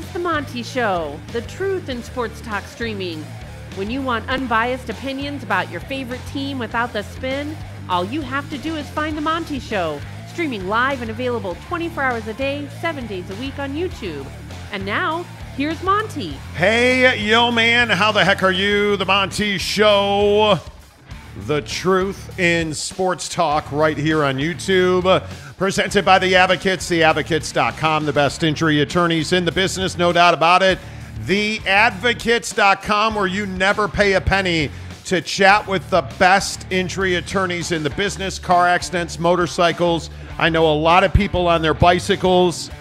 It's the Monty Show, the truth in sports talk streaming. When you want unbiased opinions about your favorite team without the spin, all you have to do is find the Monty Show, streaming live and available 24 hours a day, 7 days a week on YouTube. And now, here's Monty. Hey, yo, man, how the heck are you? The Monty Show, the truth in sports talk right here on YouTube. Presented by The Advocates, theadvocates.com, the best injury attorneys in the business, no doubt about it. Theadvocates.com, where you never pay a penny to chat with the best injury attorneys in the business, car accidents, motorcycles. I know a lot of people on their bicycles.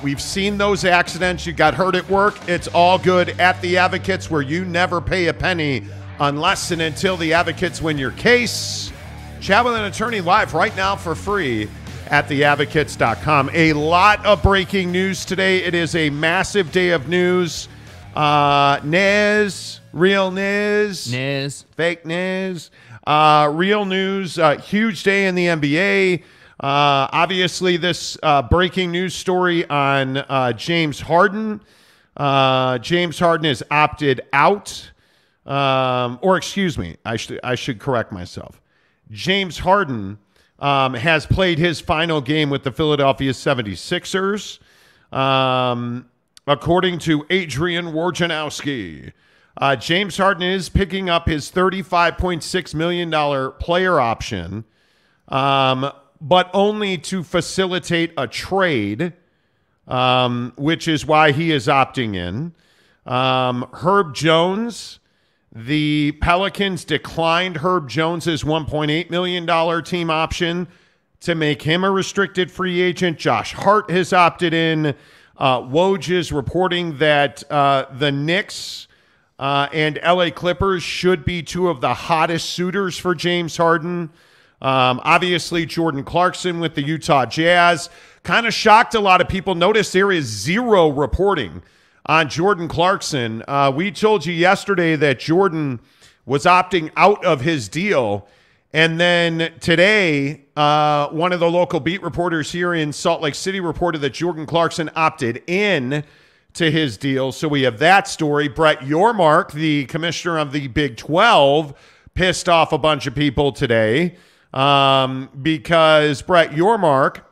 We've seen those accidents. You got hurt at work. It's all good at The Advocates, where you never pay a penny unless and until The Advocates win your case. Chat with an attorney live right now for free at theadvocates.com. A lot of breaking news today. It is a massive day of news. Niz, real Niz. Niz. Fake Niz. Real news. Huge day in the NBA. Obviously, this breaking news story on James Harden. James Harden has opted out. Or excuse me, I should correct myself. James Harden has played his final game with the Philadelphia 76ers. According to Adrian Wojnarowski, James Harden is picking up his $35.6 million player option, but only to facilitate a trade, which is why he is opting in. Herb Jones, the Pelicans declined Herb Jones's $1.8 million team option to make him a restricted free agent. Josh Hart has opted in. Woj is reporting that the Knicks and LA Clippers should be two of the hottest suitors for James Harden. Obviously, Jordan Clarkson with the Utah Jazz. Kind of shocked a lot of people. Notice there is zero reporting on Jordan Clarkson. We told you yesterday that Jordan was opting out of his deal. And then today, one of the local beat reporters here in Salt Lake City reported that Jordan Clarkson opted in to his deal. So we have that story. Brett Yormark, the commissioner of the Big 12, pissed off a bunch of people today because Brett Yormark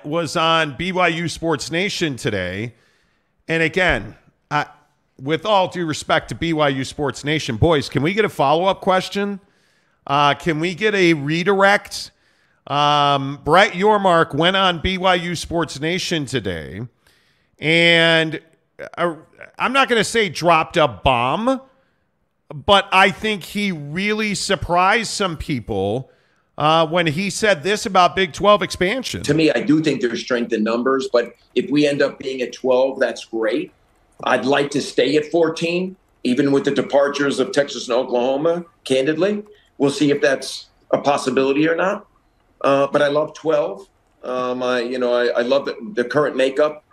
was on BYU Sports Nation today. And again, with all due respect to BYU Sports Nation, boys, can we get a follow-up question? Can we get a redirect? Brett Yormark went on BYU Sports Nation today, and I'm not going to say dropped a bomb, but I think he really surprised some people when he said this about Big 12 expansion. To me, I do think there's strength in numbers, but if we end up being at 12, that's great. I'd like to stay at 14, even with the departures of Texas and Oklahoma, candidly. We'll see if that's a possibility or not. But I love 12. I love the current makeup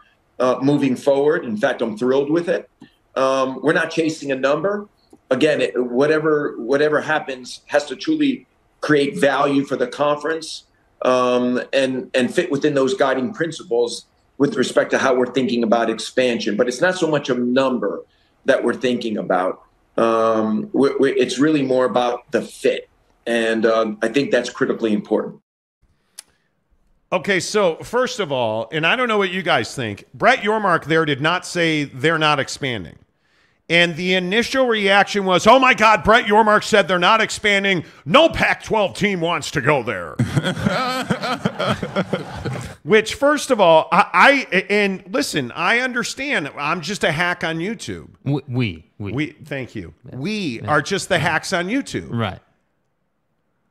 moving forward. In fact, I'm thrilled with it. We're not chasing a number. Again, whatever happens has to truly create value for the conference and fit within those guiding principles with respect to how we're thinking about expansion. But it's not so much a number that we're thinking about. It's really more about the fit. And I think that's critically important. Okay, so first of all, and I don't know what you guys think, Brett Yormark there did not say they're not expanding. And the initial reaction was, oh my God, Brett Yormark said they're not expanding. No Pac-12 team wants to go there. Which, first of all, and listen, I understand. I'm just a hack on YouTube. We. Thank you. We are just the hacks on YouTube. Right.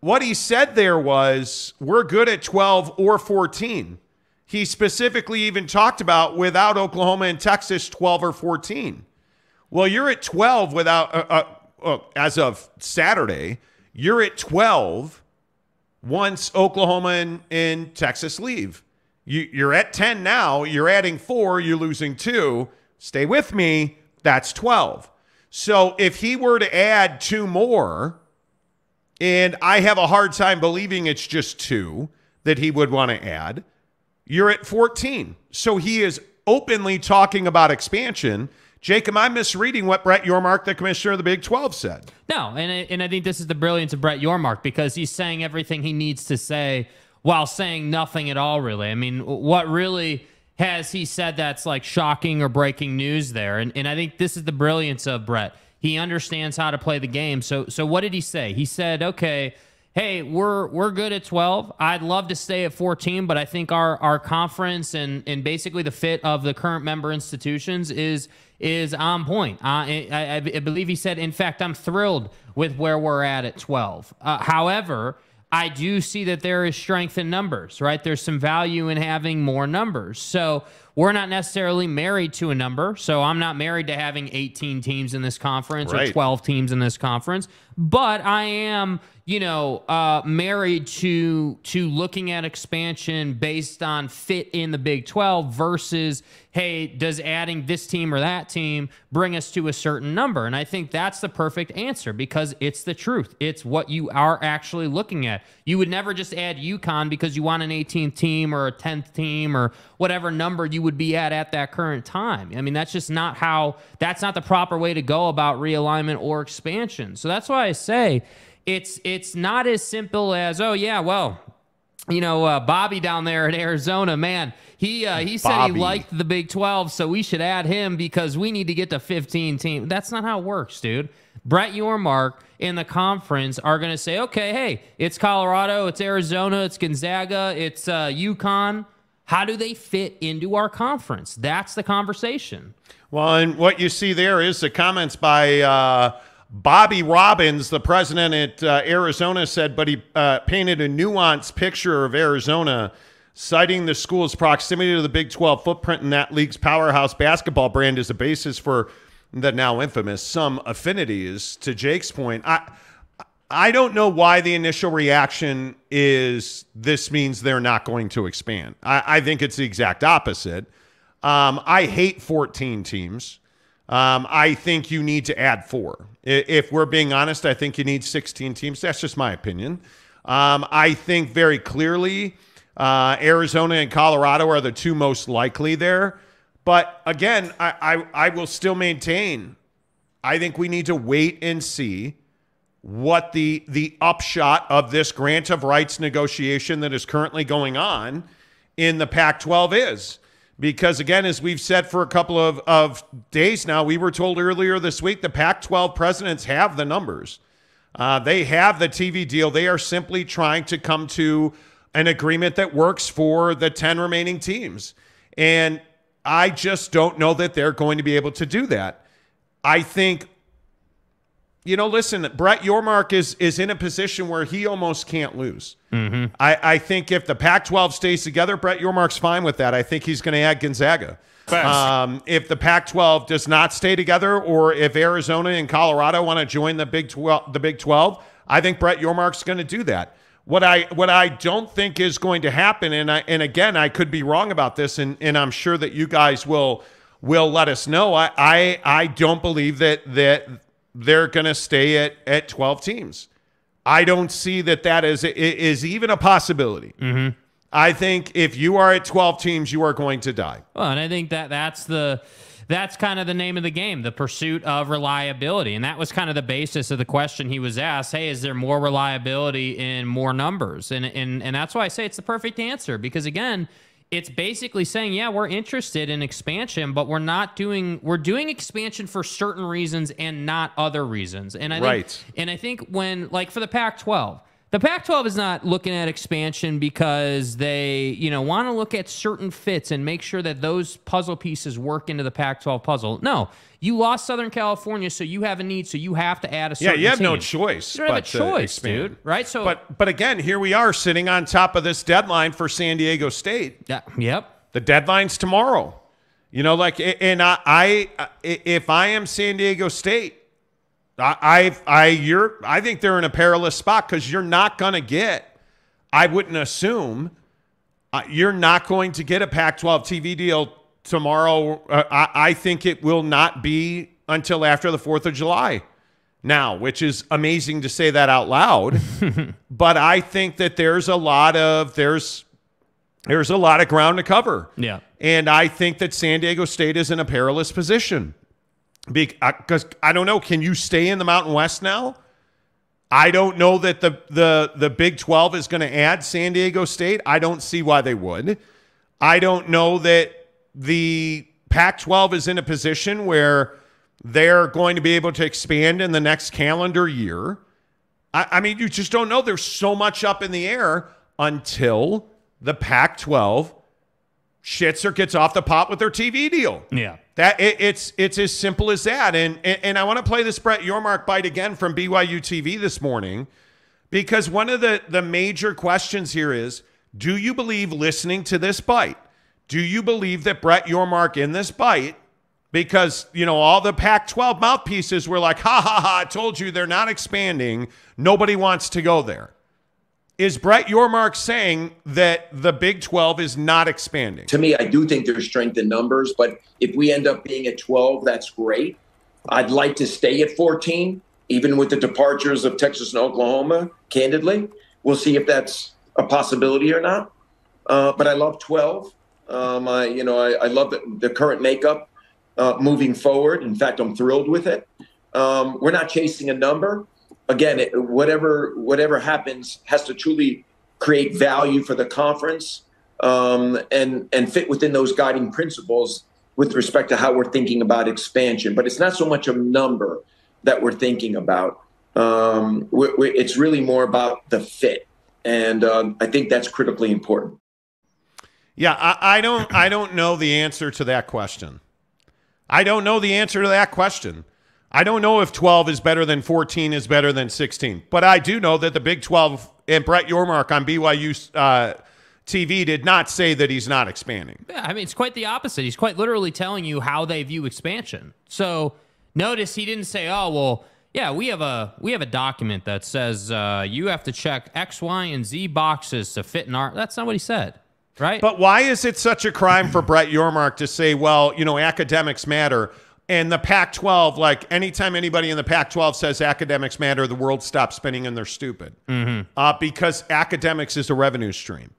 What he said there was, we're good at 12 or 14. He specifically even talked about without Oklahoma and Texas, 12 or 14. Well, you're at 12 without, as of Saturday, you're at 12 once Oklahoma and Texas leave. You're at 10 now. You're adding 4. You're losing 2. Stay with me. That's 12. So if he were to add 2 more, and I have a hard time believing it's just 2 that he would want to add, you're at 14. So he is openly talking about expansion. Jake, am I misreading what Brett Yormark, the commissioner of the Big 12, said? No, and I think this is the brilliance of Brett Yormark, because he's saying everything he needs to say while saying nothing at all, really. I mean, what really has he said that's like shocking or breaking news there? And I think this is the brilliance of Brett. He understands how to play the game. So what did he say? He said, okay, hey, we're good at 12. I'd love to stay at 14, but I think our conference and basically the fit of the current member institutions is on point. I believe he said, in fact, I'm thrilled with where we're at 12. However, I do see that there is strength in numbers, right? There's some value in having more numbers. So we're not necessarily married to a number. So I'm not married to having 18 teams in this conference or 12 teams in this conference. But I am, married to looking at expansion based on fit in the Big 12 versus, hey, does adding this team or that team bring us to a certain number? And I think that's the perfect answer, because it's the truth. It's what you are actually looking at. You would never just add UConn because you want an 18th team or a 10th team or whatever number you would be at that current time. I mean, that's just not that's not the proper way to go about realignment or expansion. So that's why I say it's not as simple as, oh yeah, well, Bobby down there in Arizona, man, he said he liked the Big 12, so we should add him because we need to get to 15 teams. That's not how it works, dude. Brett Yormark in the conference are going to say, okay, hey, it's Colorado, it's Arizona, it's Gonzaga, it's UConn. How do they fit into our conference? That's the conversation. Well, and what you see there is the comments by Bobby Robbins, the president at Arizona, said, but he painted a nuanced picture of Arizona, citing the school's proximity to the Big 12 footprint and that league's powerhouse basketball brand as a basis for the now infamous some affinities. To Jake's point, I don't know why the initial reaction is this means they're not going to expand. I think it's the exact opposite. I hate 14 teams. I think you need to add 4. If we're being honest, I think you need 16 teams. That's just my opinion. I think very clearly Arizona and Colorado are the two most likely there. But again, I will still maintain, I think we need to wait and see what the upshot of this grant of rights negotiation that is currently going on in the Pac-12 is. Because, again, as we've said for a couple of days now, we were told earlier this week the Pac-12 presidents have the numbers. They have the TV deal. They are simply trying to come to an agreement that works for the 10 remaining teams. And I just don't know that they're going to be able to do that. I think, listen, Brett Yormark is in a position where he almost can't lose. Mm-hmm. I think if the Pac-12 stays together, Brett Yormark's fine with that. I think he's going to add Gonzaga. If the Pac-12 does not stay together, or if Arizona and Colorado want to join the Big 12, I think Brett Yormark's going to do that. What I don't think is going to happen, and again, I could be wrong about this, and I'm sure that you guys will let us know. I don't believe that they're going to stay at 12 teams. I don't see that is even a possibility. Mm-hmm. I think if you are at 12 teams, you are going to die. Well, and I think that's kind of the name of the game, the pursuit of reliability. And that was kind of the basis of the question he was asked. Hey, is there more reliability in more numbers? And that's why I say it's the perfect answer, because again, it's basically saying, yeah, we're interested in expansion, but we're doing expansion for certain reasons and not other reasons. And I think when, like, for the Pac-12, the Pac-12 is not looking at expansion because they, want to look at certain fits and make sure that those puzzle pieces work into the Pac-12 puzzle. No, you lost Southern California, so you have a need, so you have to add a certain you have team. no choice. You don't have a choice, dude. Right? So, but again, here we are sitting on top of this deadline for San Diego State. Yeah. Yep. The deadline's tomorrow. And if I am San Diego State, I think they're in a perilous spot, because you're not going to get, I wouldn't assume, you're not going to get a Pac-12 TV deal tomorrow. I think it will not be until after the 4th of July now, which is amazing to say that out loud. But I think that there's There's a lot of ground to cover. Yeah. And I think that San Diego State is in a perilous position. Because I don't know, can you stay in the Mountain West now? I don't know that the Big 12 is going to add San Diego State. I don't see why they would. I don't know that the Pac-12 is in a position where they're going to be able to expand in the next calendar year. I mean, you just don't know. There's so much up in the air until the Pac-12 shits or gets off the pot with their TV deal. Yeah. It's as simple as that. And I want to play this Brett Yormark bite again from BYU TV this morning, because one of the major questions here is, do you believe, listening to this bite, do you believe that Brett Yormark in this bite, because, you know, all the Pac-12 mouthpieces were like, ha, ha, ha, I told you they're not expanding. Nobody wants to go there. Is Brett Yormark saying that the Big 12 is not expanding? To me, I do think there's strength in numbers, but if we end up being at 12, that's great. I'd like to stay at 14, even with the departures of Texas and Oklahoma, candidly. We'll see if that's a possibility or not. But I love 12. I love the current makeup moving forward. In fact, I'm thrilled with it. We're not chasing a number. Again, whatever happens has to truly create value for the conference and fit within those guiding principles with respect to how we're thinking about expansion. But it's not so much a number that we're thinking about. It's really more about the fit, and I think that's critically important. Yeah, I don't know the answer to that question. I don't know the answer to that question. I don't know if 12 is better than 14 is better than 16. But I do know that the Big 12 and Brett Yormark on BYU TV did not say that he's not expanding. Yeah, I mean, it's quite the opposite. He's quite literally telling you how they view expansion. So notice he didn't say, oh, well, yeah, we have a document that says you have to check X, Y, and Z boxes to fit in our... That's not what he said, right? But why is it such a crime for Brett Yormark to say, well, you know, academics matter? And the Pac-12, like anytime anybody in the Pac-12 says academics matter, the world stops spinning and they're stupid. Because academics is a revenue stream,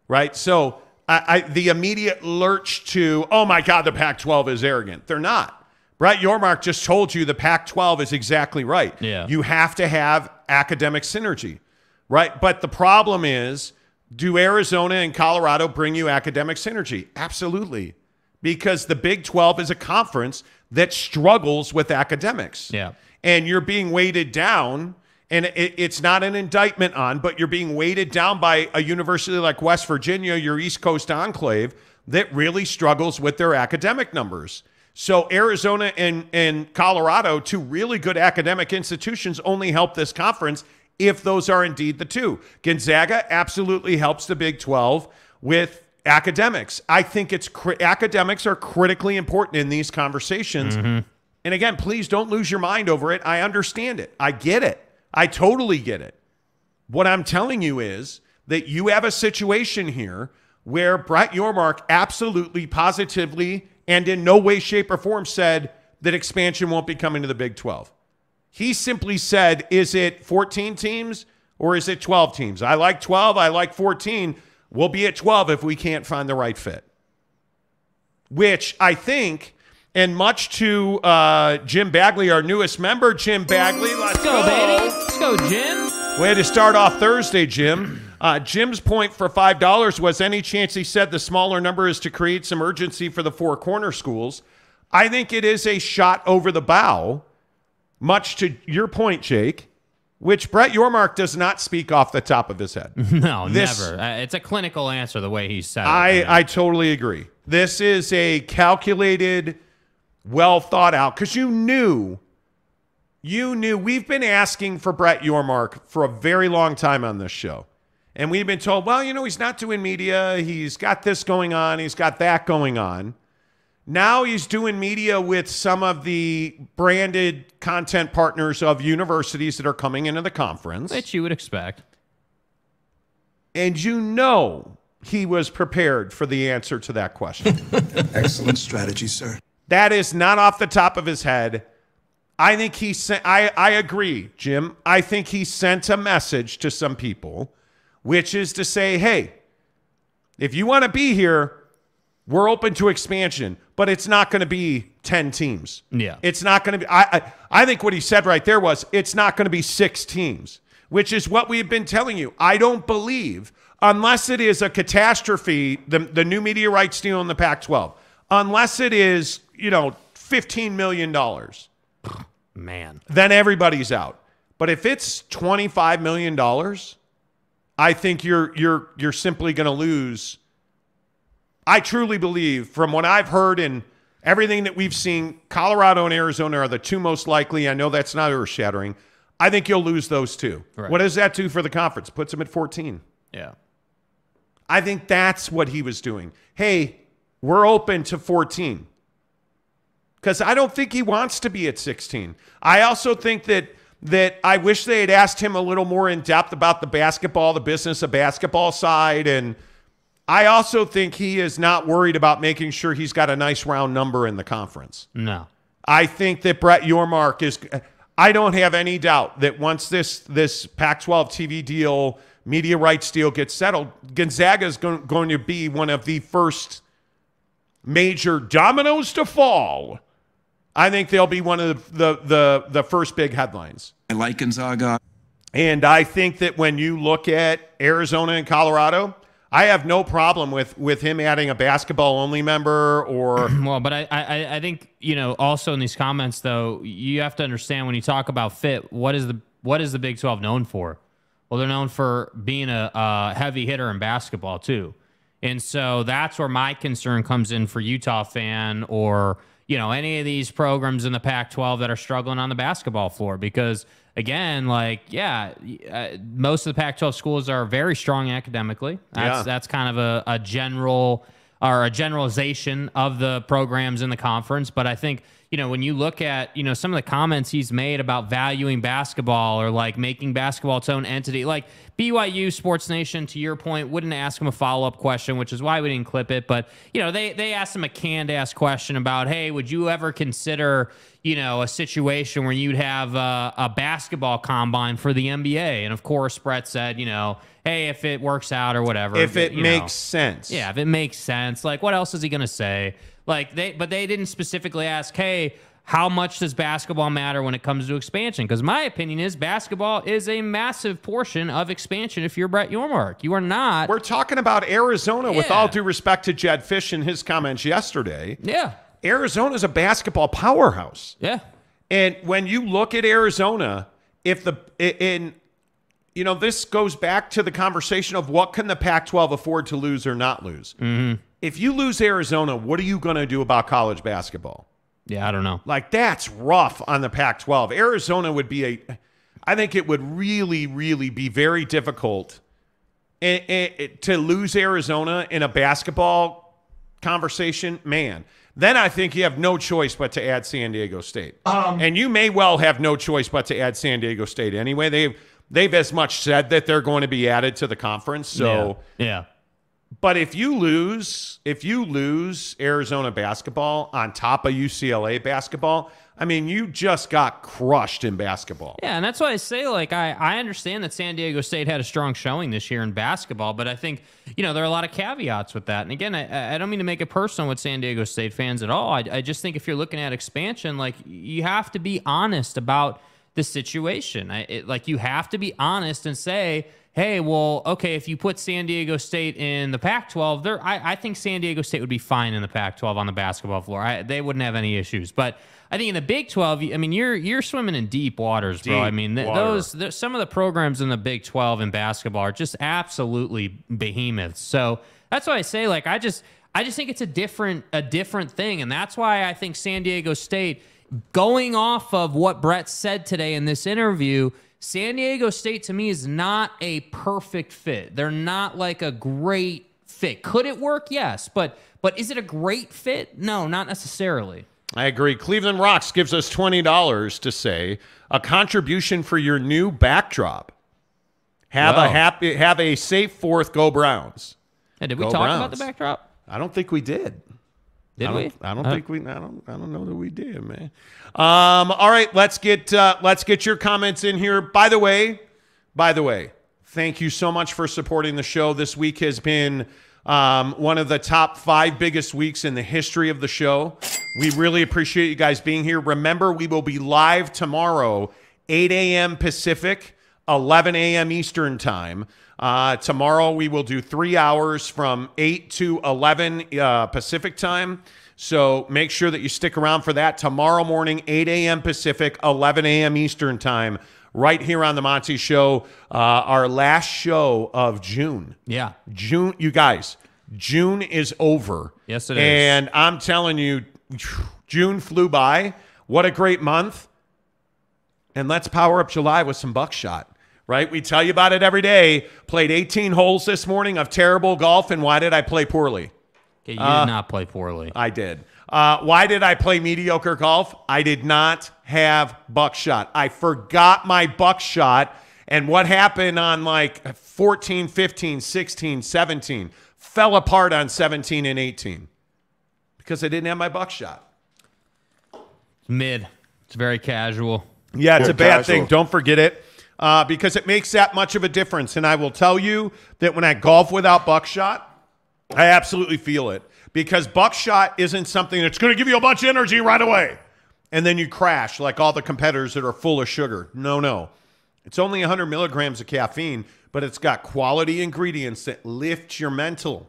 right? So the immediate lurch to, oh my God, the Pac-12 is arrogant. They're not. Brett Yormark just told you the Pac-12 is exactly right. Yeah. You have to have academic synergy, right? But the problem is, do Arizona and Colorado bring you academic synergy? Absolutely. Because the Big 12 is a conference that struggles with academics. Yeah. And you're being weighted down, and it's not an indictment on, but you're being weighted down by a university like West Virginia, your East Coast enclave, that really struggles with their academic numbers. So Arizona and Colorado, two really good academic institutions, only help this conference if those are indeed the two. Gonzaga absolutely helps the Big 12 with academics. I think academics are critically important in these conversations. And again, please don't lose your mind over it. I understand it. I get it. I totally get it. What I'm telling you is that you have a situation here where Brett Yormark absolutely, positively, and in no way, shape, or form said that expansion won't be coming to the Big 12. He simply said, is it 14 teams or is it 12 teams? I like 12. I like 14. We'll be at 12 if we can't find the right fit. Which I think, and much to Jim Bagley, our newest member, Jim Bagley. Let's go, baby. Let's go, Jim. Way to start off Thursday, Jim. Jim's point for $5 was any chance he said the smaller number is to create some urgency for the four corner schools. I think it is a shot over the bow, much to your point, Jake, which Brett Yormark does not speak off the top of his head. No, never. It's a clinical answer the way he said it. I totally agree. This is a calculated, well thought out, because you knew we've been asking for Brett Yormark for a very long time on this show. And we've been told, well, you know, he's not doing media. He's got this going on. He's got that going on. Now he's doing media with some of the branded content partners of universities that are coming into the conference. Which you would expect. And you know he was prepared for the answer to that question. Excellent strategy, sir. That is not off the top of his head. I think he sent, I agree, Jim. I think he sent a message to some people, which is to say, hey, If you want to be here, we're open to expansion, but it's not going to be 10 teams. Yeah. It's not going to be, I think what he said right there was, it's not going to be 6 teams, which is what we've been telling you. I don't believe, unless it is a catastrophe, the new media rights deal in the Pac-12, unless it is, $15 million, man, then everybody's out. But if it's $25 million, I think you're simply going to lose. I truly believe, from what I've heard and everything that we've seen, Colorado and Arizona are the 2 most likely. I know that's not earth-shattering. I think you'll lose those 2. Right. What does that do for the conference? Puts them at 14. Yeah. I think that's what he was doing. Hey, we're open to 14. Because I don't think he wants to be at 16. I also think that I wish they had asked him a little more in depth about the basketball, the business of basketball side. And I also think he is not worried about making sure he's got a nice round number in the conference. No. I think that Brett Yormark is, I don't have any doubt that once this Pac-12 TV deal, media rights deal gets settled, Gonzaga is going to be one of the first major dominoes to fall. I think they'll be one of the first big headlines. I like Gonzaga. And I think that when you look at Arizona and Colorado, I have no problem with him adding a basketball-only member or... Well, but I think, also in these comments, though, you have to understand when you talk about fit, what is the Big 12 known for? Well, they're known for being a heavy hitter in basketball, too. And so that's where my concern comes in for Utah fan or... any of these programs in the Pac-12 that are struggling on the basketball floor because, again, most of the Pac-12 schools are very strong academically. That's kind of a general or a generalization of the programs in the conference. But I think, when you look at, some of the comments he's made about valuing basketball or making basketball its own entity, BYU Sports Nation, to your point, wouldn't ask him a follow-up question, which is why we didn't clip it. But, they asked him a canned-ass question about, hey, would you ever consider, a situation where you'd have a basketball combine for the NBA? And, of course, Brett said, hey, if it works out or whatever. If it makes sense. Yeah, if it makes sense. What else is he going to say? But they didn't specifically ask, hey, how much does basketball matter when it comes to expansion? Because my opinion is basketball is a massive portion of expansion if you're Brett Yormark. You are not. We're talking about Arizona, with all due respect to Jed Fish and his comments yesterday. Yeah. Arizona's a basketball powerhouse. Yeah. And when you look at Arizona, this goes back to the conversation of what can the Pac-12 afford to lose or not lose. Mm-hmm. If you lose Arizona, what are you going to do about college basketball? Yeah, I don't know. That's rough on the Pac-12. Arizona would be I think it would really, really be very difficult to lose Arizona in a basketball conversation, man. Then I think you have no choice but to add San Diego State. And you may well have no choice but to add San Diego State anyway. They've as much said that they're going to be added to the conference. So yeah. But if you lose Arizona basketball on top of UCLA basketball, I mean, you just got crushed in basketball. Yeah, and that's why I say, I understand that San Diego State had a strong showing this year in basketball, but I think, there are a lot of caveats with that. And again, I don't mean to make it personal with San Diego State fans at all. I just think if you're looking at expansion, you have to be honest about the situation. You have to be honest and say, hey, well, okay, if you put San Diego State in the Pac-12, I think San Diego State would be fine in the Pac-12 on the basketball floor. They wouldn't have any issues. But I think in the Big 12, I mean, you're swimming in deep waters, bro. I mean, some of the programs in the Big 12 in basketball are just absolutely behemoths. So that's why I say, I just think it's a different thing, and that's why I think San Diego State, going off of what Brett said today in this interview, San Diego State, to me, is not a perfect fit. They're not a great fit. Could it work? Yes. But is it a great fit? No, not necessarily. I agree. Cleveland Rocks gives us $20 to say a contribution for your new backdrop. Have a safe fourth. Go Browns. And did we talk about the backdrop? I don't think we did. Did we? I don't think we. I don't know that we did, man. All right, let's get your comments in here. By the way, thank you so much for supporting the show. This week has been One of the top 5 biggest weeks in the history of the show. We really appreciate you guys being here. Remember, we will be live tomorrow, 8 a.m. Pacific, 11 a.m. Eastern time. Tomorrow we will do 3 hours from 8 to 11 Pacific time. So make sure that you stick around for that. Tomorrow morning, 8 a.m. Pacific, 11 a.m. Eastern time, right here on the Monty Show, our last show of June. Yeah. June, you guys, June is over. Yes, it is. And I'm telling you, June flew by. What a great month. And let's power up July with some buckshot, right? We tell you about it every day. Played 18 holes this morning of terrible golf, and why did I play poorly? Okay, you did not play poorly. I did. Why did I play mediocre golf? I did not have buckshot. I forgot my buckshot, and what happened on like 14, 15, 16, 17 fell apart on 17 and 18 because I didn't have my buckshot. Mid. It's very casual. Yeah, it's Very a bad casual. thing. Don't forget it because it makes that much of a difference. And I will tell you that when I golf without buckshot, I absolutely feel it because buckshot isn't something that's going to give you a bunch of energy right away. And then you crash like all the competitors that are full of sugar. No. It's only 100 milligrams of caffeine, but it's got quality ingredients that lift your mental.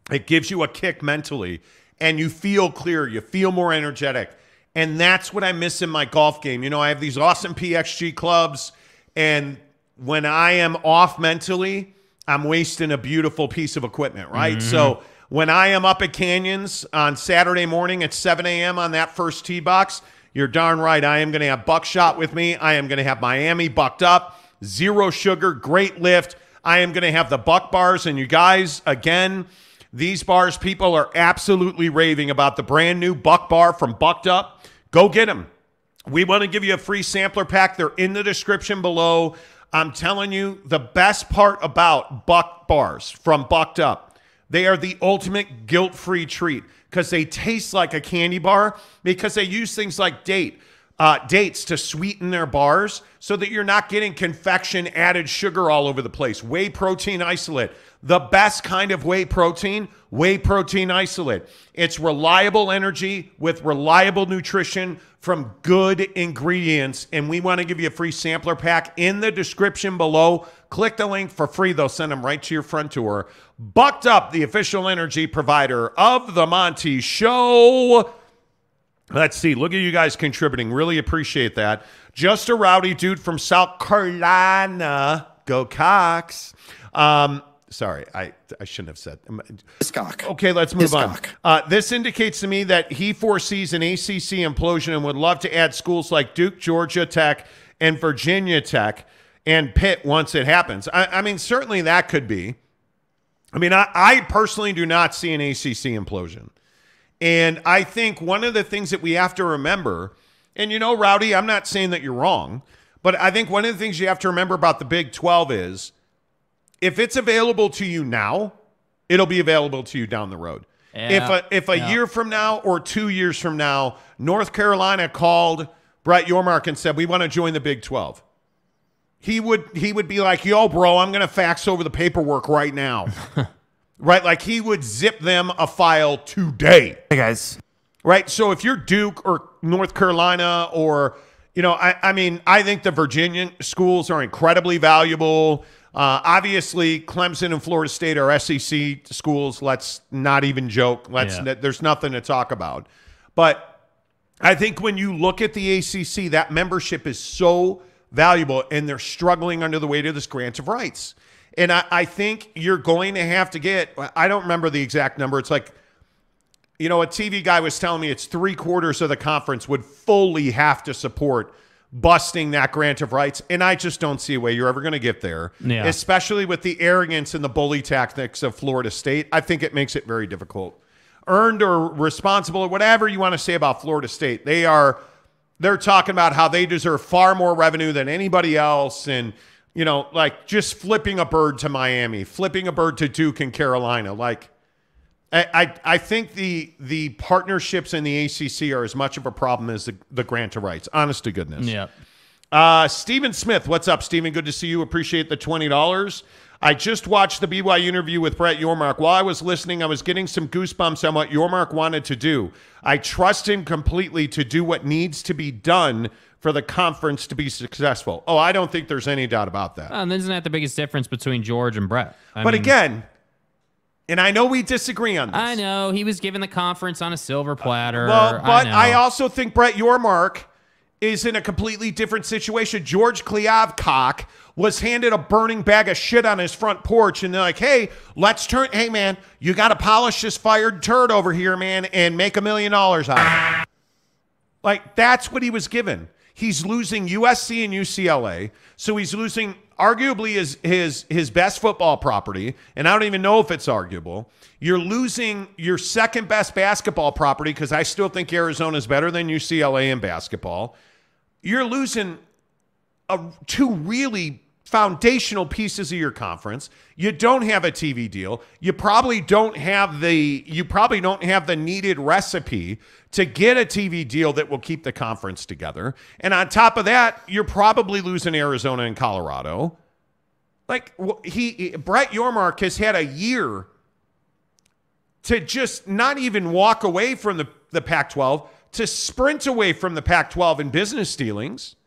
It gives you a kick mentally, and you feel clear. You feel more energetic. And that's what I miss in my golf game. You know, I have these awesome PXG clubs, and when I am off mentally, I'm wasting a beautiful piece of equipment, right? So when I am up at Canyons on Saturday morning at 7 a.m. on that first tee box, you're darn right. I am going to have buckshot with me. I am going to have Miami bucked up, 0 sugar, great lift. I am going to have the buck bars. And you guys, again, these bars, people are absolutely raving about the brand new buck bar from Bucked Up. Go get them. We want to give you a free sampler pack. They're in the description below. I'm telling you, the best part about buck bars from Bucked Up, they are the ultimate guilt-free treat because they taste like a candy bar because they use things like dates to sweeten their bars so that you're not getting confection added sugar all over the place. Whey protein isolate, the best kind of whey protein isolate. It's reliable energy with reliable nutrition from good ingredients, and we want to give you a free sampler pack in the description below. Click the link for free. They'll send them right to your front door. Bucked Up, the official energy provider of the Monty Show. Let's see. Look at you guys contributing. Really appreciate that. Just a rowdy dude from South Carolina. Go Cox. Sorry, I shouldn't have said. Okay, let's move on. This indicates to me that he foresees an ACC implosion and would love to add schools like Duke, Georgia Tech, and Virginia Tech and Pitt once it happens. I mean, certainly that could be. I mean, I personally do not see an ACC implosion. And I think one of the things that we have to remember, and you know, Rowdy, I'm not saying that you're wrong, but I think one of the things you have to remember about the Big 12 is if it's available to you now, it'll be available to you down the road. Yeah. If a year from now or 2 years from now, North Carolina called Brett Yormark and said, we want to join the Big 12. He would be like, yo, bro, I'm going to fax over the paperwork right now. Right? Like he would zip them a file today. Hey, guys. Right? So if you're Duke or North Carolina or, you know, I mean, I think the Virginia schools are incredibly valuable. Obviously, Clemson and Florida State are SEC schools. Let's not even joke. There's nothing to talk about. But I think when you look at the ACC, that membership is so valuable, and they're struggling under the weight of this grant of rights. And I think you're going to have to get, I don't remember the exact number. It's like, you know, a TV guy was telling me it's 3/4 of the conference would fully have to support busting that grant of rights. And I just don't see a way you're ever going to get there, especially with the arrogance and the bully tactics of Florida State. I think it makes it very difficult. Earned or responsible or whatever you want to say about Florida State, they're talking about how they deserve far more revenue than anybody else. And, you know, like just flipping a bird to Miami, flipping a bird to Duke and Carolina. Like, I think the partnerships in the ACC are as much of a problem as the grant of rights. Honest to goodness. Yeah. Stephen Smith, what's up, Stephen? Good to see you. Appreciate the $20. I just watched the BYU interview with Brett Yormark. While I was listening, I was getting some goosebumps on what Yormark wanted to do. I trust him completely to do what needs to be done for the conference to be successful. Oh, I don't think there's any doubt about that. And isn't that the biggest difference between George and Brett? I mean, again, and I know we disagree on this. I know. He was given the conference on a silver platter. But I also think Brett Yormark is in a completely different situation. George Kliavkoff was handed a burning bag of shit on his front porch, and they're like, hey, hey, man, you got to polish this fired turd over here, man, and make $1 million out of it. Like, that's what he was given. He's losing USC and UCLA, so he's losing arguably his best football property, and I don't even know if it's arguable. You're losing your second best basketball property, because I still think Arizona's better than UCLA in basketball. You're losing two really foundational pieces of your conference. You don't have a TV deal. You probably don't have the needed recipe to get a TV deal that will keep the conference together. And on top of that, you're probably losing Arizona and Colorado. Like, Brett Yormark has had a year to just not even walk away from the Pac-12, to sprint away from the Pac-12 in business dealings,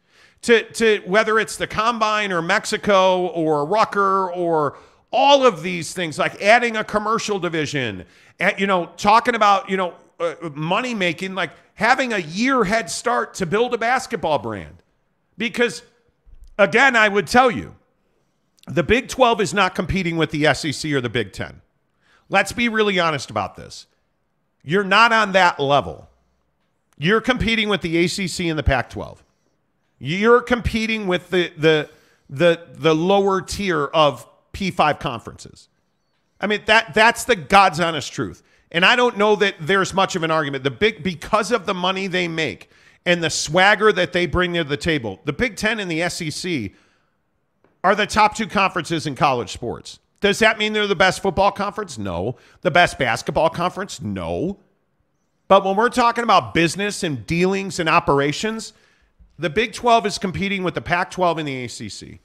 to whether it's the Combine or Mexico or Rucker or all of these things, like adding a commercial division, talking about, money making, like having a year head start to build a basketball brand. Because, again, I would tell you, the Big 12 is not competing with the SEC or the Big 10. Let's be really honest about this. You're not on that level. You're competing with the ACC and the Pac-12. You're competing with the lower tier of P5 conferences. I mean, that's the God's honest truth. And I don't know that there's much of an argument. Because of the money they make and the swagger that they bring to the table, the Big 10 and the SEC are the top two conferences in college sports. Does that mean they're the best football conference? No. The best basketball conference? No. But when we're talking about business and dealings and operations, the Big 12 is competing with the Pac-12 and the ACC.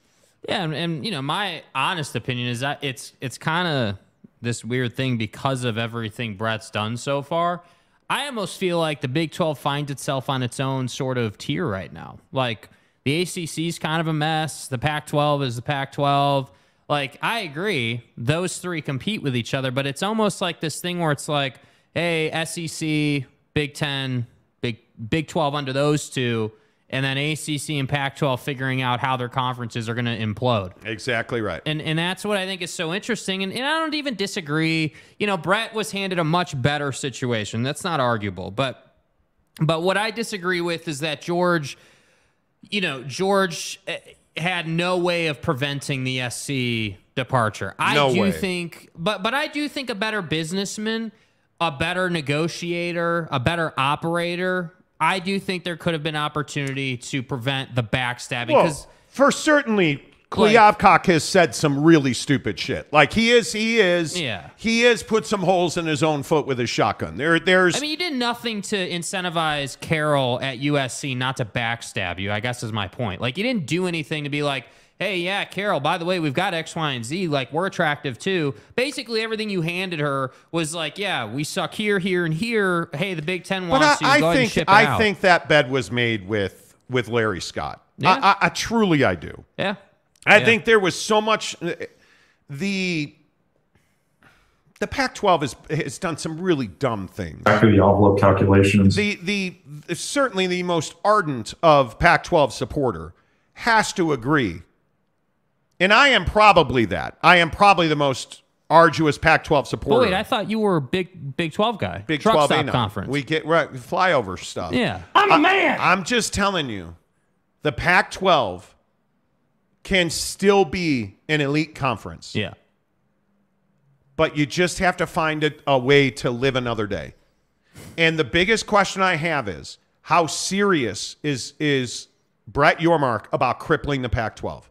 Yeah, and my honest opinion is that it's kind of this weird thing because of everything Brett's done so far. I almost feel like the Big 12 finds itself on its own sort of tier right now. Like, the ACC is kind of a mess. The Pac-12 is the Pac-12. Like, I agree, those three compete with each other, but it's almost like this thing where it's like, hey, SEC, Big 10, Big 12 under those two, and then ACC and Pac-12 figuring out how their conferences are going to implode. Exactly right. And that's what I think is so interesting. And I don't even disagree. Brett was handed a much better situation. That's not arguable. But what I disagree with is that George had no way of preventing the SC departure. I do think a better businessman, a better negotiator, a better operator, I do think there could have been opportunity to prevent the backstabbing. Well, for certainly, Kliavkoff has said some really stupid shit. Like he has put some holes in his own foot with his shotgun. There's. I mean, you did nothing to incentivize Carroll at USC not to backstab you, I guess is my point. Like, you didn't do anything to be like, hey, yeah, Carol, by the way, we've got X, Y, and Z. Like, we're attractive, too. Basically, everything you handed her was like, yeah, we suck here, here, and here. Hey, the Big Ten wants you. Go ahead and ship it out. I think that bed was made with Larry Scott. Yeah. I truly do. Yeah. I think there was so much. The Pac-12 has done some really dumb things. After the envelope calculations. Certainly the most ardent of Pac-12 supporter has to agree. And I am probably that. I am probably the most arduous Pac-12 supporter. But wait, I thought you were a Big 12 guy. Big Truck 12 stop conference. We get flyover stuff. Yeah. I'm a man. I'm just telling you, the Pac-12 can still be an elite conference. Yeah. But you just have to find a way to live another day. And the biggest question I have is, how serious is Brett Yormark about crippling the Pac-12?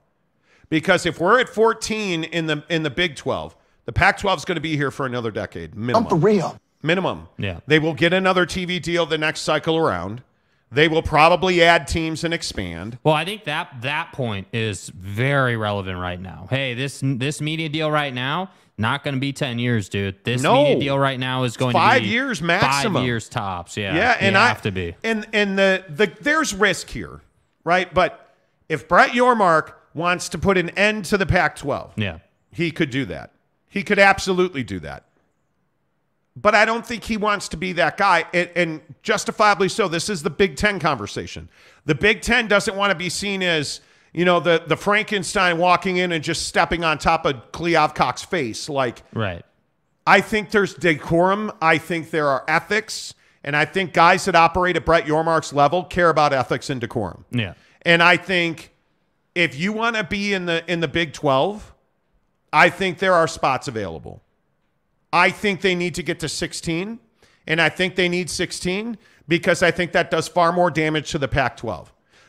Because if we're at 14 in the Big 12, the Pac-12 is going to be here for another decade, minimum. I'm for real. Minimum. Yeah. They will get another TV deal the next cycle around. They will probably add teams and expand. Well, I think that point is very relevant right now. Hey, this media deal right now, not going to be 10 years, dude. This media deal right now is going to be 5 years maximum. 5 years tops. Yeah. Yeah, and have to be. And there's risk here, right? But if Brett Yormark wants to put an end to the Pac-12, yeah, he could do that. He could absolutely do that. But I don't think he wants to be that guy, and justifiably so. This is the Big Ten conversation. The Big Ten doesn't want to be seen as, the Frankenstein walking in and just stepping on top of Kliavkov's face. Right. I think there's decorum. I think there are ethics. And I think guys that operate at Brett Yormark's level care about ethics and decorum. Yeah. And I think if you want to be in the Big 12, I think there are spots available. I think they need to get to 16, and I think they need 16 because I think that does far more damage to the Pac-12.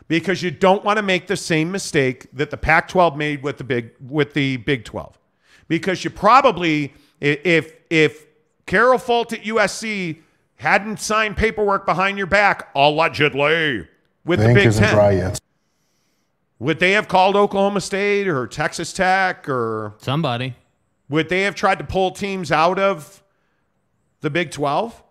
Because you don't want to make the same mistake that the Pac-12 made with the Big 12. Because you probably, if Carol Folt at USC hadn't signed paperwork behind your back, allegedly, with the Big Ten, dry yet. Would they have called Oklahoma State or Texas Tech or somebody? Would they have tried to pull teams out of the Big 12?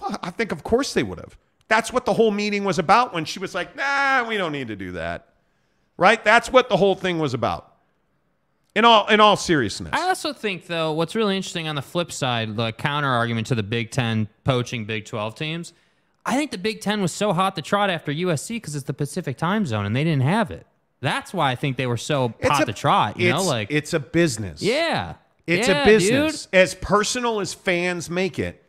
Well, I think, of course, they would have. That's what the whole meeting was about when she was like, nah, we don't need to do that. Right? That's what the whole thing was about. In all seriousness. I also think, though, what's really interesting on the flip side, the counter argument to the Big Ten poaching Big 12 teams, I think the Big Ten was so hot to trot after USC because it's the Pacific time zone and they didn't have it. That's why I think they were so hot to trot. It's a business. Yeah. It's a business. Dude. As personal as fans make it,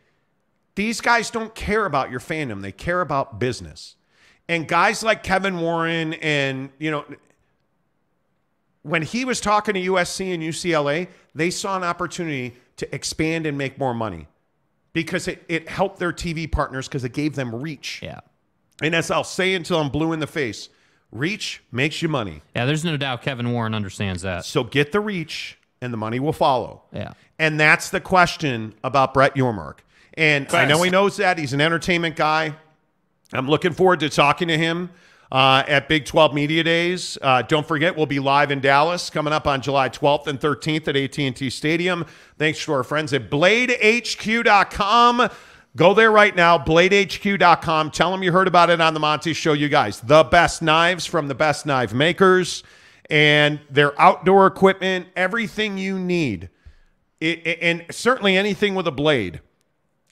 these guys don't care about your fandom. They care about business. And guys like Kevin Warren and, when he was talking to USC and UCLA, they saw an opportunity to expand and make more money because it helped their TV partners because it gave them reach. Yeah. And as I'll say until I'm blue in the face, reach makes you money. Yeah, there's no doubt Kevin Warren understands that. So get the reach and the money will follow. Yeah. And that's the question about Brett Yormark. And I know he knows that. He's an entertainment guy. I'm looking forward to talking to him at Big 12 Media Days. Don't forget, we'll be live in Dallas coming up on July 12th and 13th at AT&T Stadium. Thanks to our friends at BladeHQ.com. Go there right now, BladeHQ.com. Tell them you heard about it on the Monty Show, you guys. The best knives from the best knife makers. And their outdoor equipment, everything you need. And certainly anything with a blade.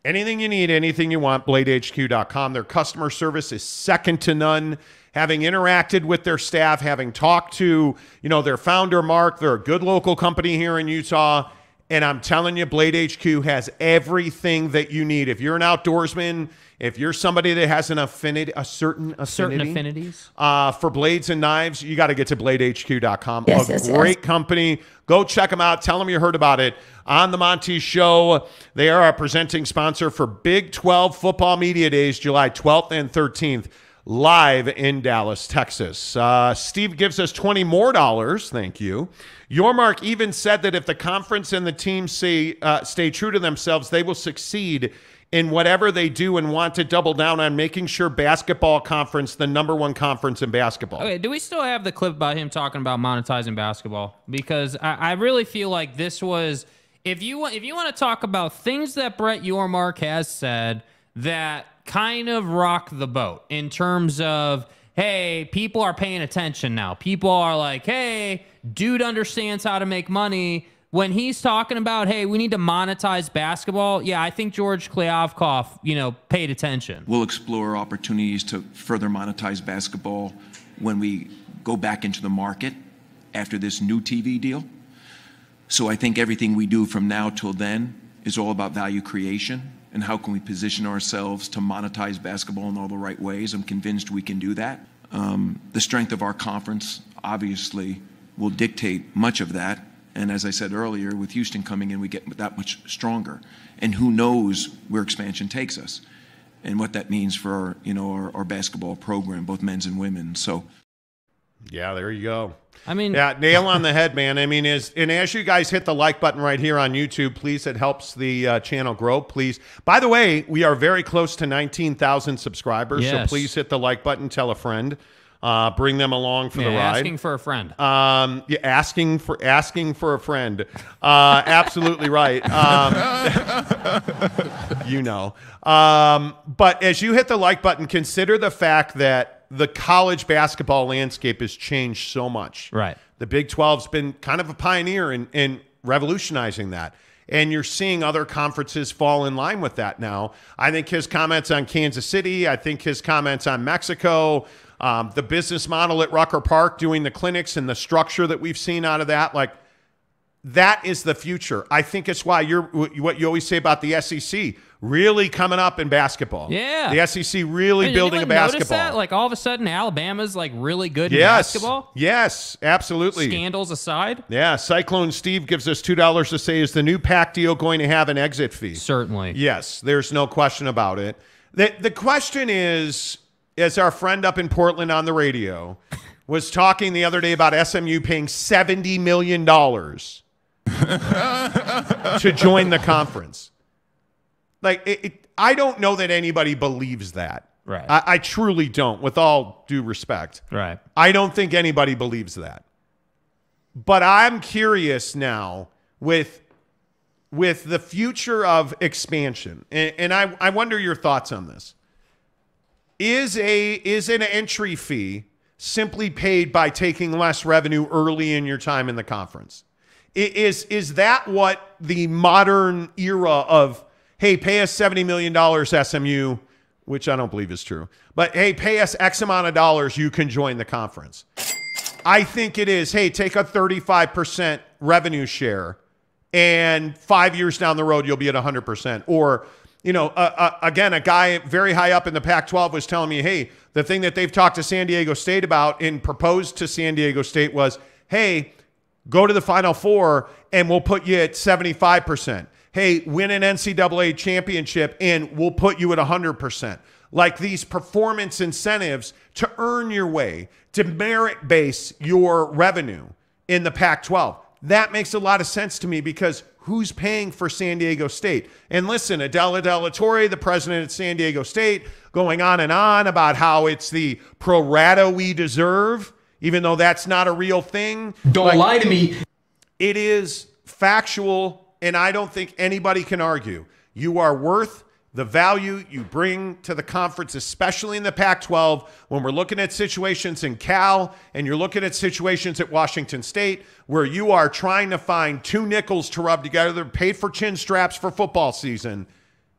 Anything you need, anything you want, BladeHQ.com. Their customer service is second to none. Having interacted with their staff, having talked to, their founder, Mark, they're a good local company here in Utah. And I'm telling you, Blade HQ has everything that you need. If you're an outdoorsman, if you're somebody that has an affinity, certain affinities for blades and knives, you got to get to BladeHQ.com. Great company. Go check them out. Tell them you heard about it on the Monty Show. They are our presenting sponsor for Big 12 Football Media Days, July 12th and 13th, live in Dallas, Texas. Steve gives us $20 more. Thank you. Yormark even said that if the conference and the team stay true to themselves, they will succeed in whatever they do and want to double down on making sure basketball conference, the number one conference in basketball. Okay, do we still have the clip about him talking about monetizing basketball? Because I really feel like this was, if you want to talk about things that Brett Yormark has said that kind of rock the boat in terms of, hey, people are paying attention now. People are like, hey, dude understands how to make money. When he's talking about, hey, we need to monetize basketball, yeah, I think George Kliavkov, paid attention. We'll explore opportunities to further monetize basketball when we go back into the market after this new TV deal. So I think everything we do from now till then is all about value creation and how can we position ourselves to monetize basketball in all the right ways. I'm convinced we can do that. The strength of our conference obviously will dictate much of that. And as I said earlier, with Houston coming in, we get that much stronger. And who knows where expansion takes us and what that means for our basketball program, both men's and women's. So Yeah, there you go. I mean, yeah, nail on the head, man. I mean, as you guys hit the like button right here on YouTube, please, it helps the channel grow. Please. By the way, we are very close to 19,000 subscribers, so please hit the like button. Tell a friend. Bring them along for the ride. Asking for a friend. Asking for a friend. Absolutely right. But as you hit the like button, consider the fact that the college basketball landscape has changed so much. Right. The Big 12's been kind of a pioneer in revolutionizing that. And you're seeing other conferences fall in line with that now. I think his comments on Kansas City, I think his comments on Mexico, the business model at Rucker Park, doing the clinics and the structure that we've seen out of that, like, that is the future. I think it's why what you always say about the SEC really coming up in basketball. Yeah. The SEC really building a basketball. That? Like, all of a sudden, Alabama's like really good in basketball? Yes, absolutely. Scandals aside? Yeah. Cyclone Steve gives us $2 to say, is the new PAC deal going to have an exit fee? Certainly. Yes, there's no question about it. The question is, as our friend up in Portland on the radio was talking the other day about SMU paying $70 million to join the conference. Like, I don't know that anybody believes that. Right. I truly don't, with all due respect. Right. I don't think anybody believes that. But I'm curious now with the future of expansion, and I wonder your thoughts on this. Is an entry fee simply paid by taking less revenue early in your time in the conference? Is that what the modern era of, hey, pay us $70 million, SMU, which I don't believe is true, but hey, pay us X amount of dollars, you can join the conference? I think it is, hey, take a 35% revenue share, and 5 years down the road, you'll be at 100%. Or, again, a guy very high up in the Pac-12 was telling me, hey, the thing that they've talked to San Diego State about and proposed to San Diego State was, hey, go to the Final Four and we'll put you at 75%. Hey, win an NCAA championship and we'll put you at 100%. Like, these performance incentives to earn your way, to merit base your revenue in the Pac-12. That makes a lot of sense to me, because who's paying for San Diego State? And listen, Adela De La Torre, the president at San Diego State, going on and on about how it's the pro rata we deserve, even though that's not a real thing. Don't lie to me. It is factual, and I don't think anybody can argue. You are worth the value you bring to the conference, especially in the Pac-12, when we're looking at situations in Cal and you're looking at situations at Washington State where you are trying to find two nickels to rub together, paid for chin straps for football season.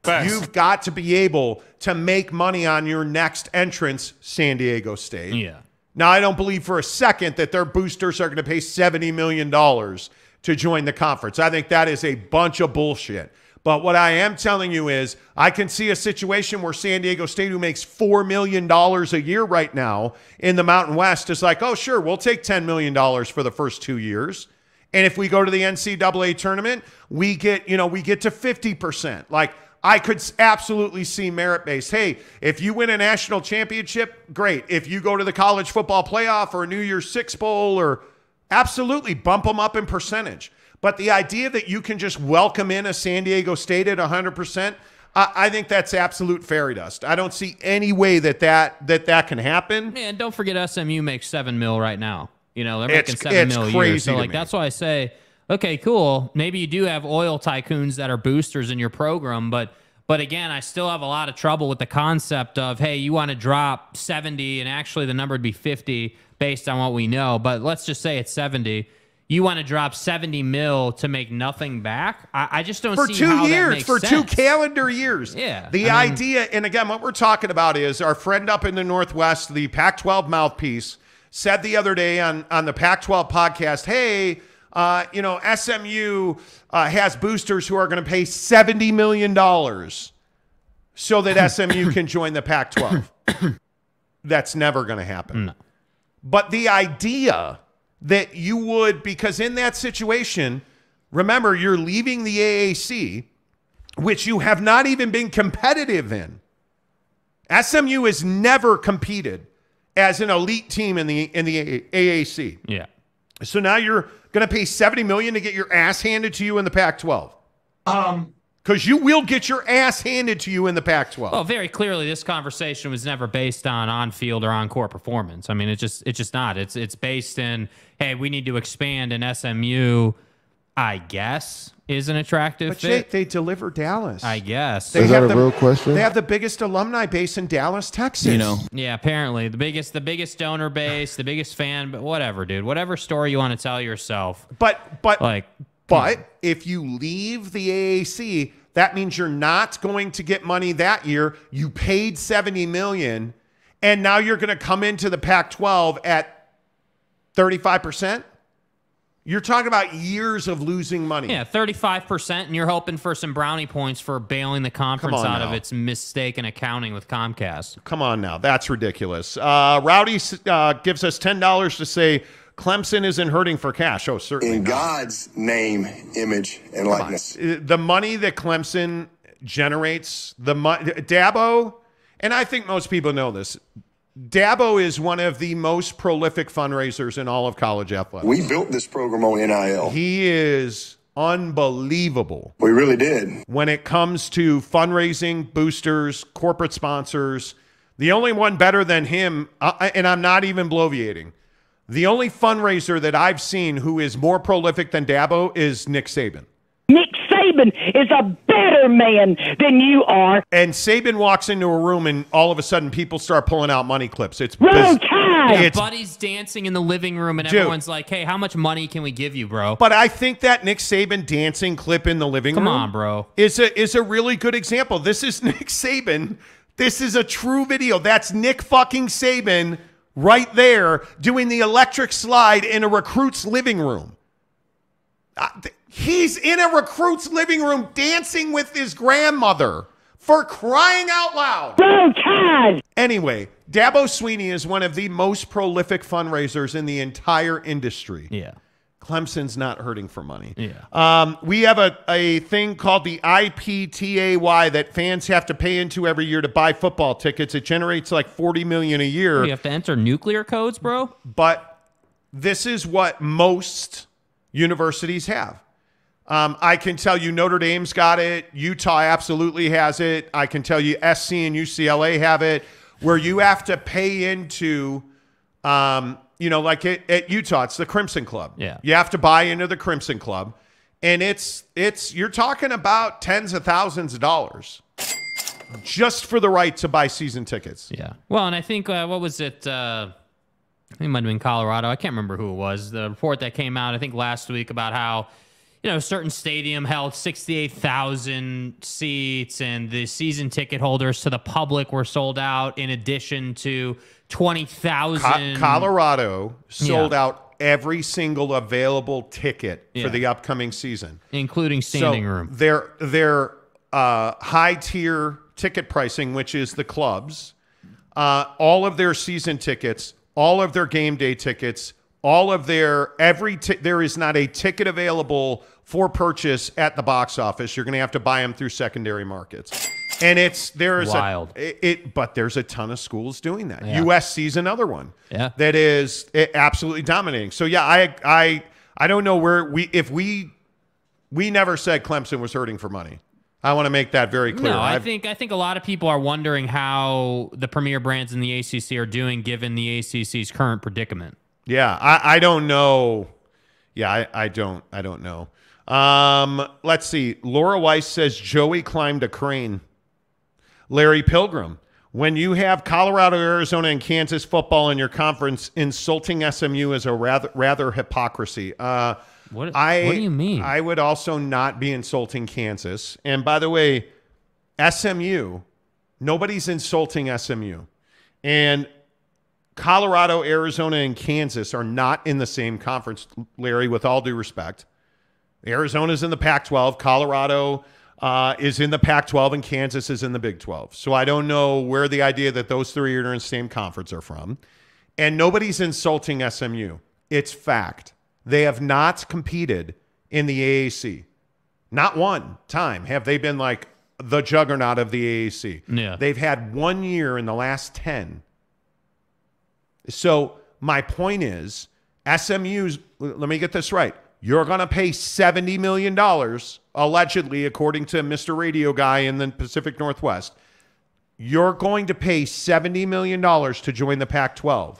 Best. You've got to be able to make money on your next entrance, San Diego State. Yeah. Now, I don't believe for a second that their boosters are going to pay $70 million to join the conference. I think that is a bunch of bullshit. But what I am telling you is, I can see a situation where San Diego State, who makes $4 million a year right now in the Mountain West, is like, oh, sure, we'll take $10 million for the first 2 years. And if we go to the NCAA tournament, we get to 50%. Like, I could absolutely see merit-based. Hey, if you win a national championship, great. If you go to the college football playoff or a New Year's Six Bowl, or absolutely bump them up in percentage. But the idea that you can just welcome in a San Diego State at 100%, I think that's absolute fairy dust. I don't see any way that can happen. Man, don't forget SMU makes $7 million right now. They're making $7 million a year. So, like, that's why I say, okay, cool. Maybe you do have oil tycoons that are boosters in your program, but again, I still have a lot of trouble with the concept of, hey, you want to drop 70, and actually the number would be 50 based on what we know, but let's just say it's 70. You want to drop $70 million to make nothing back? I just don't see how that makes sense. For 2 calendar years. Yeah. The idea, and again, what we're talking about is our friend up in the Northwest, the Pac-12 mouthpiece, said the other day on the Pac-12 podcast, hey, SMU has boosters who are going to pay $70 million so that SMU can join the Pac-12. That's never going to happen. No. But the idea that you would, because in that situation, remember, you're leaving the AAC, which you have not even been competitive in. SMU has never competed as an elite team in the AAC. Yeah. So now you're going to pay $70 million to get your ass handed to you in the Pac-12. Because you will get your ass handed to you in the Pac-12. Well, very clearly, this conversation was never based on field or on court performance. I mean, it's just not. It's based in, hey, we need to expand, and SMU, I guess, is an attractive but fit. Jake, they deliver Dallas. I guess. Is that a real question? They have the biggest alumni base in Dallas, Texas. Yeah, apparently the biggest donor base, the biggest fan, but whatever, dude. Whatever story you want to tell yourself. But like. But if you leave the AAC, that means you're not going to get money that year. You paid $70 million, and now you're going to come into the Pac-12 at 35%. You're talking about years of losing money. Yeah, 35%, and you're hoping for some brownie points for bailing the conference out of its mistaken accounting with Comcast. Come on now. That's ridiculous. Rowdy gives us $10 to say Clemson isn't hurting for cash. Oh, certainly In not. God's name, image, and likeness. The money that Clemson generates, Dabo, and I think most people know this, Dabo is one of the most prolific fundraisers in all of college athletics. We built this program on NIL. He is unbelievable. We really did. When it comes to fundraising, boosters, corporate sponsors, the only one better than him, and I'm not even bloviating, the only fundraiser that I've seen who is more prolific than Dabo is Nick Saban. Nick Saban is a better man than you are. And Saban walks into a room and all of a sudden people start pulling out money clips. It's Wrong time. Yeah, Buddy's dancing in the living room and everyone's like, hey, how much money can we give you, bro? But I think that Nick Saban dancing clip in the living room Come on, bro. is a really good example. This is Nick Saban. This is a true video. That's Nick fucking Saban right there doing the electric slide in a recruit's living room. He's in a recruit's living room dancing with his grandmother, for crying out loud. Wrong time. Anyway, Dabo Swinney is one of the most prolific fundraisers in the entire industry. Yeah. Clemson's not hurting for money. Yeah. We have a thing called the IPTAY that fans have to pay into every year to buy football tickets. It generates like $40 million a year. You have to enter nuclear codes, bro? But this is what most universities have. I can tell you Notre Dame's got it. Utah absolutely has it. I can tell you SC and UCLA have it, where you have to pay into like at Utah, it's the Crimson Club. Yeah. You have to buy into the Crimson Club. And it's you're talking about tens of thousands of dollars just for the right to buy season tickets. Yeah. Well, and I think, what was it? I think it might have been Colorado. I can't remember who it was. The report that came out, I think last week, about how, a certain stadium held 68,000 seats and the season ticket holders to the public were sold out in addition to 20,000. Colorado sold out every single available ticket for the upcoming season, including standing room. Their high tier ticket pricing, which is the clubs, all of their season tickets, all of their game day tickets, all of their there is not a ticket available for purchase at the box office. You're going to have to buy them through secondary markets. And there's wild. But there's a ton of schools doing that. Yeah. USC's another one. Yeah. That is absolutely dominating. So yeah, I don't know where we never said Clemson was hurting for money. I want to make that very clear. No, I think a lot of people are wondering how the premier brands in the ACC are doing given the ACC's current predicament. Yeah, I don't know. Yeah, I don't know. Let's see. Laura Weiss says Joey climbed a crane. Larry Pilgrim, when you have Colorado, Arizona, and Kansas football in your conference, insulting SMU is a rather hypocrisy. What do you mean? I would also not be insulting Kansas. And by the way, SMU, nobody's insulting SMU. And Colorado, Arizona, and Kansas are not in the same conference, Larry, with all due respect. Arizona's in the Pac-12. Colorado is in the Pac-12, and Kansas is in the Big 12. So I don't know where the idea that those three are in the same conference are from. And nobody's insulting SMU. It's fact. They have not competed in the AAC. Not one time have they been like the juggernaut of the AAC. Yeah. They've had 1 year in the last 10 So my point is, SMU's, let me get this right. You're going to pay $70 million, allegedly, according to Mr. Radio Guy in the Pacific Northwest. You're going to pay $70 million to join the Pac-12,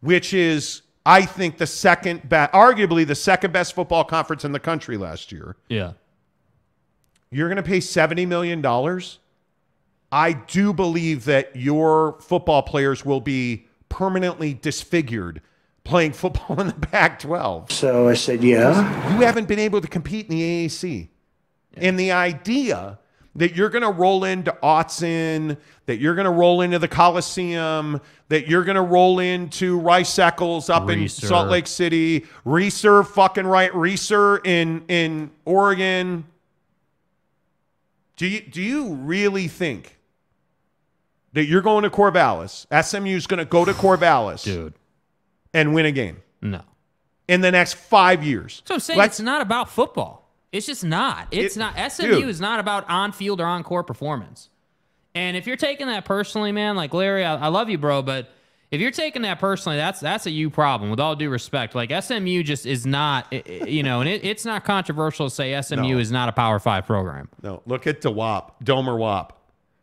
which is, I think, arguably the second best football conference in the country last year. Yeah. You're going to pay $70 million. I do believe that your football players will be permanently disfigured playing football in the Pac-12. So I said, yeah. You haven't been able to compete in the AAC. Yeah. And the idea that you're going to roll into Autzen, that you're going to roll into the Coliseum, that you're going to roll into Rice Eccles up in Salt Lake City, Reser in Oregon. Do you really think that you're going to Corvallis, SMU's going to go to Corvallis, dude, and win a game? No. In the next 5 years. So I'm saying it's not about football. It's just not. SMU is not about on-field or on-court performance. And if you're taking that personally, man, like Larry, I love you, bro, but if you're taking that personally, that's a you problem, with all due respect. Like, SMU just is not, and it's not controversial to say SMU is not a Power 5 program. No, look at Domer Wop.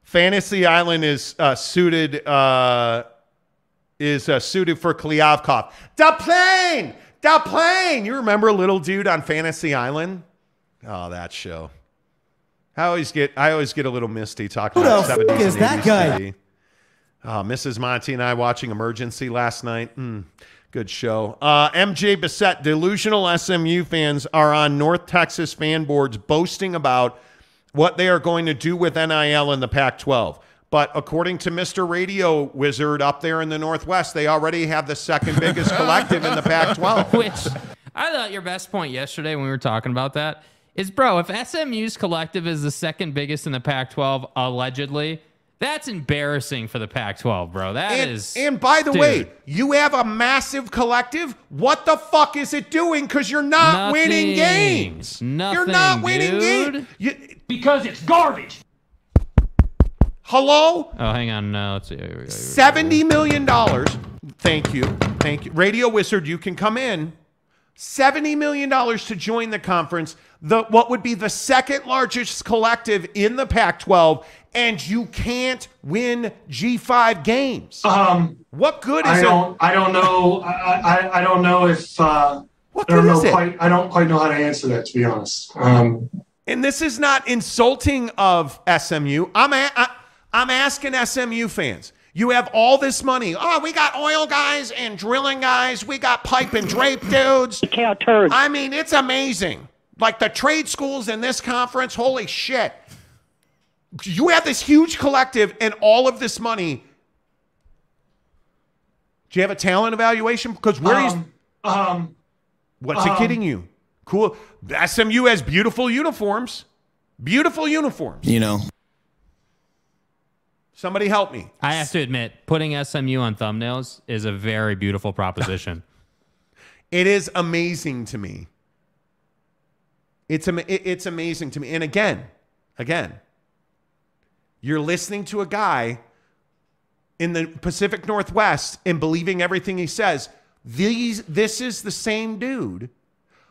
Fantasy Island is suited for Kliavkoff. The plane! You remember a little dude on Fantasy Island? Oh, that show. I always get a little misty talking about 70s and 80s. Is that guy? Oh, Mrs. Monty and I watching Emergency last night. Good show. MJ Bissett, delusional SMU fans are on North Texas fan boards boasting about what they are going to do with NIL in the Pac-12. But according to Mr. Radio Wizard up there in the Northwest, they already have the second biggest collective in the Pac-12. Which I thought your best point yesterday when we were talking about that is, bro, if SMU's collective is the second biggest in the Pac-12, allegedly, that's embarrassing for the Pac-12, bro. And by the way, you have a massive collective. What the fuck is it doing? Because you're not winning games. You're not winning games. Because it's garbage. Hello? Oh, hang on. No, let's see. $70 million. Thank you. Radio Wizard, you can come in. $70 million to join the conference, what would be the second largest collective in the Pac-12, and you can't win G5 games. What good is it? I don't know. I don't know if. What good is it? I don't quite know how to answer that, to be honest. And this is not insulting of SMU. I'm asking SMU fans. You have all this money. Oh, we got oil guys and drilling guys. We got pipe and drape dudes. I mean, it's amazing. Like the trade schools in this conference, holy shit. You have this huge collective and all of this money. Do you have a talent evaluation? Because what's it getting you? Cool. SMU has beautiful uniforms. Beautiful uniforms. Somebody help me. I have to admit, putting SMU on thumbnails is a very beautiful proposition. It is amazing to me. It's amazing to me. And again, you're listening to a guy in the Pacific Northwest and believing everything he says. This is the same dude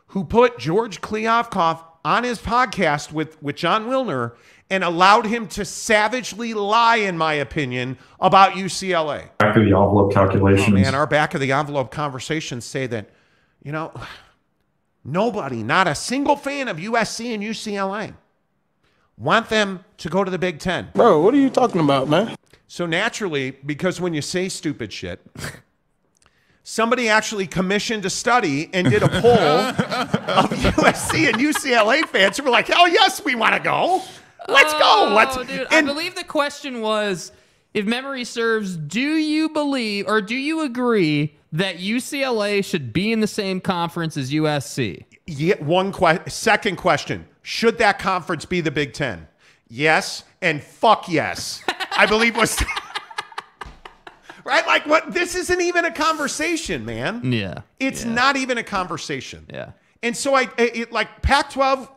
who put George Kliavkoff on his podcast with John Wilner and allowed him to savagely lie, in my opinion, about UCLA. Back of the envelope calculations. Oh, man, our back of the envelope conversations say that, nobody, not a single fan of USC and UCLA, want them to go to the Big Ten. Bro, what are you talking about, man? So naturally, because when you say stupid shit, somebody actually commissioned a study and did a poll of USC and UCLA fans who were like, "Oh yes, we want to go. Let's go." Dude, I believe the question was, if memory serves, do you believe or do you agree that UCLA should be in the same conference as USC? Yeah. Second question: should that conference be the Big Ten? Yes, and fuck yes. I believe was. Right? Like, what? This isn't even a conversation, man. Yeah. It's not even a conversation. Yeah. And so like Pac-12,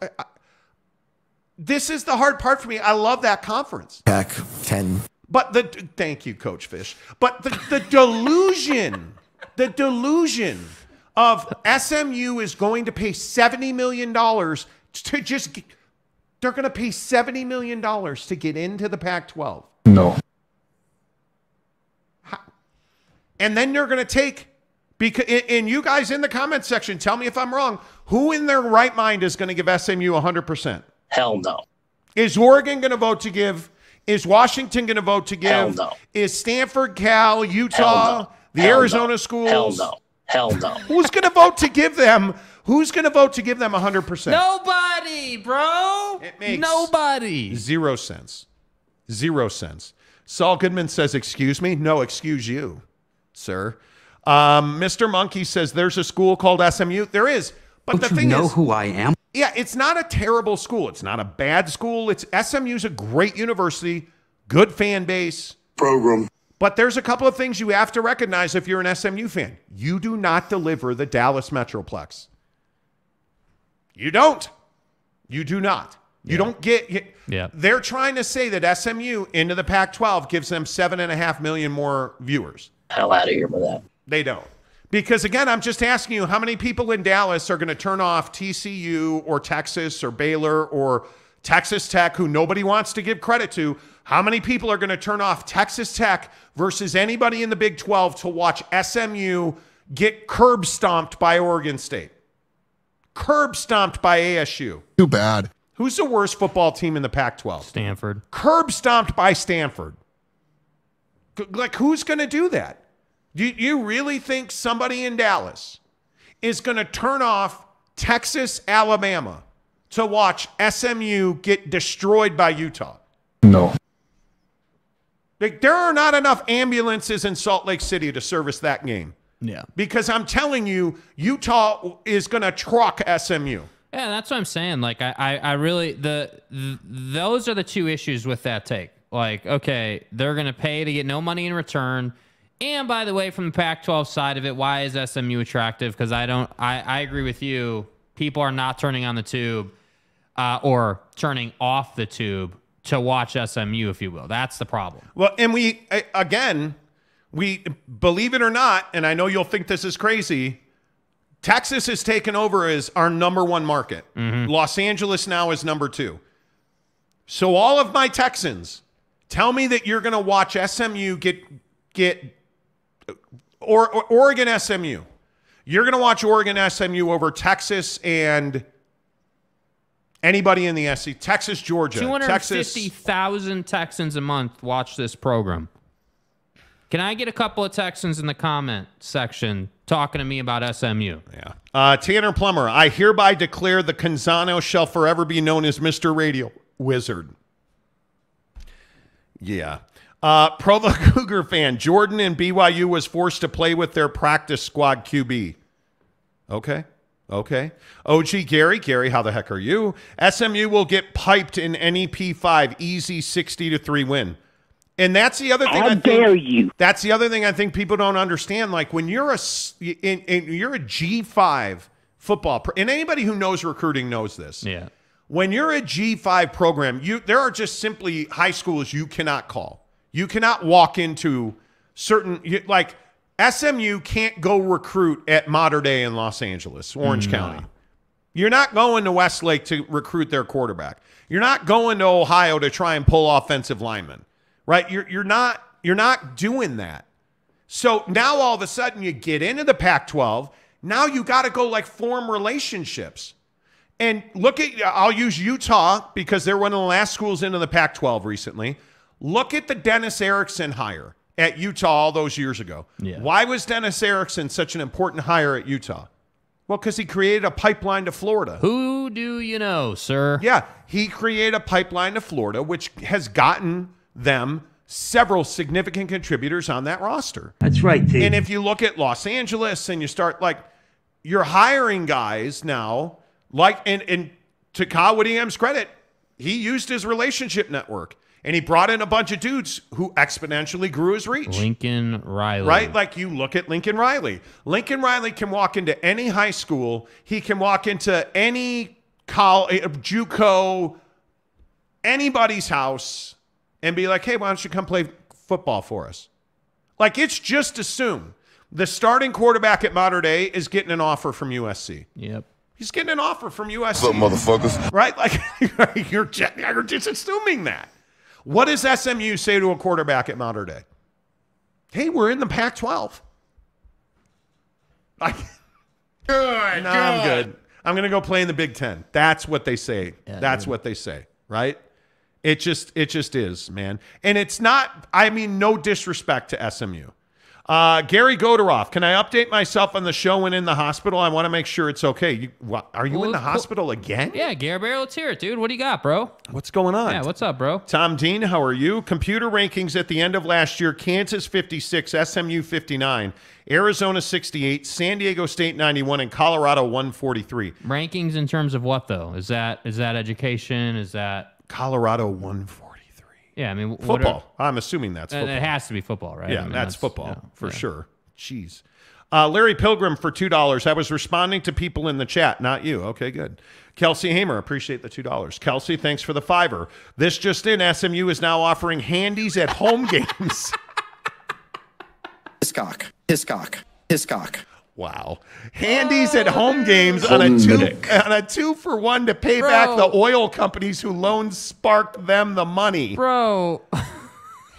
this is the hard part for me. I love that conference. Pac-10. But thank you, Coach Fish. But the delusion of SMU is going to pay $70 million to just, they're going to pay $70 million to get into the Pac-12. No. And then you're going to take, because, and you guys in the comment section, tell me if I'm wrong, who in their right mind is going to give SMU 100%? Hell no. Is Oregon going to vote to give? Is Washington going to vote to give? Hell no. Is Stanford, Cal, Utah, the Arizona schools? Hell no. Hell no. Who's going to vote to give them? Who's going to vote to give them 100%? Nobody, bro. It makes nobody. 0 cents. 0 cents. Saul Goodman says, excuse me? No, excuse you, sir. Mr. Monkey says there's a school called SMU. There is. But the thing is, know who I am? Yeah, it's not a terrible school. It's not a bad school. SMU's a great university, good fan base. Program. But there's a couple of things you have to recognize if you're an SMU fan. You do not deliver the Dallas Metroplex. You don't. You do not. You don't get. Yeah. They're trying to say that SMU into the Pac-12 gives them 7.5 million more viewers. Hell out of here with that. They don't. Because, again, I'm just asking you, how many people in Dallas are going to turn off TCU or Texas or Baylor or Texas Tech, who nobody wants to give credit to? How many people are going to turn off Texas Tech versus anybody in the Big 12 to watch SMU get curb stomped by Oregon State? Curb stomped by ASU. Too bad. Who's the worst football team in the Pac-12? Stanford. Curb stomped by Stanford. Like, who's going to do that? Do you really think somebody in Dallas is going to turn off Texas, Alabama to watch SMU get destroyed by Utah? No. Like, there are not enough ambulances in Salt Lake City to service that game. Yeah. Because I'm telling you, Utah is going to truck SMU. Yeah, that's what I'm saying. Like, I really, those are the two issues with that take. Like, okay, they're going to pay to get no money in return. And by the way, from the Pac-12 side of it, why is SMU attractive? Because I agree with you. People are not turning on the tube or turning off the tube to watch SMU, if you will. That's the problem. Well, and we believe it or not, and I know you'll think this is crazy, Texas has taken over as our #1 market. Mm-hmm. Los Angeles now is #2. So all of my Texans, tell me that you're going to watch SMU or Oregon SMU. You're going to watch Oregon SMU over Texas and anybody in the SEC. Texas, Georgia. 250,000 Texans a month watch this program. Can I get a couple of Texans in the comment section talking to me about SMU? Yeah. Tanner Plummer, I hereby declare the Canzano shall forever be known as Mr. Radio Wizard. Yeah. Provo Cougar fan, Jordan and BYU was forced to play with their practice squad QB. Okay. OG Gary, how the heck are you? SMU will get piped in NEP5, easy 60-3 win. And that's the other thing. How dare you? That's the other thing I think people don't understand. Like, when you're a G5 football, and anybody who knows recruiting knows this. Yeah. When you're a G5 program, there are just simply high schools you cannot call. You cannot walk into certain, like, SMU can't go recruit at Mater Dei in Los Angeles, Orange County. You're not going to Westlake to recruit their quarterback. You're not going to Ohio to try and pull offensive linemen, right? You're not doing that. So now all of a sudden you get into the Pac-12. Now you got to go, like, form relationships. And look at, I'll use Utah because they're one of the last schools into the Pac-12 recently. Look at the Dennis Erickson hire at Utah all those years ago. Yeah. Why was Dennis Erickson such an important hire at Utah? Well, because he created a pipeline to Florida. Who do you know, sir? Yeah, he created a pipeline to Florida, which has gotten them several significant contributors on that roster. That's right, T. And if you look at Los Angeles and you start, like, you're hiring guys now, like, and to Kyle Whittingham's credit, he used his relationship network. And he brought in a bunch of dudes who exponentially grew his reach. Lincoln Riley. Right? Like, you look at Lincoln Riley. Lincoln Riley can walk into any high school. He can walk into any college, JUCO, anybody's house, and be like, hey, why don't you come play football for us? Like, it's just assumed the starting quarterback at Mater Dei is getting an offer from USC. Yep. He's getting an offer from USC. What's up, motherfuckers? Right? Like, you're just assuming that. What does SMU say to a quarterback at Mater Dei? Hey, we're in the Pac-12. I'm good. I'm going to go play in the Big Ten. That's what they say. Yeah, That's what they say, right? It just is, man. And it's not, I mean, no disrespect to SMU. Gary Godoroff, can I update myself on the show when in the hospital? I want to make sure it's okay. Are you in the hospital again? Yeah, Gary Bear, let's hear it, dude. What do you got, bro? What's going on? Yeah, what's up, bro? Tom Dean, how are you? Computer rankings at the end of last year, Kansas 56, SMU 59, Arizona 68, San Diego State 91, and Colorado 143. Rankings in terms of what, though? Is that education? Is that... Colorado 143. Yeah, I mean... Football. I'm assuming that's football. It has to be football, right? Yeah, I mean, that's football, for yeah. sure. Jeez. Larry Pilgrim for $2. I was responding to people in the chat, not you. Okay, good. Kelsey Hamer, appreciate the $2. Kelsey, thanks for the $5. This just in, SMU is now offering handies at home games. Hiscock. Wow. Handies at home games on a 2-for-1 to pay back the oil companies who loaned Spark them the money. Bro.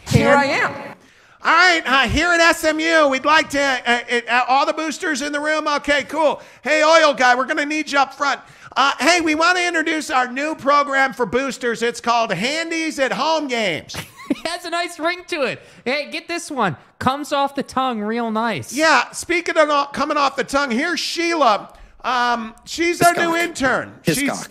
Here I am. All right, here at SMU, we'd like to, all the boosters in the room, okay, cool. Hey, oil guy, we're going to need you up front. Hey, we want to introduce our new program for boosters. It's called Handies at Home Games. It has a nice ring to it. Hey, get this one. Comes off the tongue real nice. Yeah, speaking of coming off the tongue, here's Sheila. She's our new intern.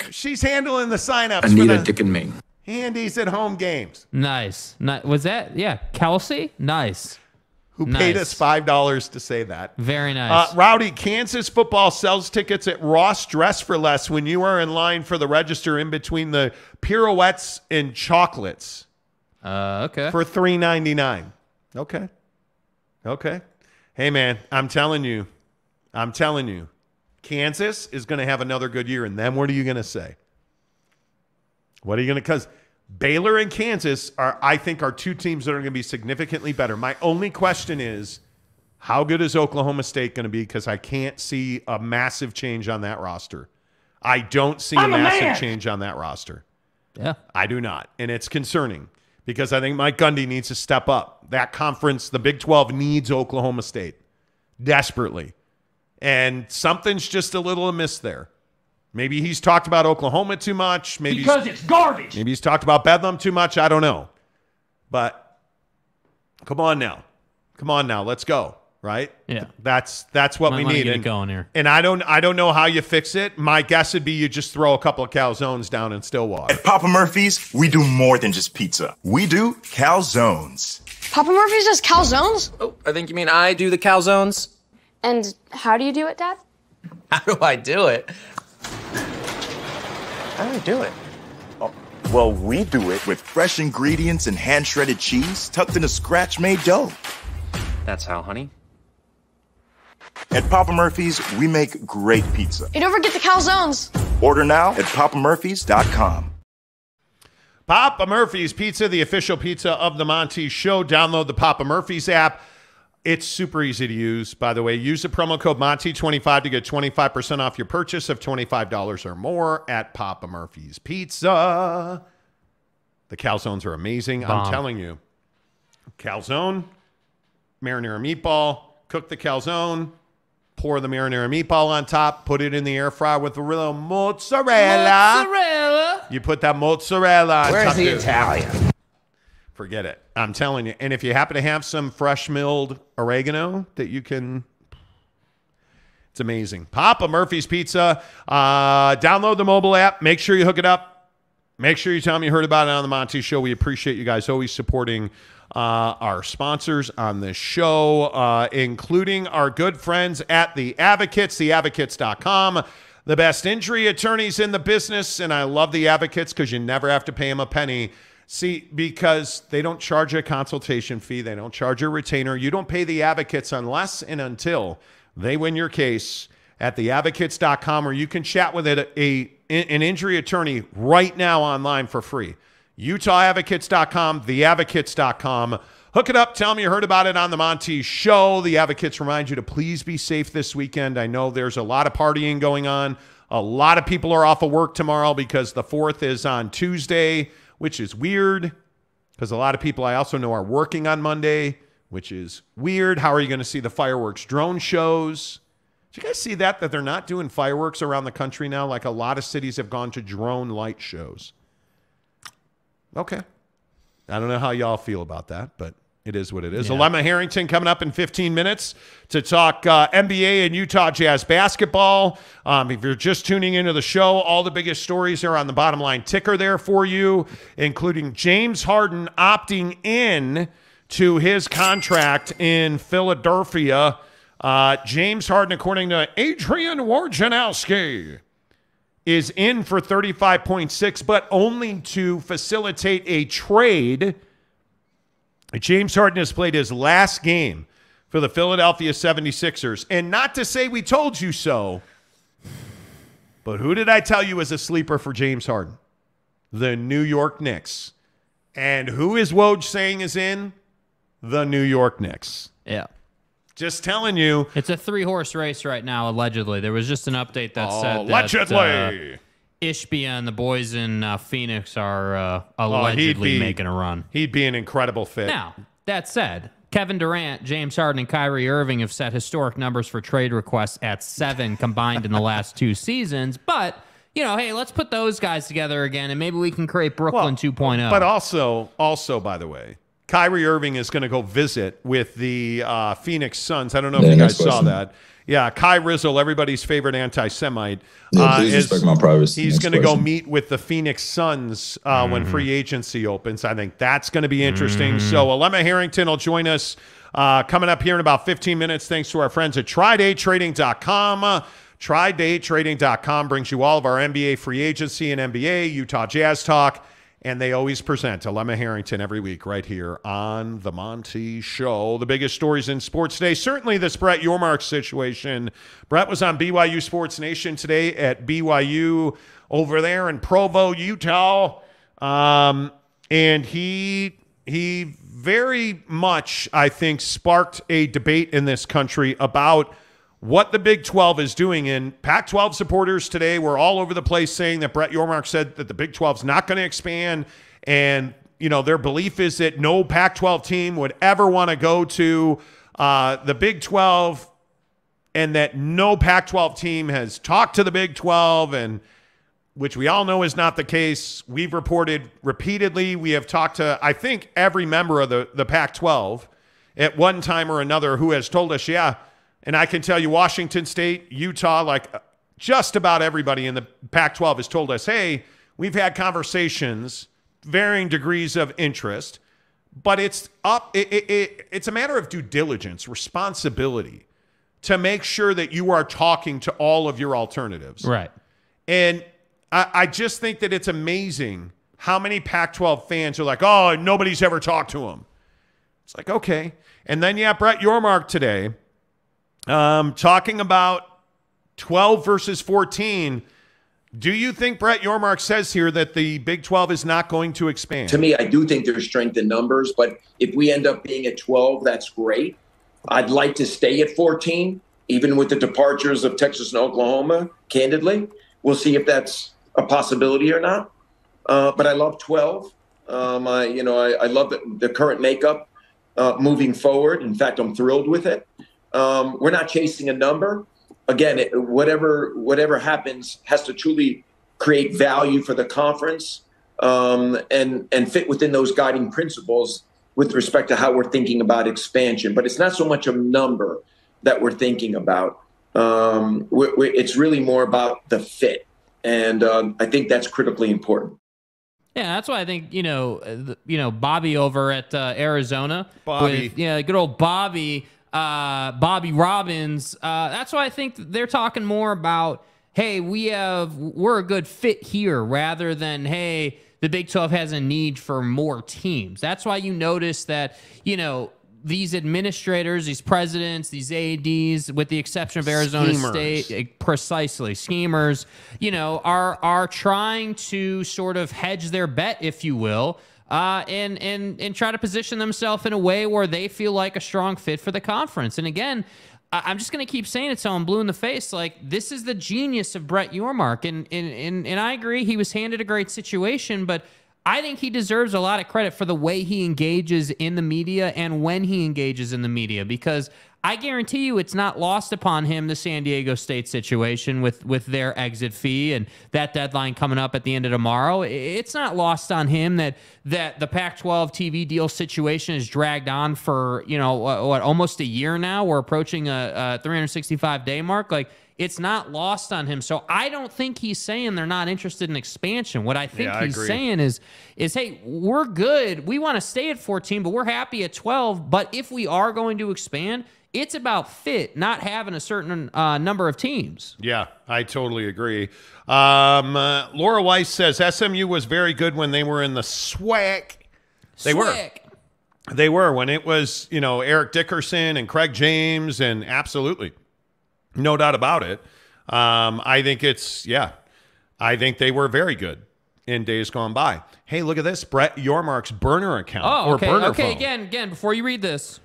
She's handling the sign-ups for the Dick and Ming. Handies at Home Games. Nice. Was that, yeah, Kelsey? Nice. Who paid us $5 to say that. Very nice. Rowdy, Kansas football sells tickets at Ross Dress for Less when you are in line for the register in between the pirouettes and chocolates. Okay. For $3.99. Okay. Hey, man, I'm telling you, Kansas is going to have another good year. And then what are you going to say? What are you going to, because Baylor and Kansas I think, are two teams that are going to be significantly better. My only question is, how good is Oklahoma State going to be? Because I can't see a massive change on that roster. I don't see a massive change on that roster. Yeah. I do not. And it's concerning because I think Mike Gundy needs to step up. That conference, the Big 12, needs Oklahoma State desperately. And something's just a little amiss there. Maybe he's talked about Oklahoma too much. Maybe because it's garbage. Maybe he's talked about Bedlam too much. I don't know. But come on now. Let's go. Right? Yeah. That's what we need. Get it going here. And I don't know how you fix it. My guess would be you just throw a couple of calzones down in Stillwater. At Papa Murphy's, we do more than just pizza. We do calzones. Papa Murphy's does calzones? Oh, I think you mean I do the calzones. And how do you do it, Dad? How do I do it? Oh, well, we do it with fresh ingredients and hand-shredded cheese tucked in a scratch-made dough. That's how, honey. At Papa Murphy's, we make great pizza. You don't forget the calzones. Order now at papamurphys.com. Papa Murphy's Pizza, the official pizza of the Monty Show. Download the Papa Murphy's app. It's super easy to use, by the way. Use the promo code Monty25 to get 25% off your purchase of $25 or more at Papa Murphy's Pizza. The calzones are amazing. I'm telling you. Calzone, marinara meatball, cook the calzone, pour the marinara meatball on top, put it in the air fryer with a little mozzarella. You put that mozzarella on top. Where's the Italian? Forget it. I'm telling you. And if you happen to have some fresh milled oregano that you can, it's amazing. Papa Murphy's Pizza. Download the mobile app. Make sure you hook it up. Make sure you tell them you heard about it on the Monty Show. We appreciate you guys always supporting our sponsors on this show, including our good friends at The Advocates, theadvocates.com. The best injury attorneys in the business. And I love The Advocates because you never have to pay them a penny. See, because they don't charge a consultation fee. They don't charge a retainer. You don't pay the advocates unless and until they win your case at theadvocates.com, or you can chat with an injury attorney right now online for free. UtahAdvocates.com, theadvocates.com. Hook it up. Tell them you heard about it on the Monty Show. The Advocates remind you to please be safe this weekend. I know there's a lot of partying going on. A lot of people are off of work tomorrow because the 4th is on Tuesday, which is weird because a lot of people I also know are working on Monday, which is weird. How are you going to see the fireworks drone shows? Did you guys see that they're not doing fireworks around the country now? Like a lot of cities have gone to drone light shows. Okay. I don't know how y'all feel about that, but it is what it is. Yeah. Alema Harrington coming up in 15 minutes to talk NBA and Utah Jazz basketball. If you're just tuning into the show, all the biggest stories are on the bottom line ticker there for you, including James Harden opting in to his contract in Philadelphia. James Harden, according to Adrian Wojnarowski, is in for 35.6, but only to facilitate a trade. James Harden has played his last game for the Philadelphia 76ers. And not to say we told you so, but who did I tell you is a sleeper for James Harden? The New York Knicks. And who is Woj saying is in? The New York Knicks. Yeah. Just telling you. It's a 3-horse race right now, allegedly. There was just an update that said allegedly. Ishbia and the boys in Phoenix are allegedly making a run. He'd be an incredible fit. Now, that said, Kevin Durant, James Harden, and Kyrie Irving have set historic numbers for trade requests at 7 combined in the last 2 seasons. But, hey, let's put those guys together again, and maybe we can create Brooklyn 2.0. But also, by the way, Kyrie Irving is going to go visit with the Phoenix Suns. I don't know if you guys saw that. Yeah, Kai Rizzo, everybody's favorite anti-Semite. Please respect my privacy. He's going to go meet with the Phoenix Suns when free agency opens. I think that's going to be interesting. So Alema Harrington will join us coming up here in about 15 minutes. Thanks to our friends at TryDayTrading.com. TryDayTrading.com brings you all of our NBA free agency and NBA, Utah Jazz talk. And they always present Alema Harrington every week right here on The Monty Show. The biggest stories in sports today, certainly this Brett Yormark situation. Brett was on BYU Sports Nation today at BYU over there in Provo, Utah. And he very much, I think, sparked a debate in this country about what the Big 12 is doing. And Pac-12 supporters today were all over the place saying that Brett Yormark said that the Big 12 is not going to expand. And, their belief is that no Pac-12 team would ever want to go to the Big 12, and that no Pac-12 team has talked to the Big 12, and which we all know is not the case. We've reported repeatedly. We have talked to, I think, every member of the Pac-12 at one time or another who has told us, yeah. And I can tell you Washington State, Utah, like just about everybody in the Pac-12 has told us, hey, we've had conversations, varying degrees of interest, but it's a matter of due diligence, responsibility to make sure that you are talking to all of your alternatives. Right. And I just think that it's amazing how many Pac-12 fans are like, oh, nobody's ever talked to him. It's like, okay. And then, Brett Yormark today, talking about 12 versus 14. Do you think Brett Yormark says here that the Big 12 is not going to expand? To me, I do think there's strength in numbers, but if we end up being at 12, that's great. I'd like to stay at 14, even with the departures of Texas and Oklahoma, candidly. We'll see if that's a possibility or not. But I love 12. I love the current makeup moving forward. In fact, I'm thrilled with it. We're not chasing a number. Again, whatever happens has to truly create value for the conference and fit within those guiding principles with respect to how we're thinking about expansion. But it's not so much a number that we're thinking about. It's really more about the fit. And I think that's critically important. Yeah, that's why I think, Bobby over at Arizona. Bobby. Good old Bobby. Bobby Robbins. That's why I think they're talking more about, hey, we're a good fit here rather than, hey, the Big 12 has a need for more teams. That's why you notice that, these administrators, these presidents, these ADs, with the exception of Arizona State, precisely, schemers, are trying to sort of hedge their bet, if you will, and try to position themselves in a way where they feel like a strong fit for the conference. And again, I'm just going to keep saying it till I'm blue in the face. Like, this is the genius of Brett Yormark. And I agree, he was handed a great situation, but I think he deserves a lot of credit for the way he engages in the media and when he engages in the media, because I guarantee you it's not lost upon him, the San Diego State situation with their exit fee and that deadline coming up at the end of tomorrow. It's not lost on him that the Pac-12 TV deal situation is dragged on for, almost a year now. We're approaching a 365-day mark. Like, it's not lost on him. So I don't think he's saying they're not interested in expansion. What I think he's saying is, hey, we're good. We want to stay at 14, but we're happy at 12. But if we are going to expand, it's about fit, not having a certain number of teams. Yeah, I totally agree. Laura Weiss says SMU was very good when they were in the SWAC. They were when it was, Eric Dickerson and Craig James, and absolutely. No doubt about it. I think they were very good in days gone by. Hey, look at this. Brett Yormark's burner account. Oh, okay. Burner okay, phone. Again, before you read this,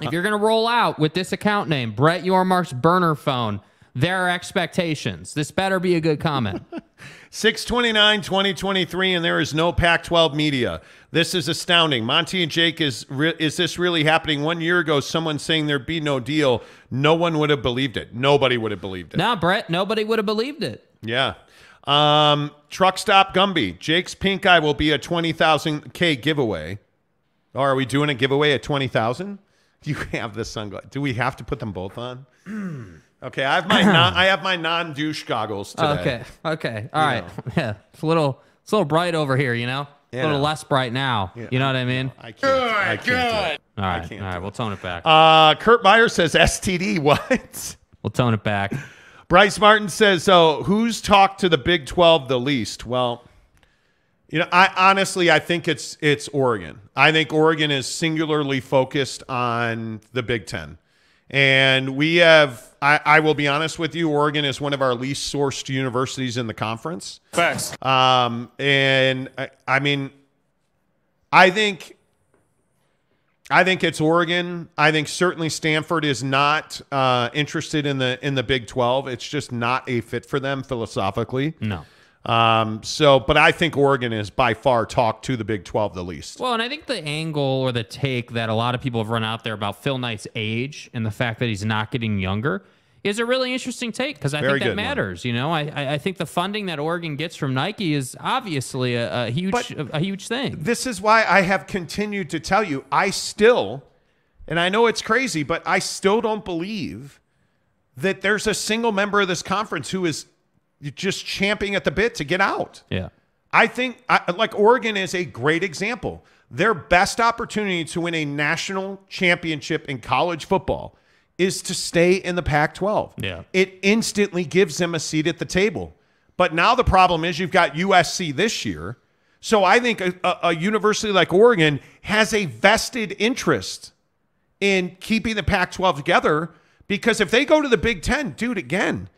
if you're going to roll out with this account name, Brett Yormark's burner phone, there are expectations. This better be a good comment. 6/29/2023, and there is no Pac-12 media. This is astounding. Monty and Jake, is this really happening? 1 year ago, someone saying there'd be no deal. No one would have believed it. Nobody would have believed it. No, Brett, nobody would have believed it. Yeah. Truck Stop Gumby. Jake's pink eye will be a 20,000K giveaway. Oh, are we doing a giveaway at 20,000? You have the sunglasses. Do we have to put them both on? Okay, I have my non-douche goggles today. Okay. All right. Yeah, it's a little bright over here, A little less bright now. Yeah. You know what I mean? I can't. Good. All right. We'll tone it back. Kurt Meyer says STD. What? We'll tone it back. Bryce Martin says, who's talked to the Big 12 the least? Well, I think it's Oregon. I think Oregon is singularly focused on the Big 10. And we have, I will be honest with you, Oregon is one of our least sourced universities in the conference. Facts. And I think it's Oregon. I think certainly Stanford is not interested in the Big 12. It's just not a fit for them philosophically. No. But I think Oregon is by far talked to the Big 12 the least. Well, and I think the angle or the take that a lot of people have run out there about Phil Knight's age and the fact that he's not getting younger is a really interesting take, because I think that matters. I think the funding that Oregon gets from Nike is obviously a huge thing. This is why I have continued to tell you, and I know it's crazy, but I still don't believe that there's a single member of this conference who is just champing at the bit to get out. Yeah. I think Oregon is a great example. Their best opportunity to win a national championship in college football is to stay in the Pac-12. Yeah. It instantly gives them a seat at the table. But now the problem is you've got USC this year. So I think a university like Oregon has a vested interest in keeping the Pac-12 together, because if they go to the Big Ten, dude, again,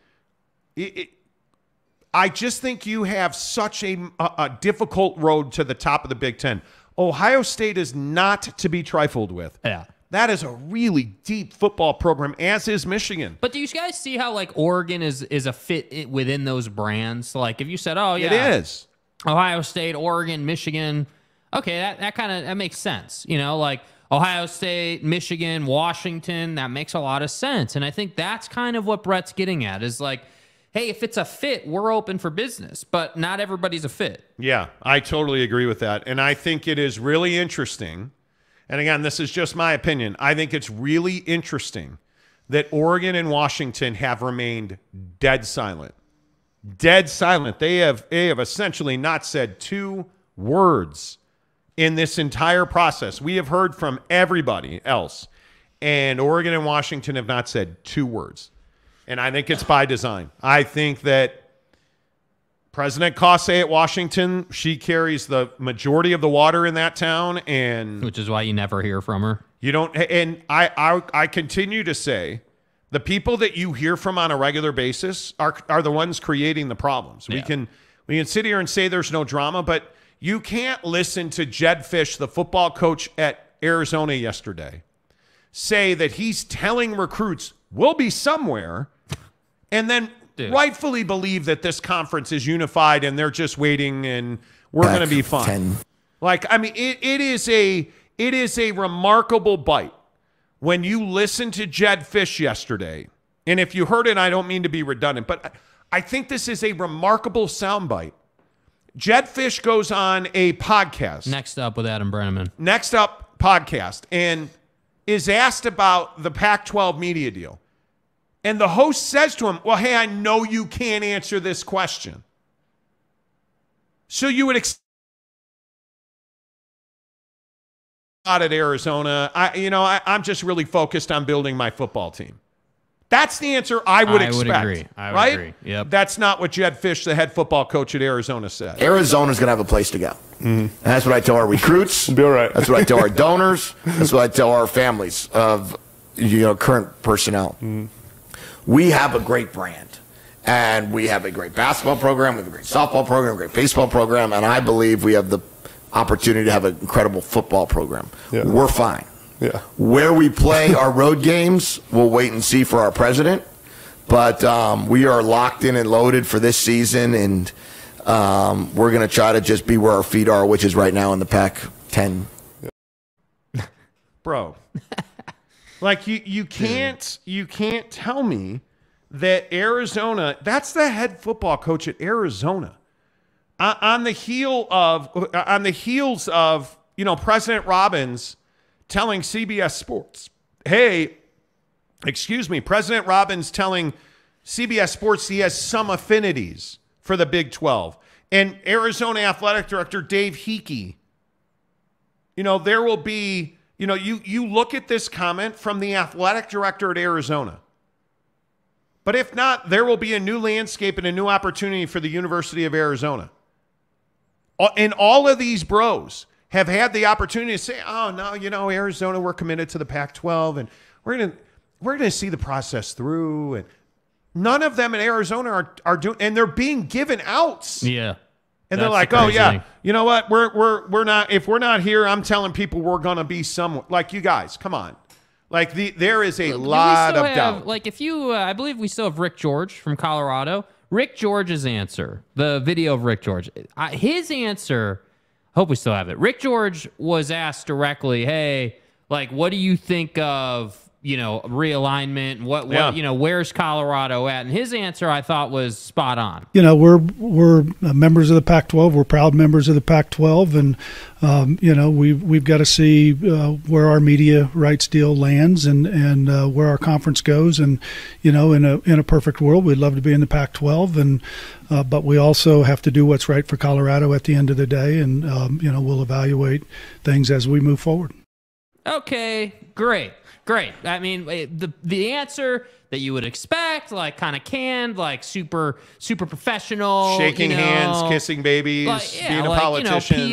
I just think you have such a difficult road to the top of the Big Ten. Ohio State is not to be trifled with. Yeah. That is a really deep football program, as is Michigan. But do you guys see how Oregon is a fit within those brands? So, if you said, oh, yeah. It is. Ohio State, Oregon, Michigan. Okay, that makes sense. Ohio State, Michigan, Washington, that makes a lot of sense. And I think that's kind of what Brett's getting at is hey, if it's a fit, we're open for business, but not everybody's a fit. Yeah, I totally agree with that. And I think it is really interesting. And again, this is just my opinion. I think it's really interesting that Oregon and Washington have remained dead silent. Dead silent. They have essentially not said two words in this entire process. We have heard from everybody else, and Oregon and Washington have not said two words. And I think it's by design. I think that President Kase at Washington, she carries the majority of the water in that town, and which is why you never hear from her. You don't, and I continue to say the people that you hear from on a regular basis are the ones creating the problems. We can sit here and say there's no drama, but you can't listen to Jed Fish, the football coach at Arizona yesterday, say that he's telling recruits we'll be somewhere, and then rightfully believe that this conference is unified and they're just waiting and we're going to be fine. Like, I mean, it is a remarkable bite when you listen to Jed Fish yesterday. And if you heard it, I don't mean to be redundant, but I think this is a remarkable soundbite. Jed Fish goes on a podcast. Next up with Adam Brenneman. Next up podcast, and is asked about the Pac-12 media deal. And the host says to him, well, hey, I know you can't answer this question. So you would at Arizona, I'm just really focused on building my football team. That's the answer I would expect. I would agree. Yep. That's not what Jed Fish, the head football coach at Arizona, said. Arizona's going to have a place to go. And that's what I tell our recruits. Be all right. That's what I tell our donors. That's what I tell our families of current personnel. We have a great brand. And we have a great basketball program. We have a great softball program, a great baseball program. And I believe we have the opportunity to have an incredible football program. Yeah. We're fine. Yeah. Where we play our road games, we'll wait and see for our president. But we are locked in and loaded for this season, and we're going to try to just be where our feet are, which is right now in the Pac-10. Bro, like you can't tell me that Arizona, that's the head football coach at Arizona. On the heels of President Robbins telling CBS Sports, President Robbins telling CBS Sports he has some affinities for the Big 12. And Arizona Athletic Director Dave Hickey, there will be, you look at this comment from the athletic director at Arizona. But if not, there will be a new landscape and a new opportunity for the University of Arizona. And all of these bros have had the opportunity to say, oh, no, Arizona, we're committed to the Pac-12, and we're going to see the process through. And none of them in Arizona are doing, and they're being given outs. Yeah. And they're like, oh, yeah, you know what? We're not, if we're not here, I'm telling people we're going to be somewhere. Like, you guys, come on. Like, there is a lot of doubt. Like, I believe we still have Rick George from Colorado. Rick George's answer, the video of Rick George, his answer, hope we still have it. Rick George was asked directly, hey, like, what do you think of, realignment? What where's Colorado at? And his answer, I thought, was spot on. We're members of the Pac-12. We're proud members of the Pac-12, and we've got to see where our media rights deal lands and where our conference goes. And in a perfect world, we'd love to be in the Pac-12, and but we also have to do what's right for Colorado at the end of the day, and we'll evaluate things as we move forward. Okay, great. I mean, the answer that you would expect, like kind of canned, like super professional, shaking hands, kissing babies, being a politician.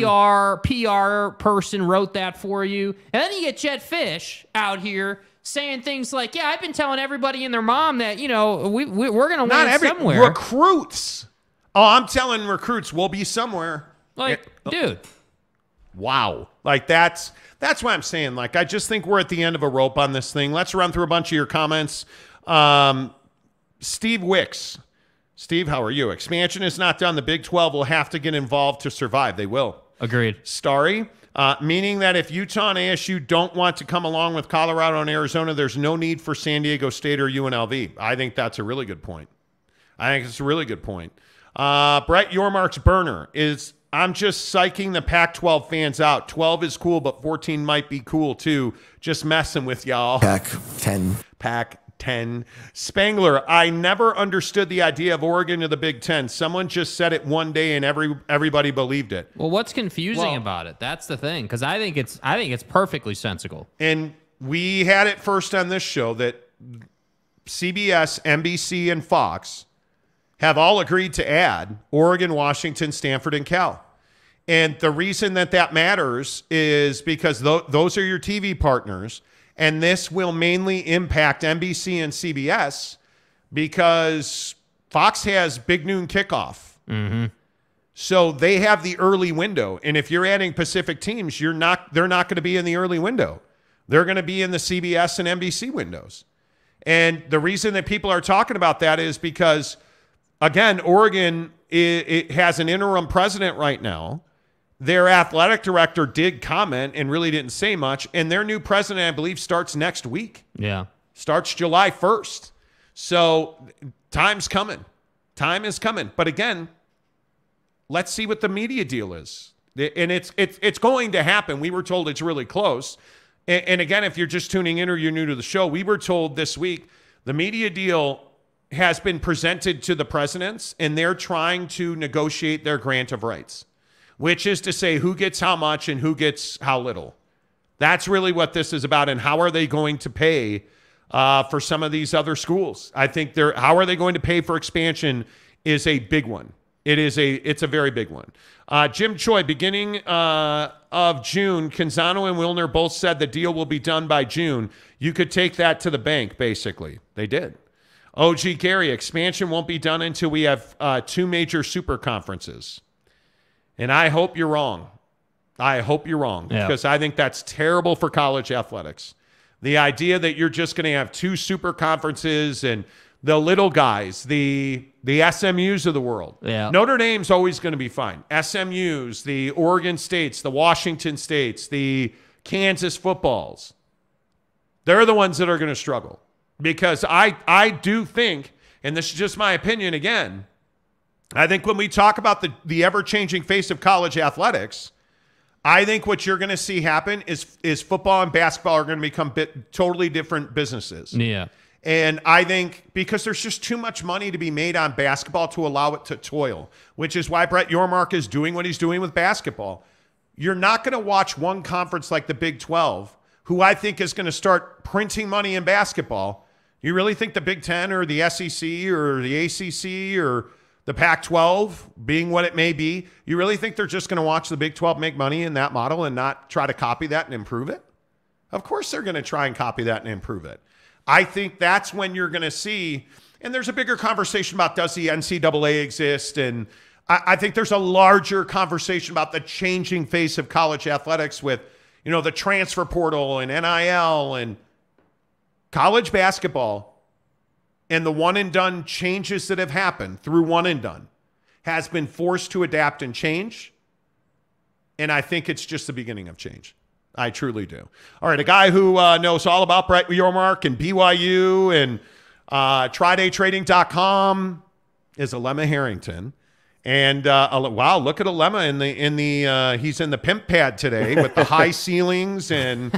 PR person wrote that for you, and then you get Jed Fish out here saying things like, "Yeah, I've been telling everybody and their mom that we're going to win somewhere." Recruits. Oh, I'm telling recruits we'll be somewhere. Like, dude. Wow. Like that's why I'm saying, like, I just think we're at the end of a rope on this thing. Let's run through a bunch of your comments. Steve Wicks. Steve, how are you? Expansion is not done. The Big 12 will have to get involved to survive. They will. Agreed. Starry, meaning that if Utah and ASU don't want to come along with Colorado and Arizona, there's no need for San Diego State or UNLV. I think that's a really good point. Brett Yormark's burner is, I'm just psyching the Pac-12 fans out. 12 is cool, but 14 might be cool too. Just messing with y'all. Pac-10. Spangler, I never understood the idea of Oregon to the Big Ten. Someone just said it one day and everybody believed it. Well, what's confusing about it? That's the thing, because I think it's perfectly sensible. And we had it first on this show that CBS, NBC, and Fox have all agreed to add Oregon, Washington, Stanford, and Cal. And the reason that matters is because those are your TV partners, and this will mainly impact NBC and CBS because Fox has Big Noon Kickoff. Mm-hmm. So they have the early window. And if you're adding Pacific teams, they're not going to be in the early window. They're going to be in the CBS and NBC windows. And the reason that people are talking about that is because, again, Oregon it has an interim president right now. Their athletic director did comment and really didn't say much. And their new president, I believe, starts next week. Yeah. Starts July 1st. So time's coming. Time is coming. But again, let's see what the media deal is. And it's going to happen. We were told it's really close. And again, if you're just tuning in or you're new to the show, we were told this week the media deal has been presented to the presidents, and they're trying to negotiate their grant of rights, which is to say who gets how much and who gets how little. That's really what this is about, and how are they going to pay for some of these other schools. I think how are they going to pay for expansion is a big one. It's a very big one. Jim Choi, beginning of June, Canzano and Wilner both said the deal will be done by June. You could take that to the bank, basically. They did. OG Gary, expansion won't be done until we have 2 major super conferences. And I hope you're wrong. Because I think that's terrible for college athletics. The idea that you're just going to have 2 super conferences and the little guys, the SMUs of the world. Yeah. Notre Dame's always going to be fine. SMUs, the Oregon States, the Washington States, the Kansas footballs. They're the ones that are going to struggle. Because I do think, and this is just my opinion again, I think when we talk about the ever-changing face of college athletics, I think what you're going to see happen is football and basketball are going to become totally different businesses. Yeah. And I think because there's just too much money to be made on basketball to allow it to toil, which is why Brett Yormark is doing what he's doing with basketball. You're not going to watch one conference like the Big 12, who I think is going to start printing money in basketball. You really think the Big 10 or the SEC or the ACC or the Pac-12, being what it may be, you really think they're just going to watch the Big 12 make money in that model and not try to copy that and improve it? Of course they're going to try and copy that and improve it. I think that's when you're going to see, and there's a bigger conversation about does the NCAA exist, and I think there's a larger conversation about the changing face of college athletics with, the transfer portal and NIL and college basketball. And the one and done changes that have happened through one and done has been forced to adapt and change. And I think it's just the beginning of change. I truly do. All right, a guy who knows all about Brett Yormark and BYU and TridayTrading.com is Alema Harrington. And wow, look at Alema he's in the pimp pad today with the high ceilings. And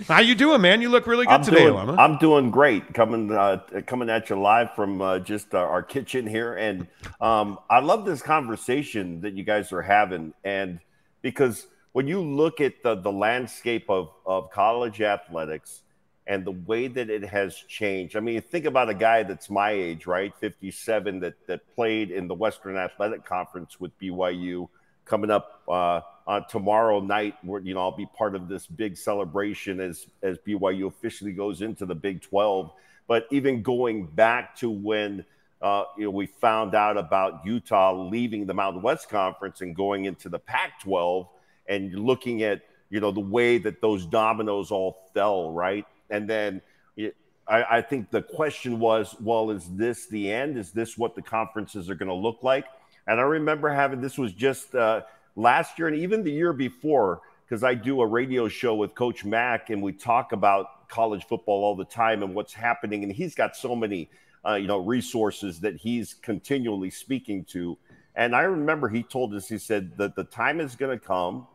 how you doing, man? You look really good today, Alema. I'm doing great. Coming at you live from just our kitchen here, and I love this conversation that you guys are having, and because when you look at the landscape of college athletics and the way that it has changed. I mean, think about a guy that's my age, right? 57, that played in the Western Athletic Conference with BYU, coming up on tomorrow night, where I'll be part of this big celebration as BYU officially goes into the Big 12. But even going back to when we found out about Utah leaving the Mountain West Conference and going into the Pac-12, and looking at the way that those dominoes all fell, right? And then I think the question was, well, is this the end? Is this what the conferences are going to look like? And I remember this was just last year and even the year before, because I do a radio show with Coach Mack, and we talk about college football all the time and what's happening. And he's got so many, resources that he's continually speaking to. And I remember he told us, he said that the time is going to come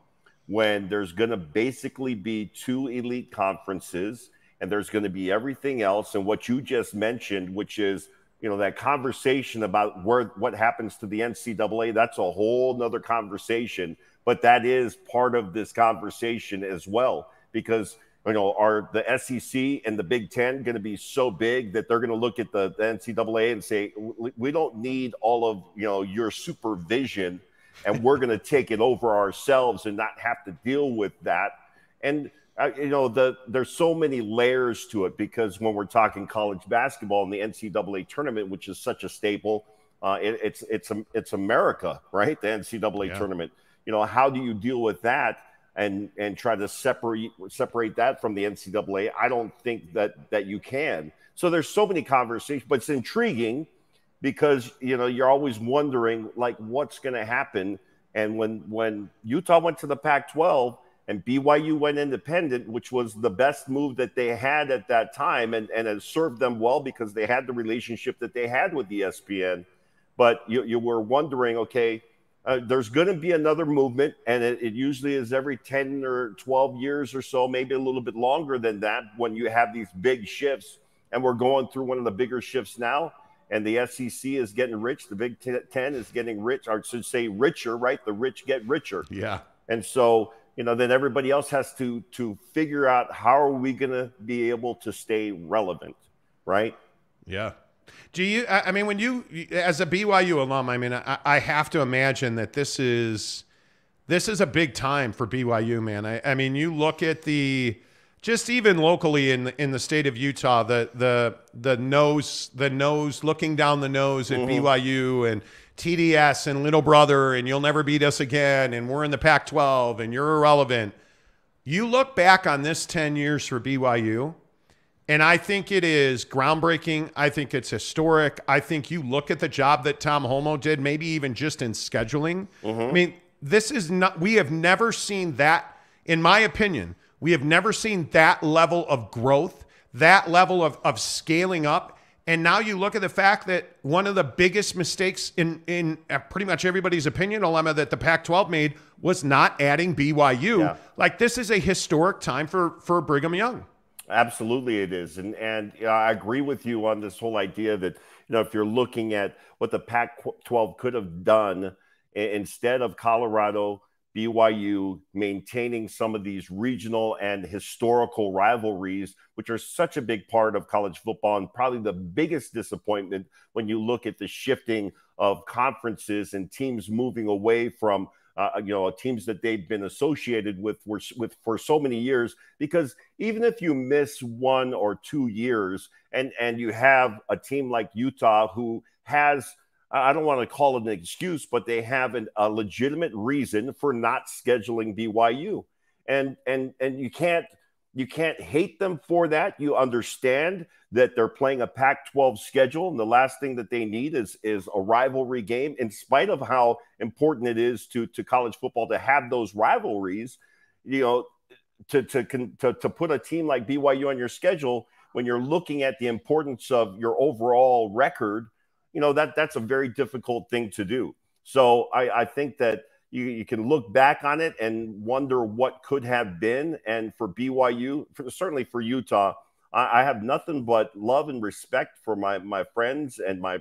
when there's going to basically be 2 elite conferences, and there's going to be everything else. And what you just mentioned, which is, that conversation about what happens to the NCAA, that's a whole nother conversation. But that is part of this conversation as well, because, are the SEC and the Big Ten going to be so big that they're going to look at the NCAA and say, we don't need all of, your supervision and we're going to take it over ourselves and not have to deal with that. And there's so many layers to it, because when we're talking college basketball and the NCAA tournament, which is such a staple, it's America, right? The NCAA tournament. How do you deal with that and try to separate that from the NCAA? I don't think that you can. So there's so many conversations, but it's intriguing because you're always wondering like what's going to happen. And when Utah went to the Pac-12 and BYU went independent, which was the best move that they had at that time, and it served them well because they had the relationship that they had with ESPN. But you were wondering, okay, there's going to be another movement, and it usually is every 10 or 12 years or so, maybe a little bit longer than that, when you have these big shifts. And we're going through one of the bigger shifts now, and the SEC is getting rich. The Big Ten is getting rich, or I should say richer, right? The rich get richer. Yeah. And so, then everybody else has to figure out how are we going to be able to stay relevant, right? Yeah. Do you, I mean, when you, as a BYU alum, I mean, I have to imagine that this is a big time for BYU, man. I mean, you look at just even locally in the state of Utah, the nose looking down the nose at BYU and TDS and little brother and you'll never beat us again and we're in the Pac-12 and you're irrelevant. You look back on this 10 years for BYU, and I think it is groundbreaking. I think it's historic. I think you look at the job that Tom Holmoe did, maybe even just in scheduling. I mean, we have never seen that, in my opinion, we have never seen that level of growth, that level of scaling up. And now you look at the fact that one of the biggest mistakes in pretty much everybody's opinion, Olema, that the Pac-12 made was not adding BYU. Yeah. Like, this is a historic time for Brigham Young. Absolutely it is. And I agree with you on this whole idea that, if you're looking at what the Pac-12 could have done instead of Colorado, BYU maintaining some of these regional and historical rivalries, which are such a big part of college football, and probably the biggest disappointment when you look at the shifting of conferences and teams moving away from teams that they've been associated with for so many years. Because even if you miss 1 or 2 years and you have a team like Utah who has, I don't want to call it an excuse, but they have a legitimate reason for not scheduling BYU. And you can't hate them for that. You understand that they're playing a Pac-12 schedule, and the last thing that they need is a rivalry game. In spite of how important it is to college football to have those rivalries, to put a team like BYU on your schedule when you're looking at the importance of your overall record, that's a very difficult thing to do. So I think that you can look back on it and wonder what could have been. And for BYU, certainly for Utah, I have nothing but love and respect for my friends and my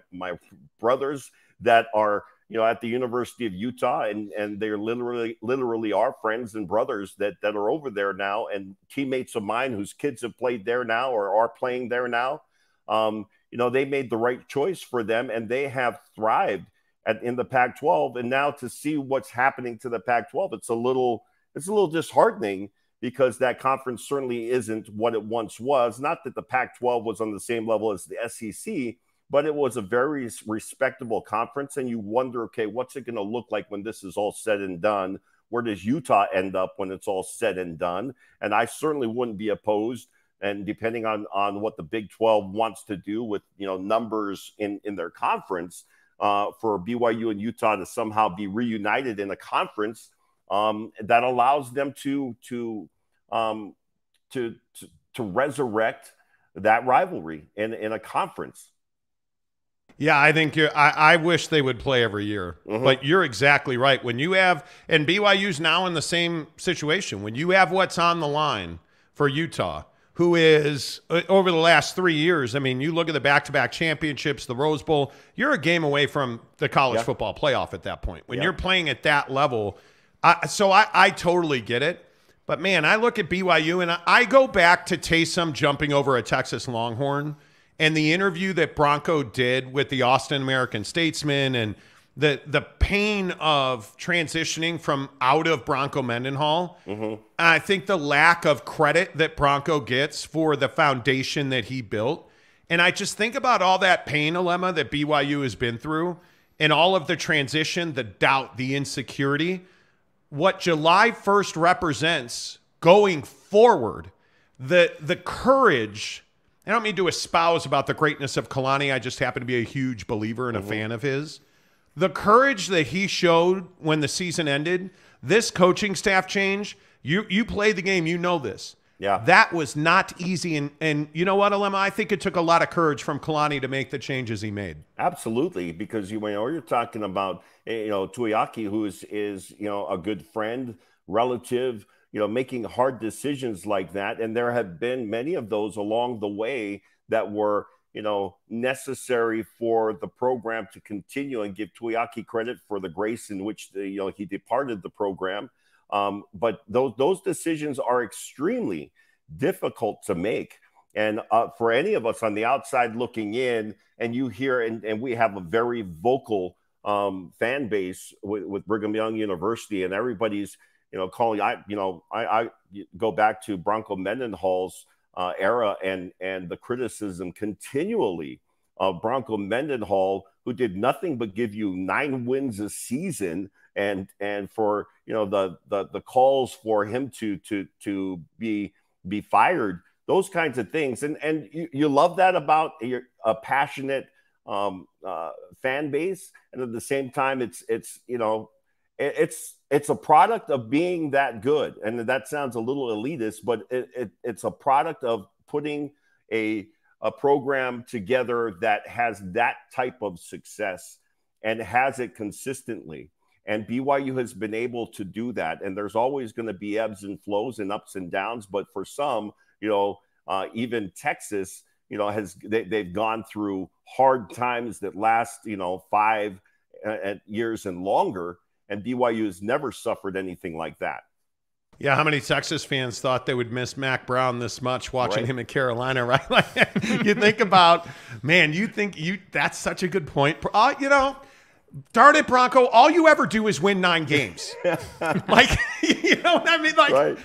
brothers that are at the University of Utah, and they're literally are friends and brothers that are over there now, and teammates of mine whose kids have played there now or are playing there now. They made the right choice for them, and they have thrived in the Pac-12. And now to see what's happening to the Pac-12, it's a little disheartening, because that conference certainly isn't what it once was. Not that the Pac-12 was on the same level as the SEC, but it was a very respectable conference. And you wonder, okay, what's it going to look like when this is all said and done? Where does Utah end up when it's all said and done? And I certainly wouldn't be opposed. And depending on what the Big 12 wants to do with numbers in their conference, for BYU and Utah to somehow be reunited in a conference that allows them to resurrect that rivalry in a conference. Yeah, I think I wish they would play every year, but you're exactly right. When you have, and BYU's now in the same situation, when you have what's on the line for Utah, who is, over the last 3 years, I mean, you look at the back-to-back championships, the Rose Bowl, you're a game away from the college football playoff at that point. When you're playing at that level, so I totally get it. But, man, I look at BYU, and I go back to Taysom jumping over a Texas Longhorn and the interview that Bronco did with the Austin American-Statesman, and the pain of transitioning from out of Bronco Mendenhall. I think the lack of credit that Bronco gets for the foundation that he built. And I just think about all that pain, Alema, that BYU has been through, and all of the transition, the doubt, the insecurity. What July 1st represents going forward, the courage. I don't mean to espouse about the greatness of Kalani. I just happen to be a huge believer and a fan of his. The courage that he showed when the season ended, this coaching staff change, you play the game, you know this. Yeah. That was not easy. And you know what, Alema? I think it took a lot of courage from Kalani to make the changes he made. Absolutely, because you're talking about Tuiaki, who is a good friend, relative, making hard decisions like that, and there have been many of those along the way that were necessary for the program to continue, and give Tuiaki credit for the grace in which he departed the program. But those decisions are extremely difficult to make. And for any of us on the outside looking in, and you hear, and we have a very vocal fan base with Brigham Young University, and everybody's calling. I go back to Bronco Mendenhall's era and the criticism continually of Bronco Mendenhall, who did nothing but give you 9 wins a season, and for the calls for him to be fired, those kinds of things, and you love that about a passionate fan base, and at the same time it's a product of being that good. And that sounds a little elitist, but it's a product of putting a program together that has that type of success and has it consistently. And BYU has been able to do that. And there's always going to be ebbs and flows and ups and downs. But for some, even Texas, they've gone through hard times that last, 5 years and longer. And BYU has never suffered anything like that. Yeah, how many Texas fans thought they would miss Mac Brown this much watching him in Carolina, right? Like, you think about, man, that's such a good point. Darn it, Bronco, all you ever do is win 9 games. Like, you know what I mean? Like, right.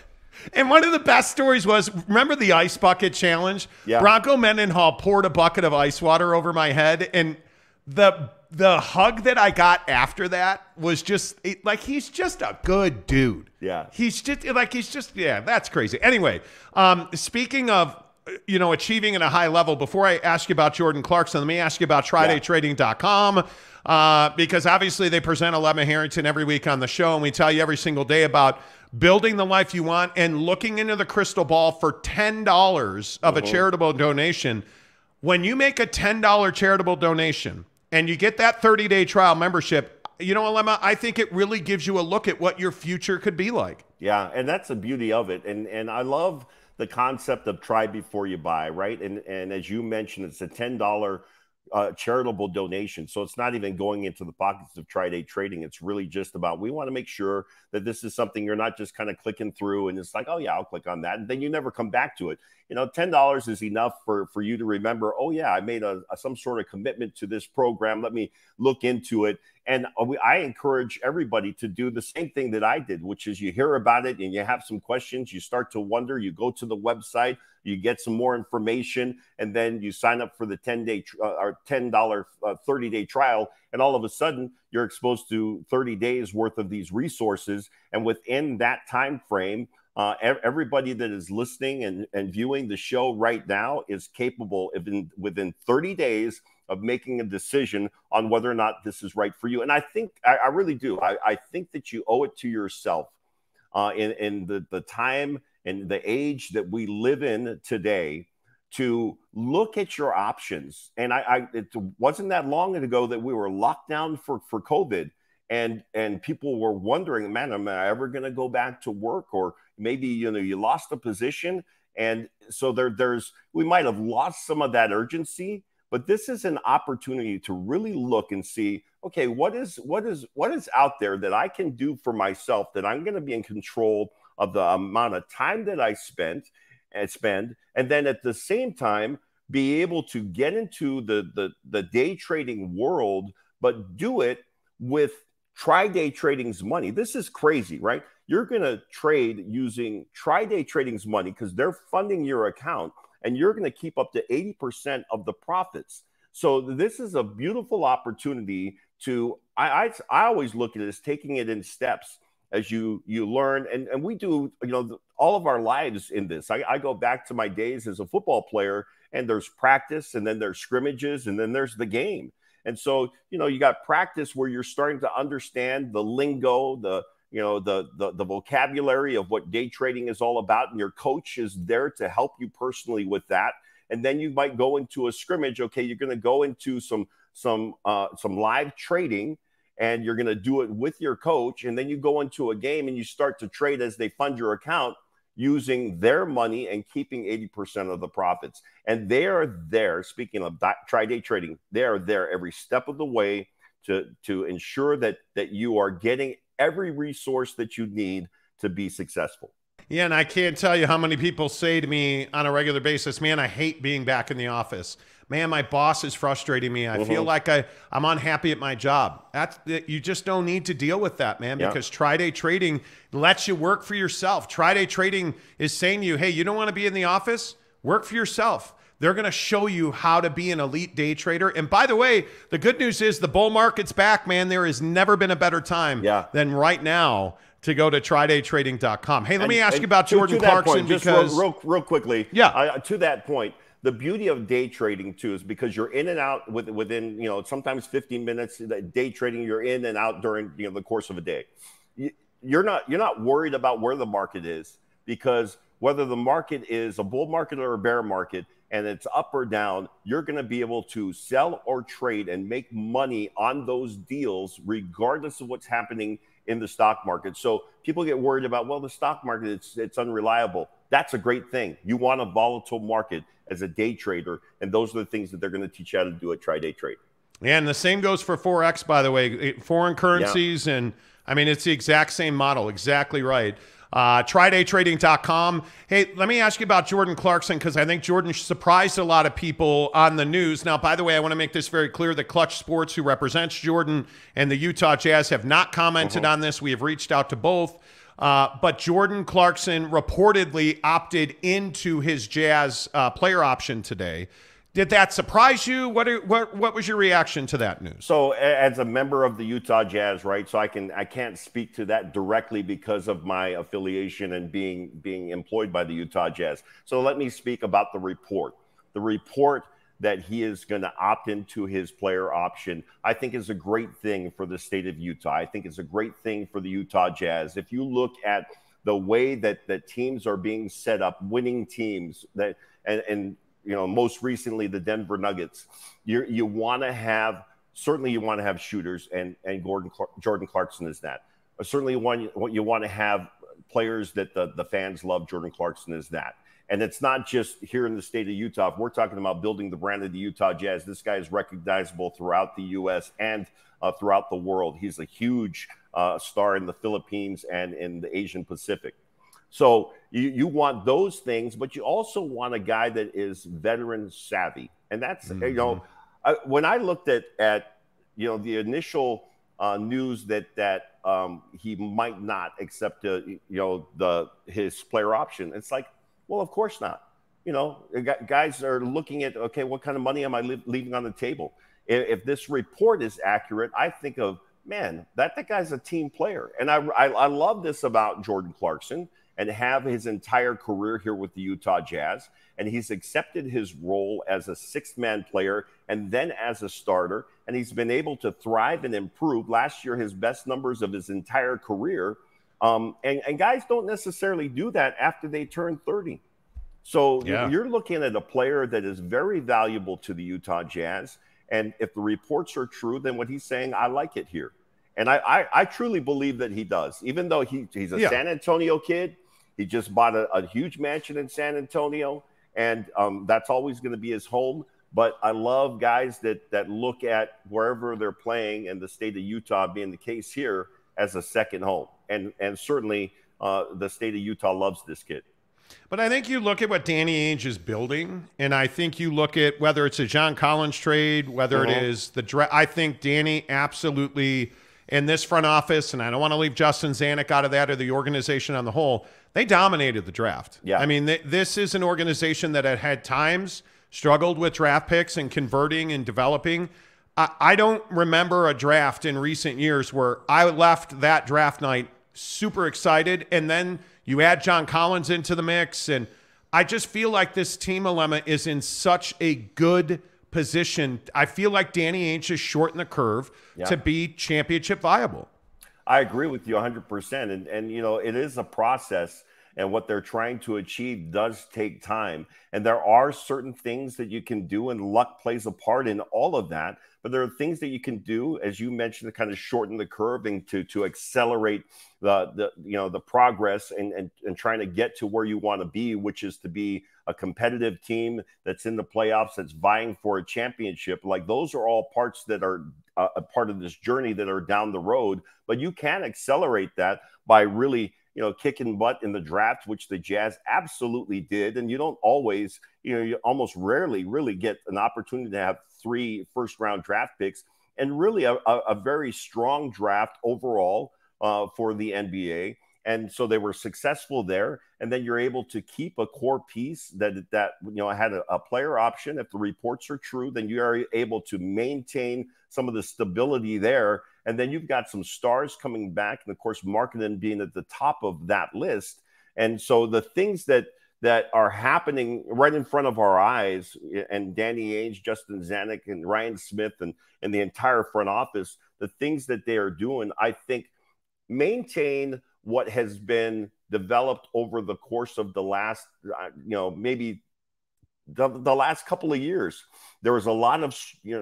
And one of the best stories was, remember the ice bucket challenge? Yeah. Bronco Mendenhall poured a bucket of ice water over my head, and the hug that I got after that was just like, he's just a good dude. Yeah. He's just, that's crazy. Anyway, speaking of, achieving at a high level, before I ask you about Jordan Clarkson, let me ask you about TryDayTrading.com, because obviously they present Alema Harrington every week on the show, and we tell you every single day about building the life you want and looking into the crystal ball for $10 of a charitable donation. When you make a $10 charitable donation and you get that 30-day trial membership, Alema, I think it really gives you a look at what your future could be like. Yeah, and that's the beauty of it. And I love the concept of try before you buy, right? And as you mentioned, it's a $10 charitable donation. So it's not even going into the pockets of Tri-Day Trading. It's really just about, we want to make sure that this is something you're not just kind of clicking through and it's like, oh yeah, I'll click on that. And then you never come back to it. $10 is enough for you to remember, oh yeah, I made some sort of commitment to this program. Let me look into it. And I encourage everybody to do the same thing that I did, which is you hear about it and you have some questions, you start to wonder, you go to the website, you get some more information, and then you sign up for the $10 30-day trial. And all of a sudden, you're exposed to 30 days worth of these resources. And within that time frame, everybody that is listening and viewing the show right now is capable of within 30 days of making a decision on whether or not this is right for you. And I think, I really do. I think that you owe it to yourself in the time and the age that we live in today to look at your options. And it wasn't that long ago that we were locked down for COVID, and people were wondering, man, am I ever going to go back to work? Or maybe, you lost a position. And so we might have lost some of that urgency, but this is an opportunity to really look and see, okay, what is out there that I can do for myself, that I'm going to be in control of the amount of time that I spend, and then at the same time be able to get into the day trading world, but do it with Tri-Day Trading's money, this is crazy, right? You're going to trade using Tri-Day Trading's money because they're funding your account, and you're going to keep up to 80% of the profits. So this is a beautiful opportunity to, I always look at it as taking it in steps as you learn. And we do, all of our lives in this. I go back to my days as a football player, and there's practice, and then there's scrimmages, and then there's the game. And so, you got practice where you're starting to understand the lingo, the vocabulary of what day trading is all about. And your coach is there to help you personally with that. And then you might go into a scrimmage. Okay, you're going to go into some live trading, and you're going to do it with your coach. And then you go into a game and you start to trade as they fund your account using their money and keeping 80% of the profits. And they are there, speaking of Tri-Day Trading, they are there every step of the way to ensure that you are getting every resource that you need to be successable. Yeah, and I can't tell you how many people say to me on a regular basis, man, I hate being back in the office. Man, my boss is frustrating me. I feel like I'm unhappy at my job. You just don't need to deal with that, man, because Tri-Day Trading lets you work for yourself. Tri-Day Trading is saying to you, hey, you don't want to be in the office? Work for yourself. They're going to show you how to be an elite day trader. And by the way, the good news is the bull market's back, man. There has never been a better time than right now to go to tridaytrading.com. Hey, let me ask you about Jordan Clarkson. Just real quickly. Yeah. To that point, the beauty of day trading, too, is because you're in and out within, sometimes 15 minutes. Day trading, you're in and out during, the course of a day. You're not worried about where the market is, because whether the market is a bull market or a bear market and it's up or down, you're going to be able to sell or trade and make money on those deals regardless of what's happening in the stock market. So people get worried about, well, the stock market, it's unreliable. That's a great thing. You want a volatile market as a day trader, and those are the things that they're going to teach you how to do at Tri-Day Trade. Yeah, and the same goes for Forex, by the way. Foreign currencies, and I mean, it's the exact same model. Exactly right. Tridaytrading.com. Hey, let me ask you about Jordan Clarkson, because I think Jordan surprised a lot of people on the news. Now, by the way, I want to make this very clear that Clutch Sports, who represents Jordan and the Utah Jazz, have not commented on this. We have reached out to both. But Jordan Clarkson reportedly opted into his Jazz player option today. Did that surprise you? What was your reaction to that news? So, as a member of the Utah Jazz, right? So I can't speak to that directly because of my affiliation and being employed by the Utah Jazz. So let me speak about the report. The report that he is going to opt into his player option, I think is a great thing for the state of Utah. I think it's a great thing for the Utah Jazz. If you look at the way that teams are being set up, winning teams, and most recently the Denver Nuggets, you want to have shooters, and Jordan Clarkson is that. Certainly you want to have players that the fans love. Jordan Clarkson is that. And it's not just here in the state of Utah. If we're talking about building the brand of the Utah Jazz, this guy is recognizable throughout the U.S. and throughout the world. He's a huge star in the Philippines and in the Asian Pacific. So you want those things, but you also want a guy that is veteran savvy. And that's, when I looked at the initial news that he might not accept his player option, it's like, well, of course not. Guys are looking at, okay, what kind of money am I leaving on the table? If this report is accurate, I think of, man, that guy's a team player. And I love this about Jordan Clarkson, and have his entire career here with the Utah Jazz. And he's accepted his role as a sixth-man player and then as a starter. And he's been able to thrive and improve. Last year, his best numbers of his entire career. And guys don't necessarily do that after they turn 30. So you're looking at a player that is very valuable to the Utah Jazz. And if the reports are true, then what he's saying, I like it here. And I truly believe that he does. Even though he's a San Antonio kid, he just bought a huge mansion in San Antonio, and that's always going to be his home. But I love guys that look at wherever they're playing, and the state of Utah being the case here, as a second home. And certainly the state of Utah loves this kid. But I think you look at what Danny Ainge is building, and I think you look at whether it's a John Collins trade, whether it is the draft. I think Danny absolutely and this front office, and I don't want to leave Justin Zanuck out of that or the organization on the whole, they dominated the draft. Yeah. I mean, this is an organization that had times struggled with draft picks and converting and developing. I don't remember a draft in recent years where I left that draft night super excited, and then you add John Collins into the mix, and I just feel like this team, Alema, is in such a good position. I feel like Danny Ainge has shortened the curve to be championship viable. I agree with you 100%. And you know, it is a process, and what they're trying to achieve does take time. And there are certain things that you can do, and luck plays a part in all of that. But there are things that you can do, as you mentioned, to kind of shorten the curve and to accelerate the progress and trying to get to where you want to be, which is to be a competitive team that's in the playoffs, that's vying for a championship. Like, those are all parts that are a part of this journey that are down the road. But you can accelerate that by really, you know, kicking butt in the draft, which the Jazz absolutely did. And you don't always, you almost rarely really get an opportunity to have 3 first-round draft picks, and really a very strong draft overall for the NBA. And so they were successful there. And then you're able to keep a core piece that you know, had a player option. If the reports are true, then you are able to maintain some of the stability there. And then you've got some stars coming back, and of course, Markkanen being at the top of that list. And so the things that are happening right in front of our eyes, and Danny Ainge, Justin Zanuck, and Ryan Smith, and the entire front office, the things that they are doing, I think, maintain what has been developed over the course of the last, maybe the last couple of years. There was a lot of,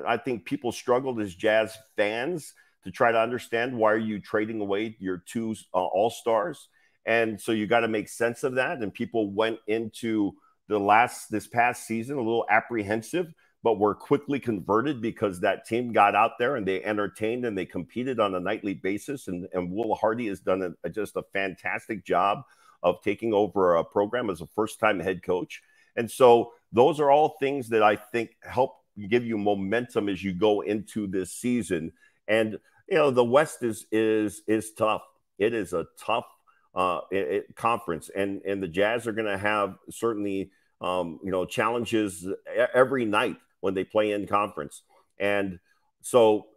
I think people struggled as Jazz fans to try to understand, why are you trading away your 2 all-stars? And so you got to make sense of that. And people went into this past season a little apprehensive, but were quickly converted because that team got out there and they entertained and they competed on a nightly basis. And Will Hardy has done just a fantastic job of taking over a program as a first-time head coach. And so those are all things that I think help give you momentum as you go into this season. And, you know, the West is tough. It is a tough conference, and the Jazz are going to have certainly challenges every night when they play in conference. And so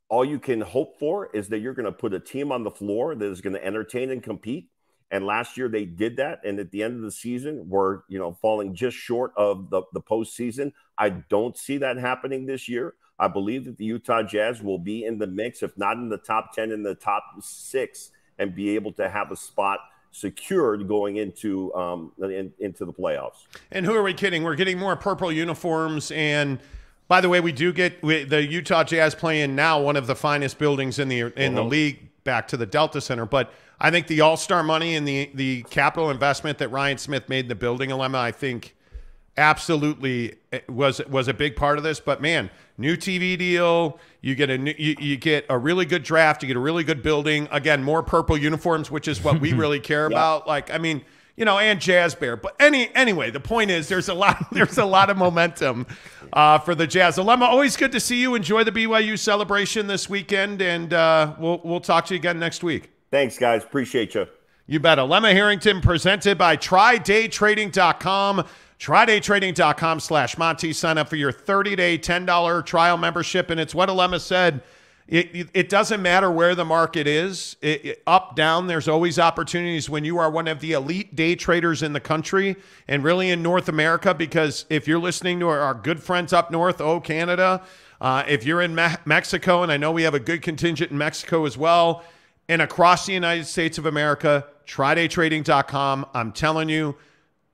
all you can hope for is that you're going to put a team on the floor that is going to entertain and compete. And last year they did that, and at the end of the season were falling just short of the postseason. I don't see that happening this year. I believe that the Utah Jazz will be in the mix, if not in the top 10, in the top 6, and be able to have a spot secured going into the playoffs. And who are we kidding? We're getting more purple uniforms. And by the way, we do get the Utah Jazz playing now one of the finest buildings in the league, back to the Delta Center. But I think the all-star money and the capital investment that Ryan Smith made in the building, Alema, I think absolutely was a big part of this. But man, new TV deal, you get a really good draft, you get a really good building. Again, more purple uniforms, which is what we really care about. Like, I mean, and Jazz Bear. But anyway, the point is there's a lot of momentum for the Jazz. Alema, always good to see you. Enjoy the BYU celebration this weekend, and we'll talk to you again next week. Thanks, guys. Appreciate you. You bet. Alema Harrington, presented by TryDayTrading.com. TryDayTrading.com/Monty. Sign up for your 30-day, $10 trial membership. And it's what Alema said. It doesn't matter where the market is. Up, down, there's always opportunities when you are one of the elite day traders in the country and really in North America, because if you're listening to our good friends up north, Canada, if you're in Mexico, and I know we have a good contingent in Mexico as well, and across the United States of America, TryDayTrading.com. I'm telling you,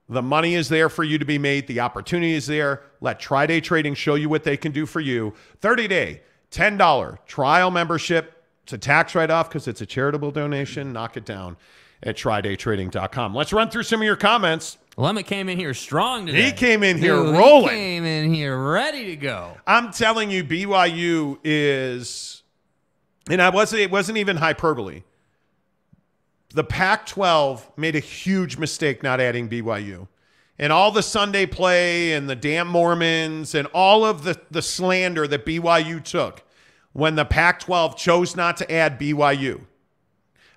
the money is there for you to be made. The opportunity is there. Let TryDay Trading show you what they can do for you. 30-day, $10 trial membership. It's a tax write-off because it's a charitable donation. Knock it down at TryDayTrading.com. Let's run through some of your comments. Lemma came in here strong today. He came in here rolling. He came in here ready to go. I'm telling you, BYU is, and it wasn't even hyperbole. The Pac-12 made a huge mistake not adding BYU. And all the Sunday play and the damn Mormons and all of the slander that BYU took when the Pac-12 chose not to add BYU.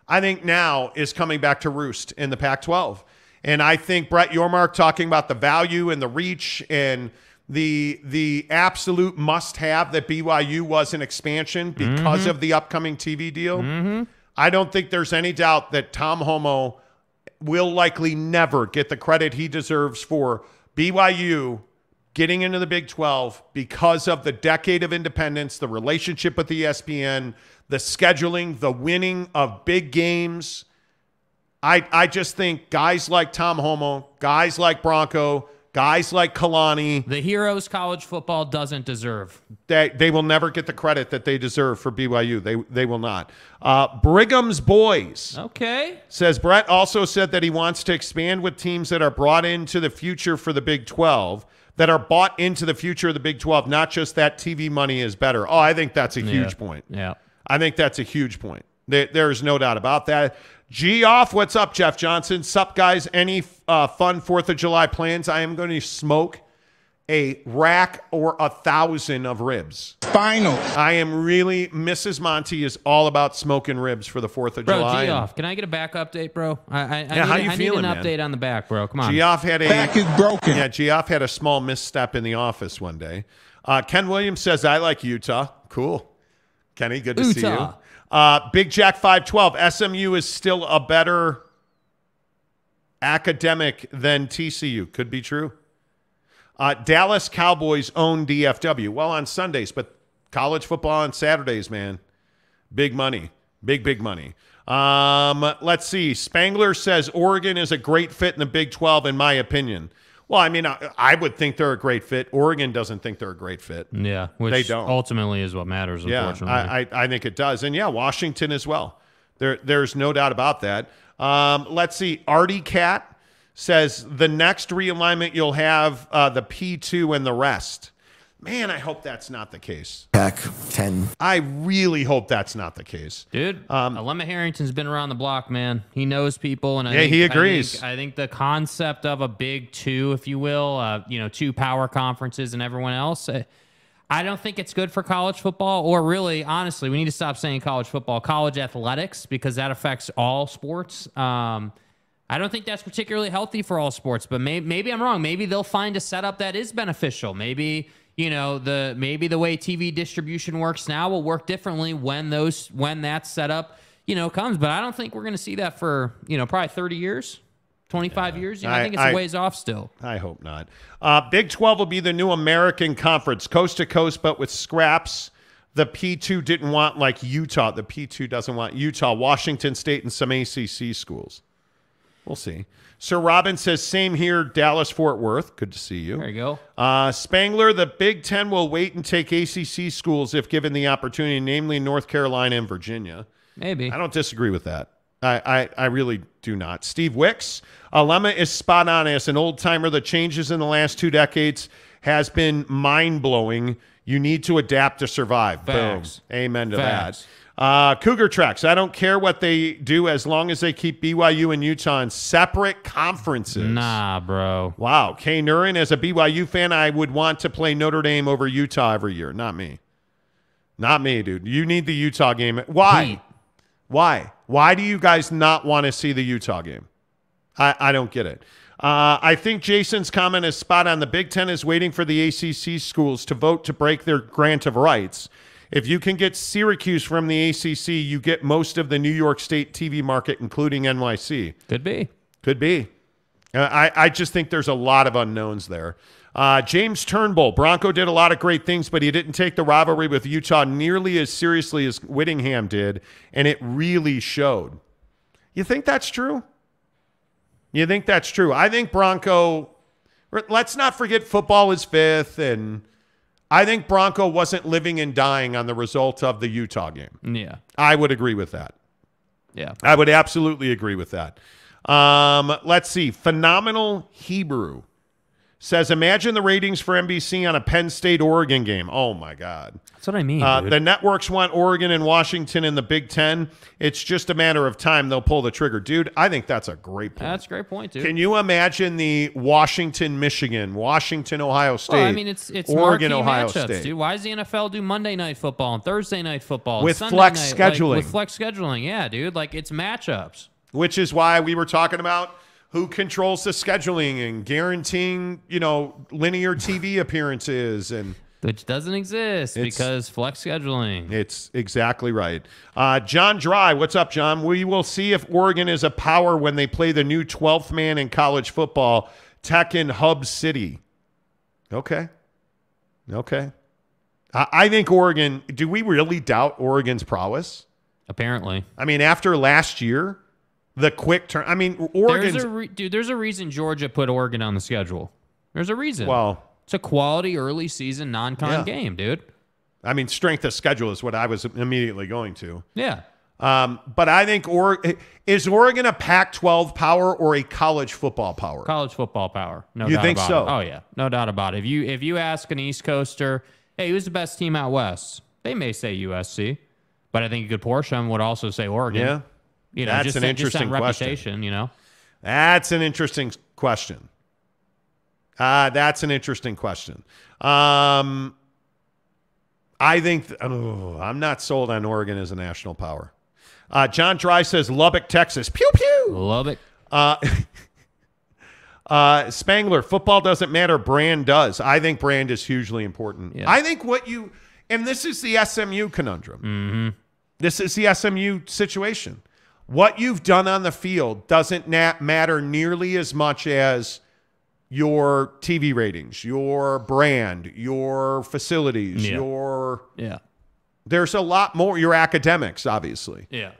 I think now is coming back to roost in the Pac-12. And I think Brett Yormark talking about the value and the reach and the absolute must-have that BYU was an expansion because of the upcoming TV deal. I don't think there's any doubt that Tom Homo will likely never get the credit he deserves for BYU getting into the Big 12 because of the decade of independence, the relationship with ESPN, the scheduling, the winning of big games. I just think guys like Tom Homo, guys like Bronco, guys like Kalani, the heroes college football doesn't deserve. They will never get the credit that they deserve for BYU. They will not. Brigham's Boys. Okay. Says Brett also said that he wants to expand with teams that are brought into the future for the Big 12, that are bought into the future of the Big 12, not just that TV money is better. Oh, I think that's a huge point. Yeah. I think that's a huge point. There's no doubt about that. G off. What's up, Jeff Johnson? Sup, guys? Any fun 4th of July plans? I am going to smoke a rack or 1,000 of ribs. Final. I am really, Mrs. Monty is all about smoking ribs for the 4th of July. G off. Can I get a back update, bro? I need an update on the back, bro. Come on. G off had back is broken. Yeah, G off had a small misstep in the office one day. Ken Williams says, I like Utah. Cool. Kenny, good to see you. Big Jack 512. SMU is still a better academic than TCU. Could be true. Dallas Cowboys own DFW. Well, on Sundays, but college football on Saturdays, man. Big money. Big money. Let's see. Spangler says Oregon is a great fit in the Big 12, in my opinion. Well, I mean, I would think they're a great fit. Oregon doesn't think they're a great fit. Yeah, which they don't. Ultimately is what matters, unfortunately. I think it does. And, yeah, Washington as well. There's no doubt about that. Let's see. Artie Cat says the next realignment you'll have the P2 and the rest. Man, I hope that's not the case. Pac-10. I really hope that's not the case. Dude, Lemma Harrington's been around the block, man. He knows people. And he agrees. I think the concept of a big two, if you will, 2 power conferences and everyone else, I don't think it's good for college football, or really, honestly, we need to stop saying college football, college athletics, because that affects all sports. I don't think that's particularly healthy for all sports, but maybe I'm wrong. Maybe they'll find a setup that is beneficial. Maybe maybe the way TV distribution works now will work differently when that setup, comes. But I don't think we're going to see that for, probably 30 years, 25 years. I think it's a ways off still. I hope not. Big 12 will be the new American conference, coast to coast, but with scraps. The P2 didn't want like Utah. The P2 doesn't want Utah, Washington State, and some ACC schools. We'll see. Sir Robin says, same here, Dallas-Fort Worth. Good to see you. There you go. Spangler, the Big Ten will wait and take ACC schools if given the opportunity, namely North Carolina and Virginia. Maybe. I don't disagree with that. I really do not. Steve Wicks, Lemma is spot on. As an old-timer, the changes in the last 2 decades has been mind-blowing. You need to adapt to survive. Facts. Boom. Amen to Facts. that. Cougar Tracks. I don't care what they do as long as they keep BYU and Utah in separate conferences. Nah, bro. Wow. Kay Nurin, as a BYU fan, I would want to play Notre Dame over Utah every year. Not me. Not me, dude. You need the Utah game. Why? Heat. Why? Why do you guys not want to see the Utah game? I don't get it. I think Jason's comment is spot on. The Big Ten is waiting for the ACC schools to vote to break their grant of rights. If you can get Syracuse from the ACC, you get most of the New York State TV market, including NYC. Could be. Could be. I just think there's a lot of unknowns there. James Turnbull, Bronco did a lot of great things, but he didn't take the rivalry with Utah nearly as seriously as Whittingham did, and it really showed. You think that's true? You think that's true? I think Bronco, let's not forget football is 5th, and I think Bronco wasn't living and dying on the result of the Utah game. Yeah. I would agree with that. Yeah. I would absolutely agree with that. Let's see. Phenomenal Hebrew says, imagine the ratings for NBC on a Penn State-Oregon game. Oh, my God. That's what I mean, dude. The networks want Oregon and Washington in the Big Ten. It's just a matter of time they'll pull the trigger. Dude, I think that's a great point. That's a great point, dude. Can you imagine the Washington-Michigan, Washington-Ohio State, Well, I mean, it's Oregon-Ohio matchups, State? dude. Why does the NFL do Monday Night Football and Thursday Night Football With and Sunday flex night, scheduling. with flex scheduling, yeah, dude. Like, it's matchups. Which is why we were talking about who controls the scheduling and guaranteeing, linear TV appearances, and which doesn't exist because flex scheduling. It's exactly right. John Dry, what's up, John? We will see if Oregon is a power when they play the new 12th man in college football, Tech in Hub City. Okay. I think Oregon. Do we really doubt Oregon's prowess? Apparently. I mean, after last year. The quick turn. I mean, Oregon's... There's a reason Georgia put Oregon on the schedule. There's a reason. Well... It's a quality early season non-con game, dude. I mean, strength of schedule is what I was immediately going to. Yeah. But I think is Oregon a Pac-12 power or a college football power? College football power. No you doubt think about so? It. Oh, yeah. No doubt about it. If you ask an East Coaster, hey, who's the best team out West? They may say USC. But I think a good portion of them would also say Oregon. Yeah. That's an interesting reputation, question. That's an interesting question. I think I'm not sold on Oregon as a national power. John Dry says Lubbock, Texas. Pew pew. Lubbock. Spangler, football doesn't matter. Brand does. I think brand is hugely important. Yeah. I think and this is the SMU conundrum. Mm-hmm. This is the SMU situation. What you've done on the field doesn't matter nearly as much as your TV ratings, your brand, your facilities, There's a lot more. Your academics, obviously. Yeah.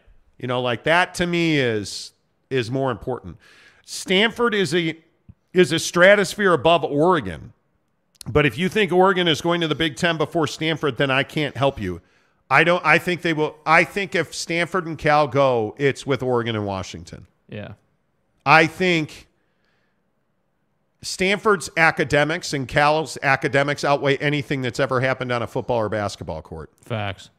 Like that to me is more important. Stanford is a stratosphere above Oregon. But if you think Oregon is going to the Big Ten before Stanford, then I can't help you. I think they will. I think if Stanford and Cal go, it's with Oregon and Washington. Yeah. I think Stanford's academics and Cal's academics outweigh anything that's ever happened on a football or basketball court. Facts.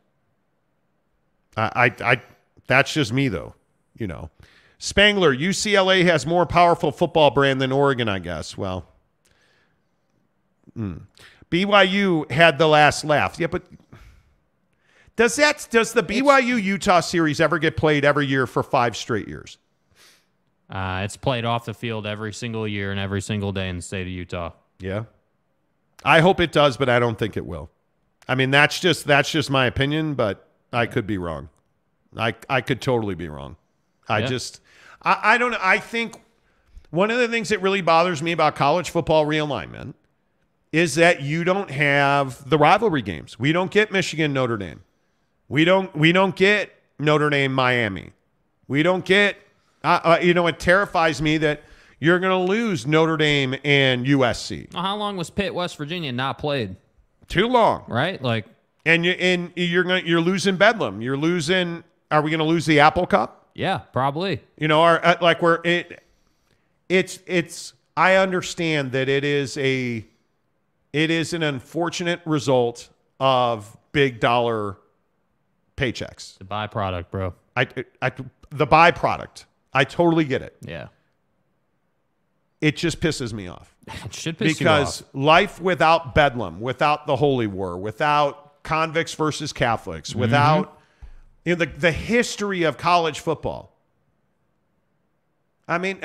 I that's just me though, Spangler, UCLA has more powerful football brand than Oregon, I guess. Well, BYU had the last laugh. Yeah, but does the BYU Utah series ever get played every year for 5 straight years? It's played off the field every single year and every single day in the state of Utah. Yeah. I hope it does, but I don't think it will. I mean, that's just my opinion, but I could be wrong. I could totally be wrong. I don't know. I think one of the things that really bothers me about college football realignment is that you don't have the rivalry games. We don't get Michigan, Notre Dame. We don't get Notre Dame, Miami. We don't get, it terrifies me that you're going to lose Notre Dame and USC. Well, how long was Pitt, West Virginia not played? Too long, right? Like, and you're losing Bedlam. You're losing. Are we going to lose the Apple Cup? Yeah, probably. It's. I understand that it is an unfortunate result of big dollar paychecks. The byproduct, bro. The byproduct. I totally get it. Yeah. It just pisses me off. It should piss you because off. life without Bedlam, without the Holy War, without convicts versus Catholics, without the history of college football. I mean,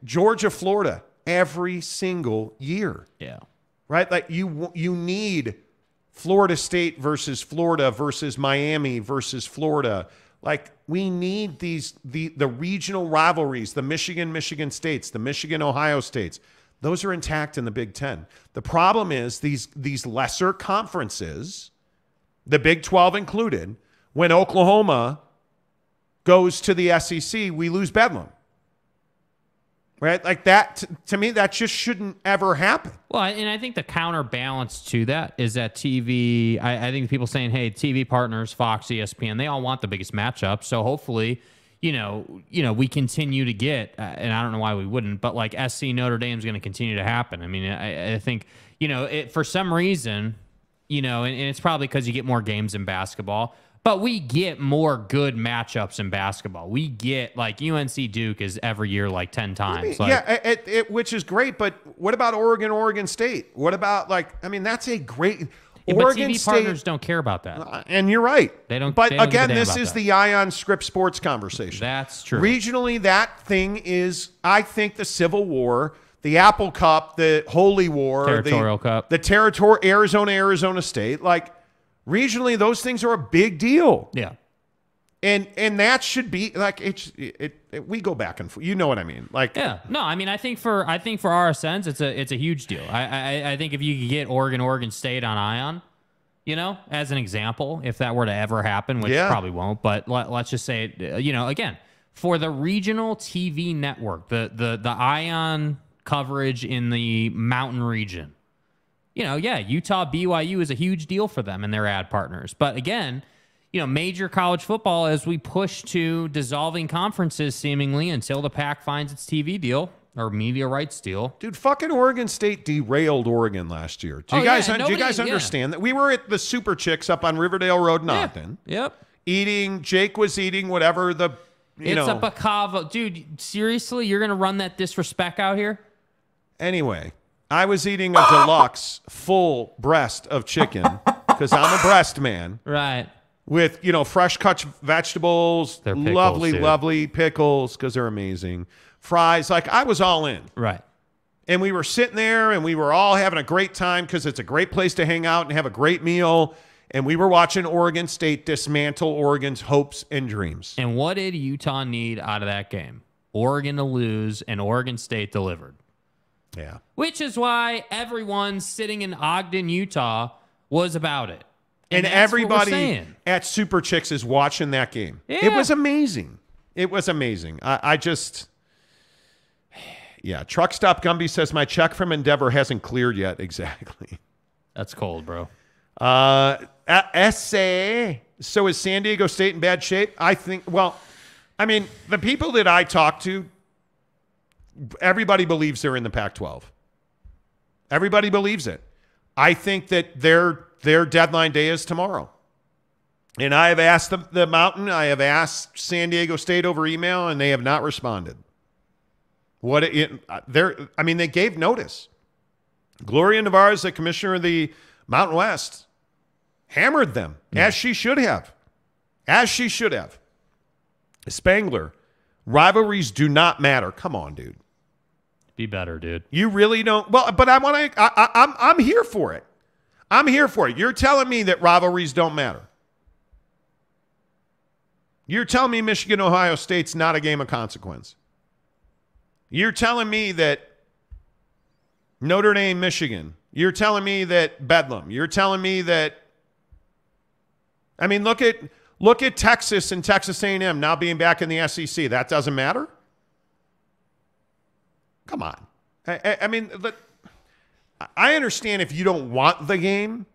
Georgia, Florida, every single year. Yeah. Right? Like you need Florida State versus Florida versus Miami versus Florida. Like we need the regional rivalries, the Michigan States, the Michigan Ohio States. Those are intact in the Big Ten. The problem is these lesser conferences, the Big 12 included, when Oklahoma goes to the SEC, we lose Bedlam. Right? Like that, to me, that just shouldn't ever happen. Well, and I think the counterbalance to that is that TV, I think people saying, hey, TV partners, Fox, ESPN, they all want the biggest matchup. So hopefully we continue to get, and I don't know why we wouldn't, but like SC Notre Dame is going to continue to happen. I mean, I think, for some reason, and it's probably because you get more games in basketball, but we get more good matchups in basketball. We get like UNC Duke is every year like 10 times. Which is great. But what about Oregon State? What about that's a great. Yeah, Oregon but TV State, partners don't care about that. And you're right. They don't. But they don't give a again, damn this about is that. the Ion Script Sports conversation. That's true. Regionally, that thing is, I think, the Civil War, the Apple Cup, the Holy War, Territorial Cup, the territory, Arizona State. Like regionally, those things are a big deal. Yeah. And that should be like we go back and forth. You know what I mean? Like No, I mean I think for RSNs it's a huge deal. I think if you could get Oregon State on Ion, as an example, if that were to ever happen, which probably won't, but let's just say again, for the regional TV network, the Ion coverage in the mountain region, Utah BYU is a huge deal for them and their ad partners. But again, major college football, as we push to dissolving conferences seemingly until the Pac finds its TV deal or media rights deal. Dude, fucking Oregon State derailed Oregon last year. Do you guys understand that? We were at the Super Chicks up on Riverdale Road in Ogden. Yep. Jake was eating whatever a bacava. Dude, seriously, you're going to run that disrespect out here? Anyway, I was eating a deluxe full breast of chicken because I'm a breast man. Right. With, fresh cut vegetables, they're pickles, lovely pickles because they're amazing. Fries, like I was all in. Right. And we were sitting there and we were all having a great time because it's a great place to hang out and have a great meal. And we were watching Oregon State dismantle Oregon's hopes and dreams. And what did Utah need out of that game? Oregon to lose, and Oregon State delivered. Yeah. Which is why everyone sitting in Ogden, Utah was about it. And everybody at Super Chicks is watching that game. Yeah. It was amazing. Truck Stop Gumby says, my check from Endeavor hasn't cleared yet. Exactly. That's cold, bro. SA. So is San Diego State in bad shape? I think, the people that I talk to, everybody believes they're in the Pac-12. Everybody believes it. I think that their deadline day is tomorrow. And I have asked the Mountain, I have asked San Diego State over email, and they have not responded. They gave notice. Gloria Navarez, the commissioner of the Mountain West, hammered them, as she should have. Spangler, rivalries do not matter. Come on, dude. Be better, dude. You really don't. Well, but I'm here for it. I'm here for it. You're telling me that rivalries don't matter. You're telling me Michigan, Ohio State's not a game of consequence. You're telling me that Notre Dame, Michigan. You're telling me that Bedlam. You're telling me that. Look at Texas and Texas A&M now being back in the SEC. That doesn't matter. Come on. I understand if you don't want the game,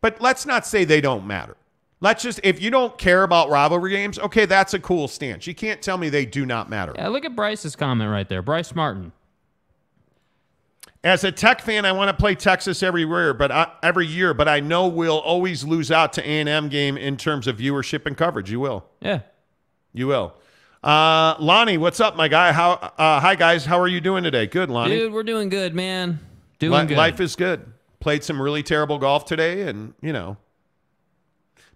but let's not say they don't matter. If you don't care about rivalry games, okay, that's a cool stance. You can't tell me they do not matter. Yeah, look at Bryce's comment right there. Bryce Martin. As a Tech fan, I want to play Texas every year, but I know we'll always lose out to A&M game in terms of viewership and coverage. You will. Yeah. You will. Lonnie, what's up, my guy? Hi, guys. How are you doing today? Good, Lonnie. Dude, we're doing good, man. Doing good. Life is good. Played some really terrible golf today, and,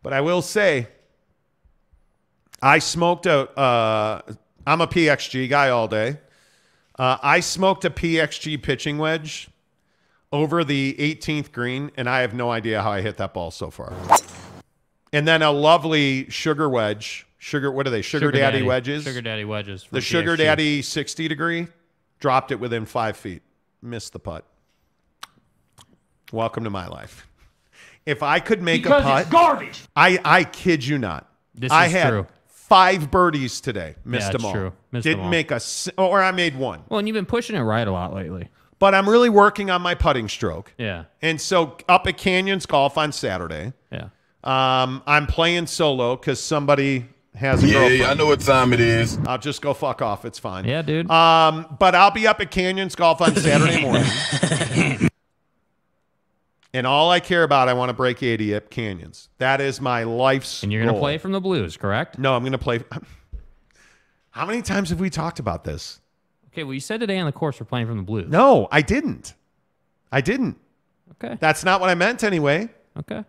But I will say, I smoked I'm a PXG guy all day. I smoked a PXG pitching wedge over the 18th green, and I have no idea how I hit that ball so far. And then a lovely sugar wedge. What are they? Sugar Daddy wedges? Sugar Daddy wedges. The Sugar Daddy 60 degree. Dropped it within 5 feet. Missed the putt. Welcome to my life. If I could make a putt. It's garbage. I kid you not. I had 5 birdies today. Missed them all. True. Didn't make or I made one. Well, and you've been pushing it right a lot lately. But I'm really working on my putting stroke. Yeah. And so up at Canyons Golf on Saturday. Yeah. I'm playing solo because somebody has a girlfriend. Yeah, I know what time it is. I'll just go fuck off. It's fine. Yeah, dude. But I'll be up at Canyons Golf on Saturday morning. And all I care about, I want to break 80 at Canyons. That is my life's And you're going to goal. play from the blues, correct? No, I'm going to play. How many times have we talked about this? Okay, well, you said today on the course we're playing from the blues. No, I didn't. Okay. That's not what I meant anyway. Okay.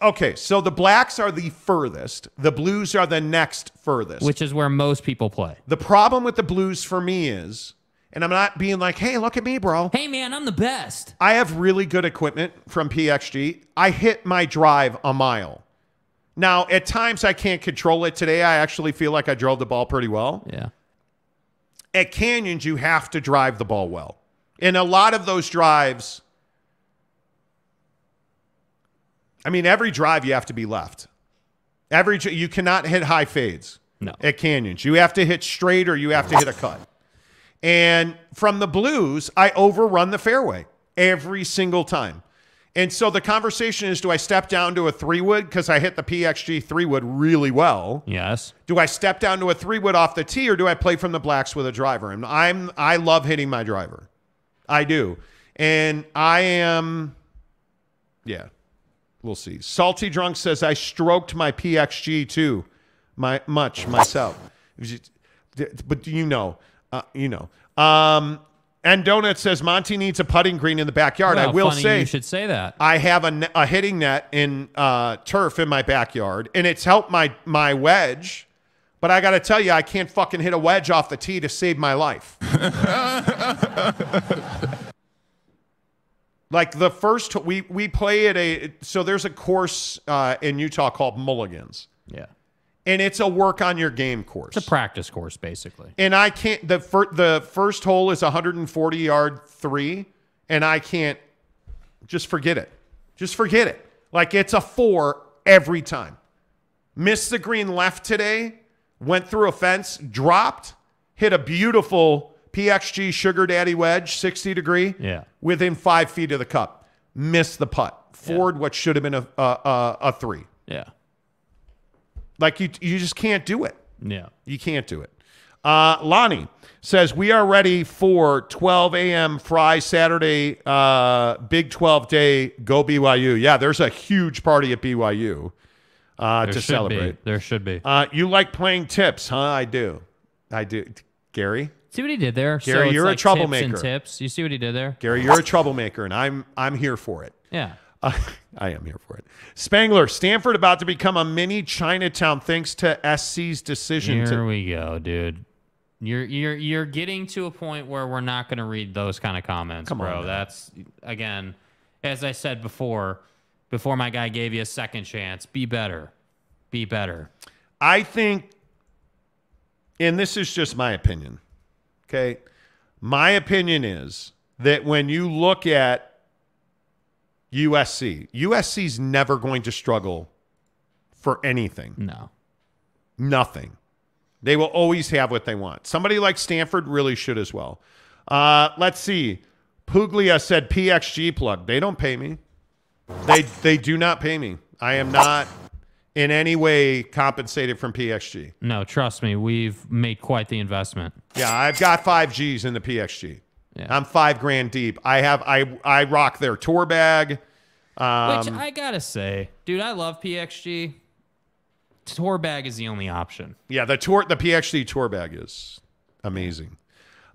Okay, so the blacks are the furthest. The blues are the next furthest. Which is where most people play. The problem with the blues for me is, and I'm not being like, hey, look at me, bro. Hey, man, I'm the best. I have really good equipment from PXG. I hit my drive a mile. Now, at times I can't control it. Today, I actually feel like I drove the ball pretty well. Yeah. At Canyons, you have to drive the ball well. And a lot of those drives, I mean, every drive you have to be left. You cannot hit high fades at Canyons. You have to hit straight or you have to hit a cut. And from the blues, I overrun the fairway every single time. And so the conversation is, do I step down to a 3-wood because I hit the PXG 3-wood really well? Yes. Do I step down to a 3-wood off the tee, or do I play from the blacks with a driver? And I love hitting my driver. I do. And I am, we'll see. Salty Drunk says, I stroked my PXG too myself. But you know. And Donut says Monty needs a putting green in the backyard. Well, I will funny say you should say that. I have a hitting net in turf in my backyard, and it's helped my wedge. But I got to tell you, I can't fucking hit a wedge off the tee to save my life. Like the first, we play at so there's a course in Utah called Mulligan's. Yeah. And it's a work on your game course. It's a practice course, basically. And I can't, the first hole is 140-yard 3, and I can't, just forget it. Just forget it. Like it's a 4 every time. Missed the green left today, went through a fence, dropped, hit a beautiful PXG Sugar Daddy wedge, 60 degree, within 5 feet of the cup. Missed the putt. Forward what should have been a 3. Yeah. Like you just can't do it. Yeah. You can't do it. Lonnie says, we are ready for 12 a.m. Fry Saturday, Big 12 day, go BYU. Yeah, there's a huge party at BYU to celebrate. There should be. You like playing tips, huh? I do. Gary? See what he did there? Gary, so you're like a troublemaker. Tips and tips. You see what he did there? Gary, you're a troublemaker, and I'm here for it. Yeah. I am here for it. Spangler, Stanford about to become a mini Chinatown thanks to SC's decision. Here we go, dude. You're getting to a point where we're not going to read those kind of comments, bro. That's, again, as I said before my guy gave you a second chance, be better. Be better. I think, and this is just my opinion, okay? My opinion is that when you look at USC's never going to struggle for anything. No. Nothing. They will always have what they want. Somebody like Stanford really should as well. Let's see. Puglia said PXG plug. They don't pay me. They do not pay me. I am not in any way compensated from PXG. No, trust me. We've made quite the investment. Yeah, I've got 5 Gs in the PXG. Yeah. I'm $5,000 deep. I rock their tour bag. Which I gotta say, dude, I love PXG. Tour bag is the only option. Yeah, the PXG tour bag is amazing.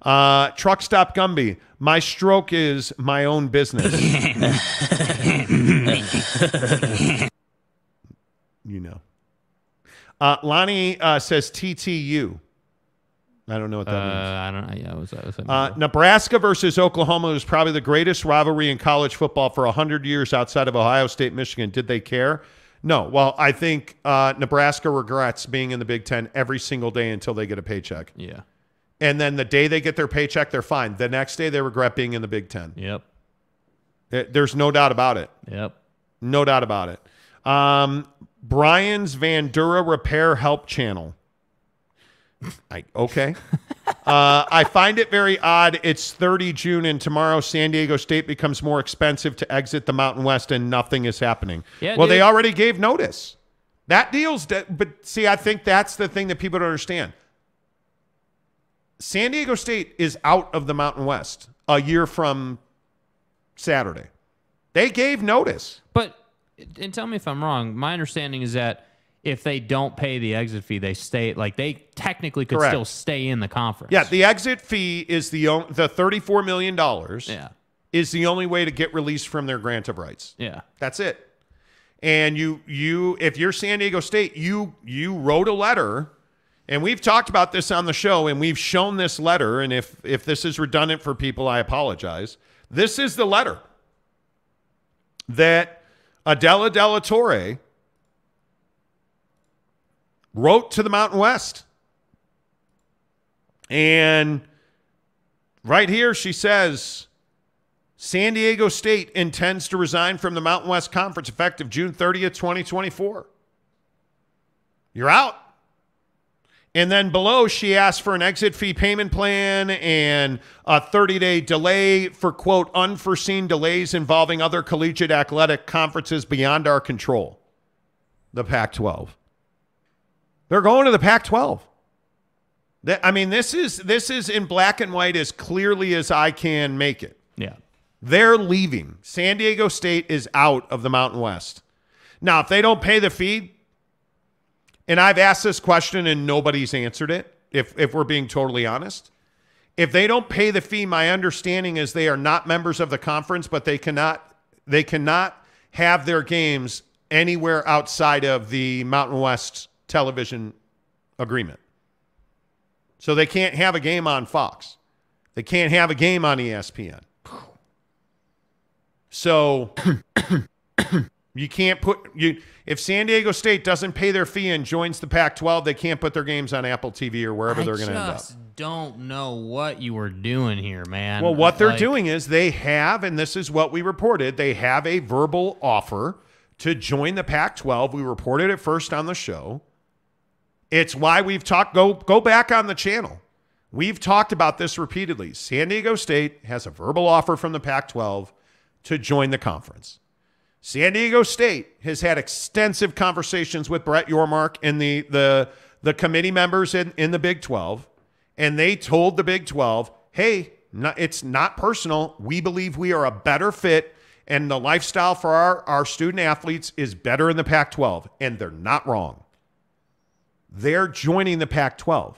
Truck Stop Gumby. My stroke is my own business. You know. Lonnie says TTU. I don't know what that means. I don't know. Yeah, Nebraska versus Oklahoma was probably the greatest rivalry in college football for 100 years outside of Ohio State, Michigan. Did they care? No. Well, I think Nebraska regrets being in the Big Ten every single day until they get a paycheck. Yeah. And then the day they get their paycheck, they're fine. The next day, they regret being in the Big Ten. Yep. There's no doubt about it. Yep. No doubt about it. Brian's Vandura Repair Help Channel. Okay. I find it very odd. It's 30 June, and tomorrow San Diego State becomes more expensive to exit the Mountain West, and nothing is happening. Yeah, well, dude. they already gave notice. That deal's but see, I think that's the thing that people don't understand. San Diego State is out of the Mountain West a year from Saturday. They gave notice. But, and tell me if I'm wrong, my understanding is that if they don't pay the exit fee, they stay, like they technically could still stay in the conference. Yeah, the exit fee is the $34 million is the only way to get released from their grant of rights. Yeah. That's it. And you if you're San Diego State, you wrote a letter, and we've talked about this on the show, and we've shown this letter, and if this is redundant for people, I apologize. This is the letter that Adela de la Torre wrote to the Mountain West. And right here she says, San Diego State intends to resign from the Mountain West Conference effective June 30th, 2024. You're out. And then below, she asked for an exit fee payment plan and a 30-day delay for, quote, unforeseen delays involving other collegiate athletic conferences beyond our control. The Pac-12. They're going to the Pac-12. I mean, this is in black and white as clearly as I can make it. Yeah. They're leaving. San Diego State is out of the Mountain West. Now, if they don't pay the fee, and I've asked this question and nobody's answered it, if we're being totally honest. If they don't pay the fee, my understanding is they are not members of the conference, but they cannot have their games anywhere outside of the Mountain West television agreement. So they can't have a game on Fox. They can't have a game on ESPN. So you can't if San Diego State doesn't pay their fee and joins the Pac-12, they can't put their games on Apple TV or wherever they're going to end up. I just don't know what you were doing here, man. Well, what they're doing is they have, and this is what we reported, they have a verbal offer to join the Pac-12. We reported it first on the show. It's why we've talked, go back on the channel. We've talked about this repeatedly. San Diego State has a verbal offer from the Pac-12 to join the conference. San Diego State has had extensive conversations with Brett Yormark and the committee members in the Big 12, and they told the Big 12, hey, it's not personal. We believe we are a better fit, and the lifestyle for our student athletes is better in the Pac-12, and they're not wrong. They're joining the Pac-12.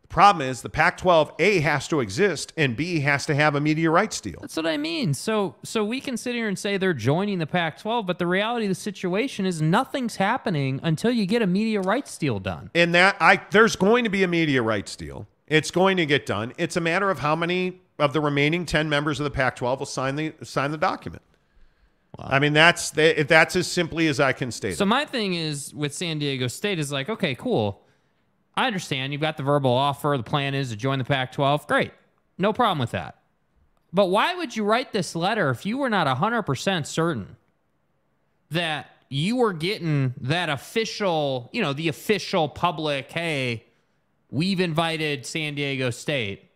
The problem is the Pac-12, A, has to exist, and B, has to have a media rights deal. That's what I mean. So we can sit here and say they're joining the Pac-12, but the reality of the situation is nothing's happening until you get a media rights deal done. And there's going to be a media rights deal. It's going to get done. It's a matter of how many of the remaining 10 members of the Pac-12 will sign the document. Wow. I mean, that's as simply as I can state it. So my thing is with San Diego State is like, okay, cool. I understand. You've got the verbal offer. The plan is to join the Pac-12. Great. No problem with that. But why would you write this letter if you were not 100% certain that you were getting that official, the official public, hey, we've invited San Diego State.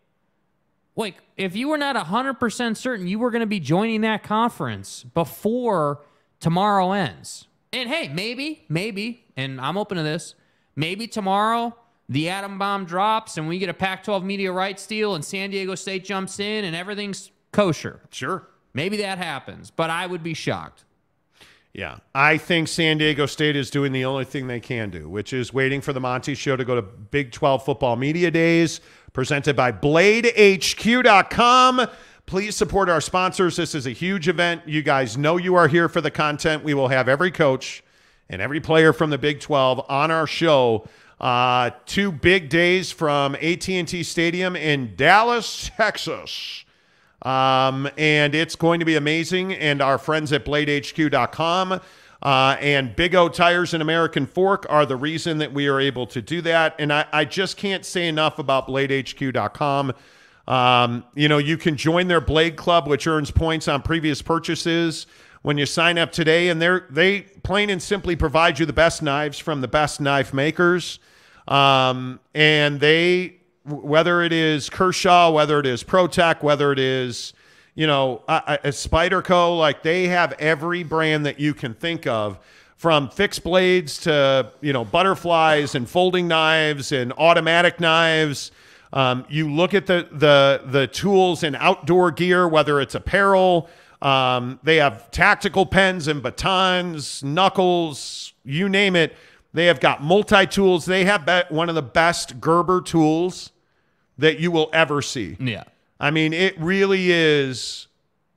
Like, if you were not 100% certain you were going to be joining that conference before tomorrow ends. And hey, maybe, and I'm open to this, maybe tomorrow the atom bomb drops and we get a Pac-12 media rights deal and San Diego State jumps in and everything's kosher. Sure. Maybe that happens, but I would be shocked. Yeah. I think San Diego State is doing the only thing they can do, which is waiting for the Monty Show to go to Big 12 Football Media Days, presented by BladeHQ.com. Please support our sponsors. This is a huge event. You guys know you are here for the content. We will have every coach and every player from the Big 12 on our show. 2 big days from AT&T Stadium in Dallas, Texas. And it's going to be amazing. And our friends at BladeHQ.com and Big O Tires and American Fork are the reason that we are able to do that. And I just can't say enough about BladeHQ.com. You can join their Blade Club, which earns points on previous purchases when you sign up today. And they plain and simply provide you the best knives from the best knife makers. And whether it is Kershaw, whether it is ProTech, whether it is, a Spyderco, like they have every brand that you can think of from fixed blades to, butterflies and folding knives and automatic knives. You look at the tools and outdoor gear, whether it's apparel. They have tactical pens and batons, knuckles, you name it. They have got multi-tools. They have one of the best Gerber tools that you will ever see. Yeah. I mean, it really is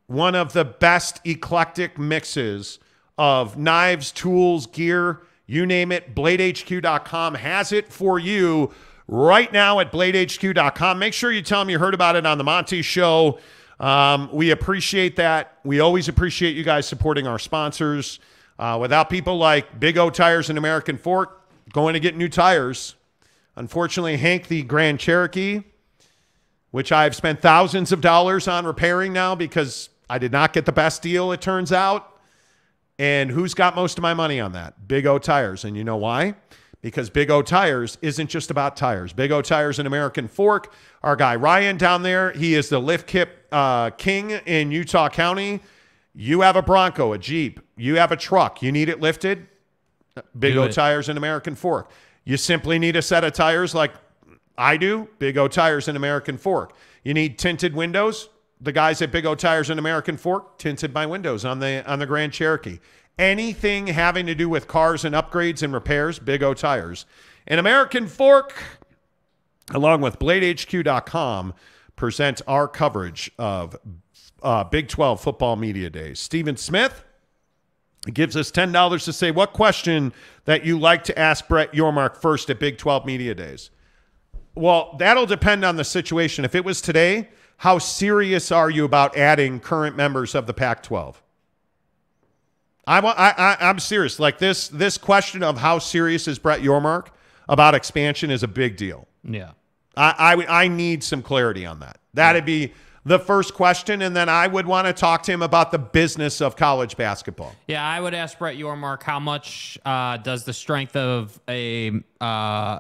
one of the best eclectic mixes of knives, tools, gear, you name it. BladeHQ.com has it for you right now at BladeHQ.com. Make sure you tell them you heard about it on the Monty Show. We appreciate that. We always appreciate you guys supporting our sponsors. Without people like Big O Tires and American Fork going to get new tires. Unfortunately, Hank, the Grand Cherokee, which I've spent thousands of dollars on repairing now because I did not get the best deal, it turns out. And who's got most of my money on that? Big O Tires. And you know why? Because Big O Tires isn't just about tires. Big O Tires and American Fork, our guy Ryan down there, he is the lift kit king in Utah County. You have a Bronco, a Jeep, you have a truck, you need it lifted? Big O Tires and American Fork. You simply need a set of tires like I do? Big O Tires and American Fork. You need tinted windows? The guys at Big O Tires and American Fork tinted my windows on the Grand Cherokee. Anything having to do with cars and upgrades and repairs, Big O Tires. And American Fork, along with BladeHQ.com, present our coverage of Big 12 Football Media Days. Stephen Smith gives us $10 to say what question that you like to ask Brett Yormark first at Big 12 Media Days. Well, that'll depend on the situation. If it was today, how serious are you about adding current members of the Pac-12? I'm serious. Like this question of how serious is Brett Yormark about expansion is a big deal. Yeah. I need some clarity on that. That'd be the first question, and then I would want to talk to him about the business of college basketball. Yeah, I would ask Brett Yormark how much does the strength of an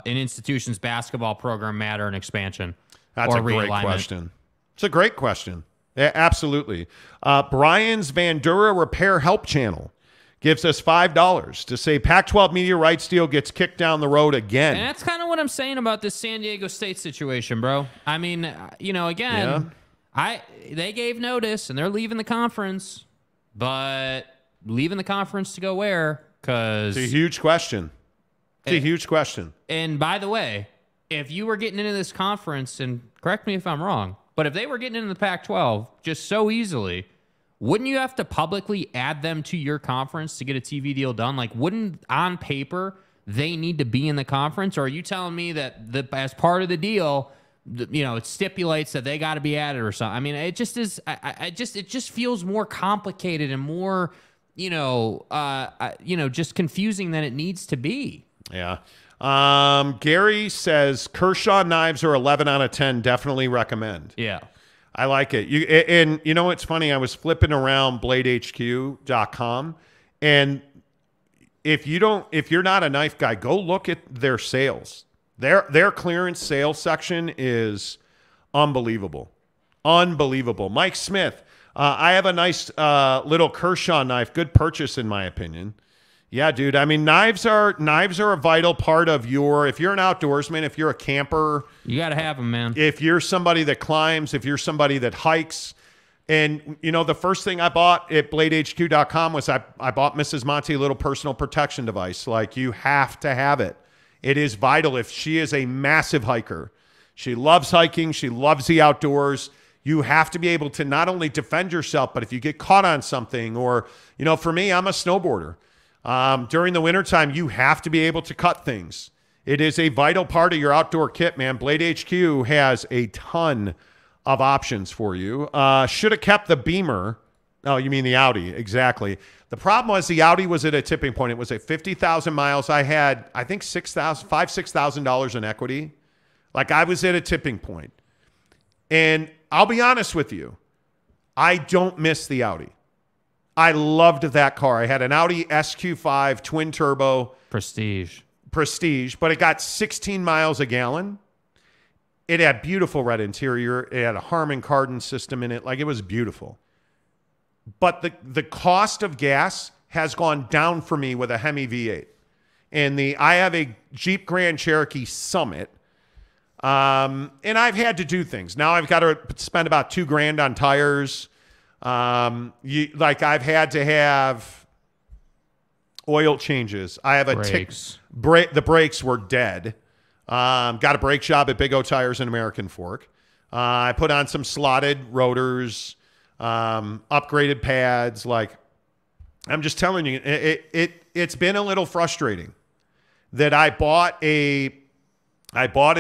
institution's basketball program matter in expansion? That's a great question. It's a great question. Yeah, absolutely. Brian's Vandura Repair Help Channel gives us $5 to say Pac-12 media rights deal gets kicked down the road again. And that's kind of what I'm saying about this San Diego State situation, bro. I mean, again, they gave notice and they're leaving the conference, but leaving the conference to go where? Because it's a huge question. It's a huge question. And by the way, if you were getting into this conference, and correct me if I'm wrong, but if they were getting into the Pac-12 just so easily, wouldn't you have to publicly add them to your conference to get a TV deal done? Like, wouldn't on paper they need to be in the conference? Or are you telling me that as part of the deal, it stipulates that they got to be added or something? I mean, it just is. It just feels more complicated and more, just confusing than it needs to be. Yeah. Gary says Kershaw knives are 11 out of 10. Definitely recommend. Yeah. I like it. And you know what's funny? I was flipping around BladeHQ.com, and if you're not a knife guy, go look at their sales. Their clearance sales section is unbelievable. Unbelievable. Mike Smith, I have a nice little Kershaw knife. Good purchase in my opinion. Yeah, dude. I mean, knives are a vital part of if you're an outdoorsman, if you're a camper. You got to have them, man. If you're somebody that climbs, if you're somebody that hikes. And, the first thing I bought at BladeHQ.com was I bought Mrs. Monty a little personal protection device. Like, you have to have it. It is vital. If she is a massive hiker, she loves hiking, she loves the outdoors, you have to be able to not only defend yourself, but if you get caught on something or, for me, I'm a snowboarder. During the wintertime, you have to be able to cut things. It is a vital part of your outdoor kit, man. Blade HQ has a ton of options for you. Should have kept the Beamer. Oh, you mean the Audi. Exactly. The problem was the Audi was at a tipping point. It was at 50,000 miles. I had, I think, $6,000 in equity. Like, I was at a tipping point. And I'll be honest with you. I don't miss the Audi. I loved that car. I had an Audi SQ5 twin turbo. Prestige, but it got 16 miles a gallon. It had beautiful red interior. It had a Harman Kardon system in it. Like, it was beautiful. But the cost of gas has gone down for me with a Hemi V8. And I have a Jeep Grand Cherokee Summit. And I've had to do things. Now I've got to spend about $2,000 on tires. I've had to have oil changes. I have a Brakes. The brakes were dead. Got a brake job at Big O Tires in American Fork. I put on some slotted rotors, upgraded pads. Like, I'm just telling you, it's been a little frustrating that I bought a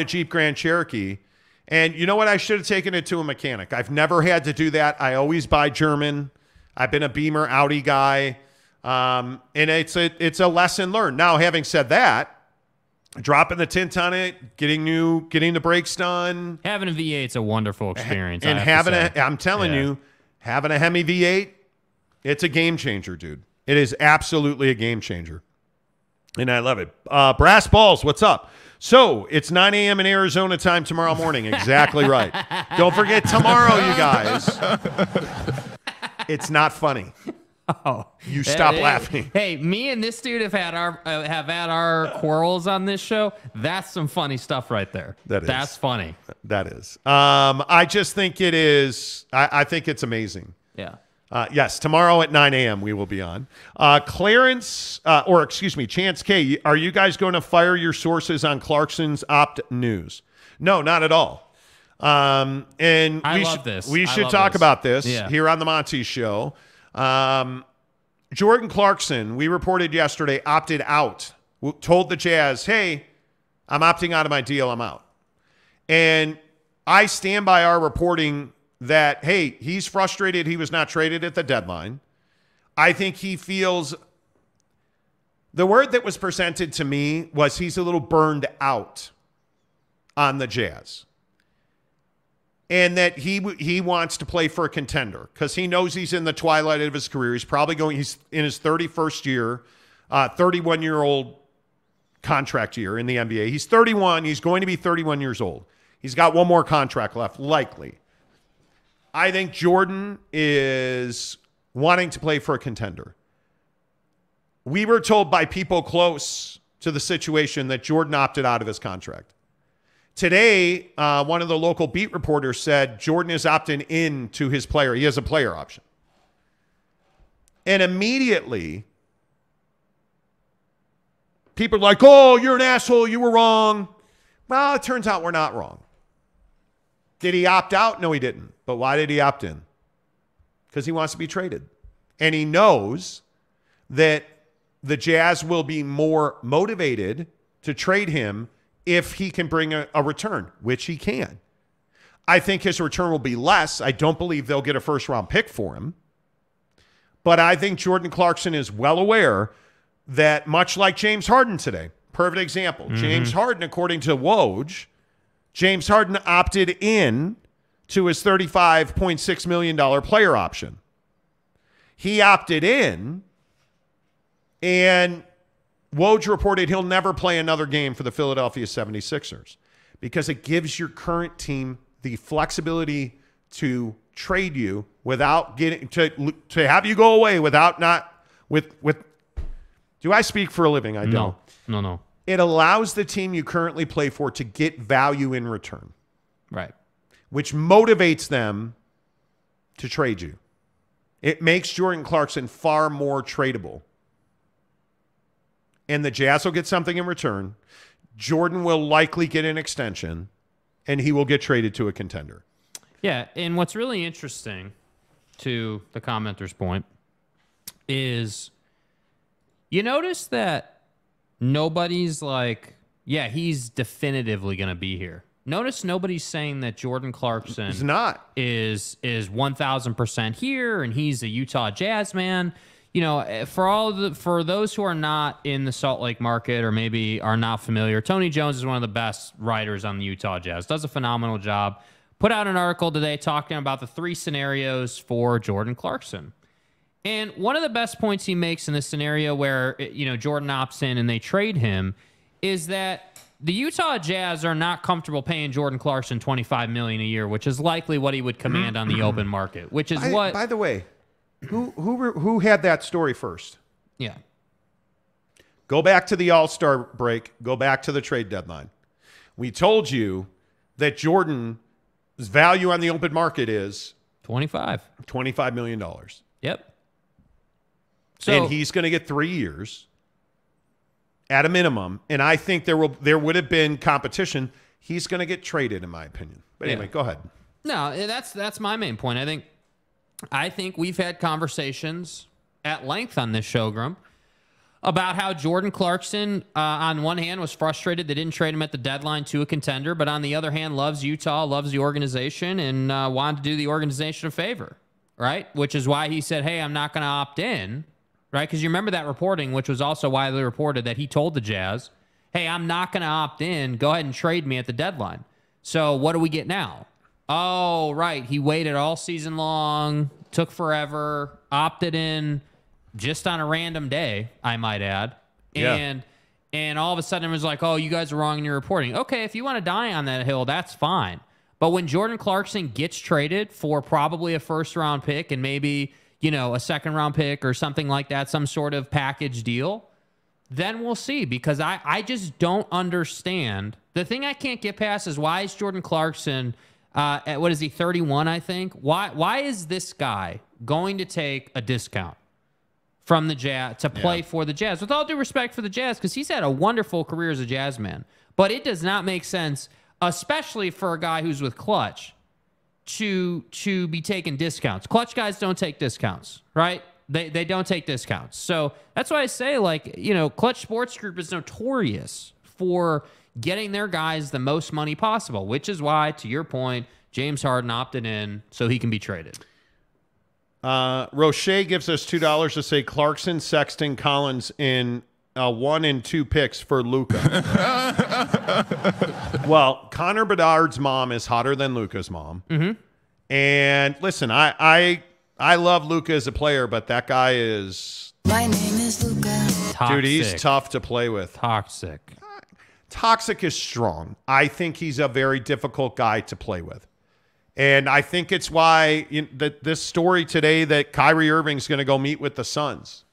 Jeep Grand Cherokee, and you know what? I should have taken it to a mechanic. I've never had to do that. I always buy German. I've been a Beamer Audi guy, and it's a lesson learned. Now, having said that, dropping the tint on it, getting the brakes done, having a V8's a wonderful experience. And I'm telling you, having a Hemi V8, it's a game changer, dude. It is absolutely a game changer, and I love it. Brass Balls, what's up? So it's 9 a.m. in Arizona time tomorrow morning. Exactly right. Don't forget tomorrow, you guys. It's not funny. Oh, you stop laughing. Hey, me and this dude have had our quarrels on this show. That's some funny stuff right there. That's funny. That is. I just think it is. I think it's amazing. Yeah. Yes, tomorrow at 9 a.m. we will be on. Chance K, are you guys going to fire your sources on Clarkson's opt news? No, not at all. And we should talk about this here on the Monty Show. Jordan Clarkson, we reported yesterday, opted out, told the Jazz, hey, I'm opting out of my deal, I'm out. And I stand by our reporting that, hey, he's frustrated he was not traded at the deadline. I think he feels, the word that was presented to me was he's a little burned out on the Jazz. And that he wants to play for a contender because he knows he's in the twilight of his career. He's in his 31st year, 31-year-old contract year in the NBA. He's 31. He's going to be 31 years old. He's got one more contract left, likely. I think Jordan is wanting to play for a contender. We were told by people close to the situation that Jordan opted out of his contract. Today, one of the local beat reporters said Jordan is opting in to his player. He has a player option. And immediately, people are like, oh, you're an asshole. You were wrong. Well, it turns out we're not wrong. Did he opt out? No, he didn't. But why did he opt in? Because he wants to be traded. And he knows that the Jazz will be more motivated to trade him if he can bring a return, which he can. I think his return will be less. I don't believe they'll get a first-round pick for him. But I think Jordan Clarkson is well aware that, much like James Harden today, perfect example. Mm-hmm. James Harden, according to Woj, James Harden opted in to his $35.6 million player option. He opted in, and Woj reported he'll never play another game for the Philadelphia 76ers because it gives your current team the flexibility to trade you without getting to have you go away without do I speak for a living? I don't. No. It allows the team you currently play for to get value in return. Right. Which motivates them to trade you. It makes Jordan Clarkson far more tradable. And the Jazz will get something in return. Jordan will likely get an extension, and he will get traded to a contender. Yeah, and what's really interesting, to the commenter's point, is you notice that nobody's like, yeah, he's definitively going to be here. Notice nobody's saying that Jordan Clarkson is not is 1,000% here, and he's a Utah Jazz man. You know, for those who are not in the Salt Lake market or maybe are not familiar, Tony Jones is one of the best writers on the Utah Jazz. Does a phenomenal job. Put out an article today talking about the 3 scenarios for Jordan Clarkson. And one of the best points he makes in this scenario where, you know, Jordan opts in and they trade him is that the Utah Jazz are not comfortable paying Jordan Clarkson $25 million a year, which is likely what he would command on the open market, which is By the way, who had that story first? Yeah. Go back to the All-Star break. Go back to the trade deadline. We told you that Jordan's value on the open market is $25 million. Yep. So, and he's going to get 3 years at a minimum. And I think there would have been competition. He's going to get traded, in my opinion. But anyway, go ahead. No, that's my main point. I think we've had conversations at length on this show, Grum, about how Jordan Clarkson, on one hand, was frustrated they didn't trade him at the deadline to a contender, but on the other hand, loves Utah, loves the organization, and wanted to do the organization a favor, right? Which is why he said, hey, I'm not going to opt in, right? Because you remember that reporting, which was also widely reported, that he told the Jazz, hey, I'm not going to opt in. Go ahead and trade me at the deadline. So what do we get now? Oh, right. He waited all season long, took forever, opted in just on a random day, I might add. And all of a sudden it was like, oh, you guys are wrong in your reporting. Okay, if you want to die on that hill, that's fine. But when Jordan Clarkson gets traded for probably a first-round pick and maybe, a second-round pick or something like that, some sort of package deal, then we'll see. Because I just don't understand. The thing I can't get past is, why is Jordan Clarkson, at what is he, 31, I think? Why is this guy going to take a discount from the Jazz to play for the Jazz? With all due respect for the Jazz, because he's had a wonderful career as a Jazz man. But it does not make sense, especially for a guy who's with Clutch, to be taking discounts. Clutch guys don't take discounts, right? They don't take discounts. So that's why I say, Clutch Sports Group is notorious for getting their guys the most money possible, which is why, to your point, James Harden opted in so he can be traded. Roche gives us $2 to say Clarkson, Sexton, Collins in 1 and 2 picks for Luka. Well, Connor Bedard's mom is hotter than Luka's mom. Mm-hmm. And listen, I love Luka as a player, but that guy is... My name is Luka. Dude, he's tough to play with. Toxic. Toxic is strong. I think he's a very difficult guy to play with. And I think it's why this story today that Kyrie Irving's going to go meet with the Suns.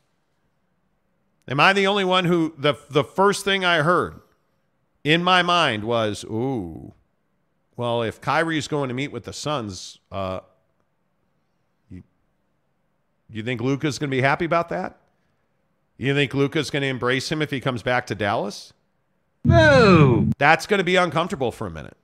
Am I the only one who the first thing I heard in my mind was, ooh, well, if Kyrie's going to meet with the Suns, you think Luka's going to be happy about that? You think Luka's going to embrace him if he comes back to Dallas? No. That's going to be uncomfortable for a minute.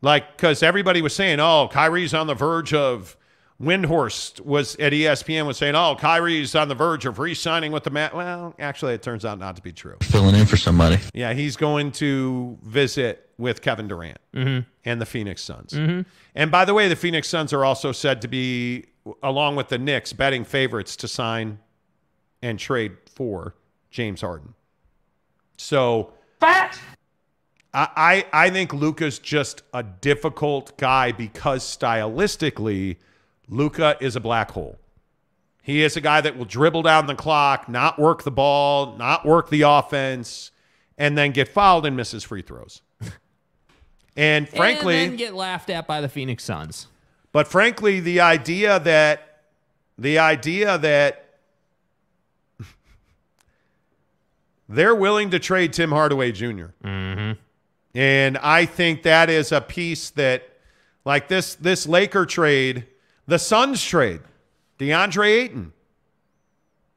Because everybody was saying, oh, Kyrie's on the verge of... Windhorst was at ESPN was saying, oh, Kyrie's on the verge of re-signing with the Well, actually, it turns out not to be true. Filling in for somebody. Yeah, he's going to visit with Kevin Durant and the Phoenix Suns. Mm-hmm. And by the way, the Phoenix Suns are also said to be, along with the Knicks, betting favorites to sign and trade for James Harden. So... Fat! I think Luka's just a difficult guy because stylistically, Luka is a black hole. He is a guy that will dribble down the clock, not work the ball, not work the offense, and then get fouled and misses free throws. And frankly... And then get laughed at by the Phoenix Suns. But frankly, the idea that they're willing to trade Tim Hardaway Jr. Mm-hmm. And I think that is a piece that, like this Laker trade, the Suns trade, DeAndre Ayton.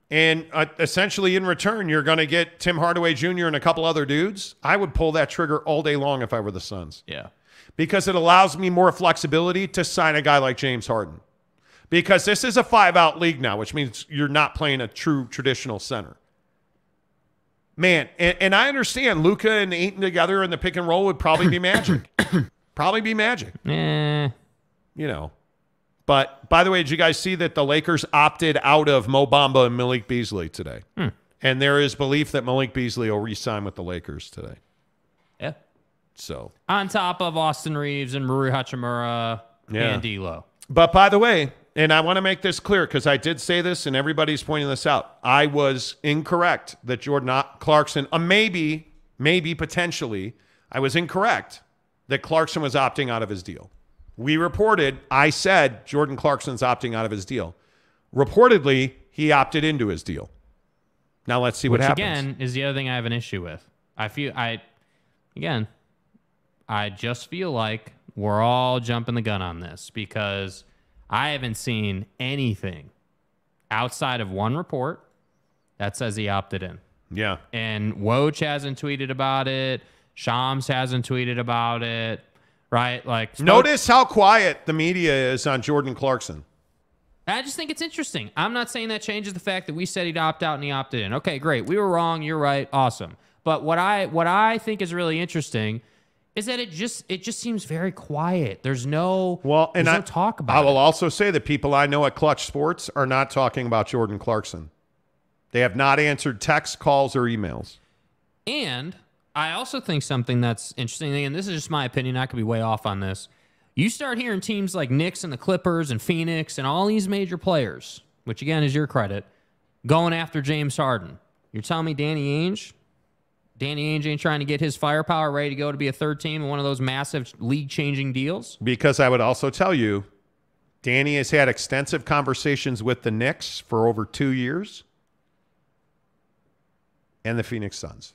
And essentially in return, you're going to get Tim Hardaway Jr. and a couple other dudes. I would pull that trigger all day long if I were the Suns. Yeah. Because it allows me more flexibility to sign a guy like James Harden. Because this is a 5-out league now, which means you're not playing a true traditional center. Man, and I understand Luka and Ayton together in the pick and roll would probably be magic. Probably be magic. But by the way, did you guys see that the Lakers opted out of Mo Bamba and Malik Beasley today? And there is belief that Malik Beasley will re-sign with the Lakers today. Yeah. So on top of Austin Reeves and Rui Hachimura and D'Lo. But by the way, and I want to make this clear because I did say this and everybody's pointing this out. I was incorrect that Jordan Clarkson, maybe potentially, I was incorrect that Clarkson was opting out of his deal. We reported, I said Jordan Clarkson's opting out of his deal. Reportedly, he opted into his deal. Now let's see what happens. Again, is the other thing I have an issue with. I just feel like we're all jumping the gun on this because I haven't seen anything outside of one report that says he opted in. Yeah. And Woj hasn't tweeted about it. Shams hasn't tweeted about it. Right? Like, notice how quiet the media is on Jordan Clarkson. I just think it's interesting. I'm not saying that changes the fact that we said he'd opt out and he opted in. Okay, great. We were wrong. You're right. Awesome. But what I think is really interesting is that it just seems very quiet. There's no talk about it. I will also say that people I know at Clutch Sports are not talking about Jordan Clarkson. They have not answered texts, calls, or emails. And I also think something that's interesting, and this is just my opinion, I could be way off on this. You start hearing teams like Knicks and the Clippers and Phoenix and all these major players, which again is your credit, going after James Harden. You're telling me Danny Ainge ain't trying to get his firepower ready to go to be a third team in one of those massive league-changing deals? Because I would also tell you, Danny has had extensive conversations with the Knicks for over 2 years and the Phoenix Suns.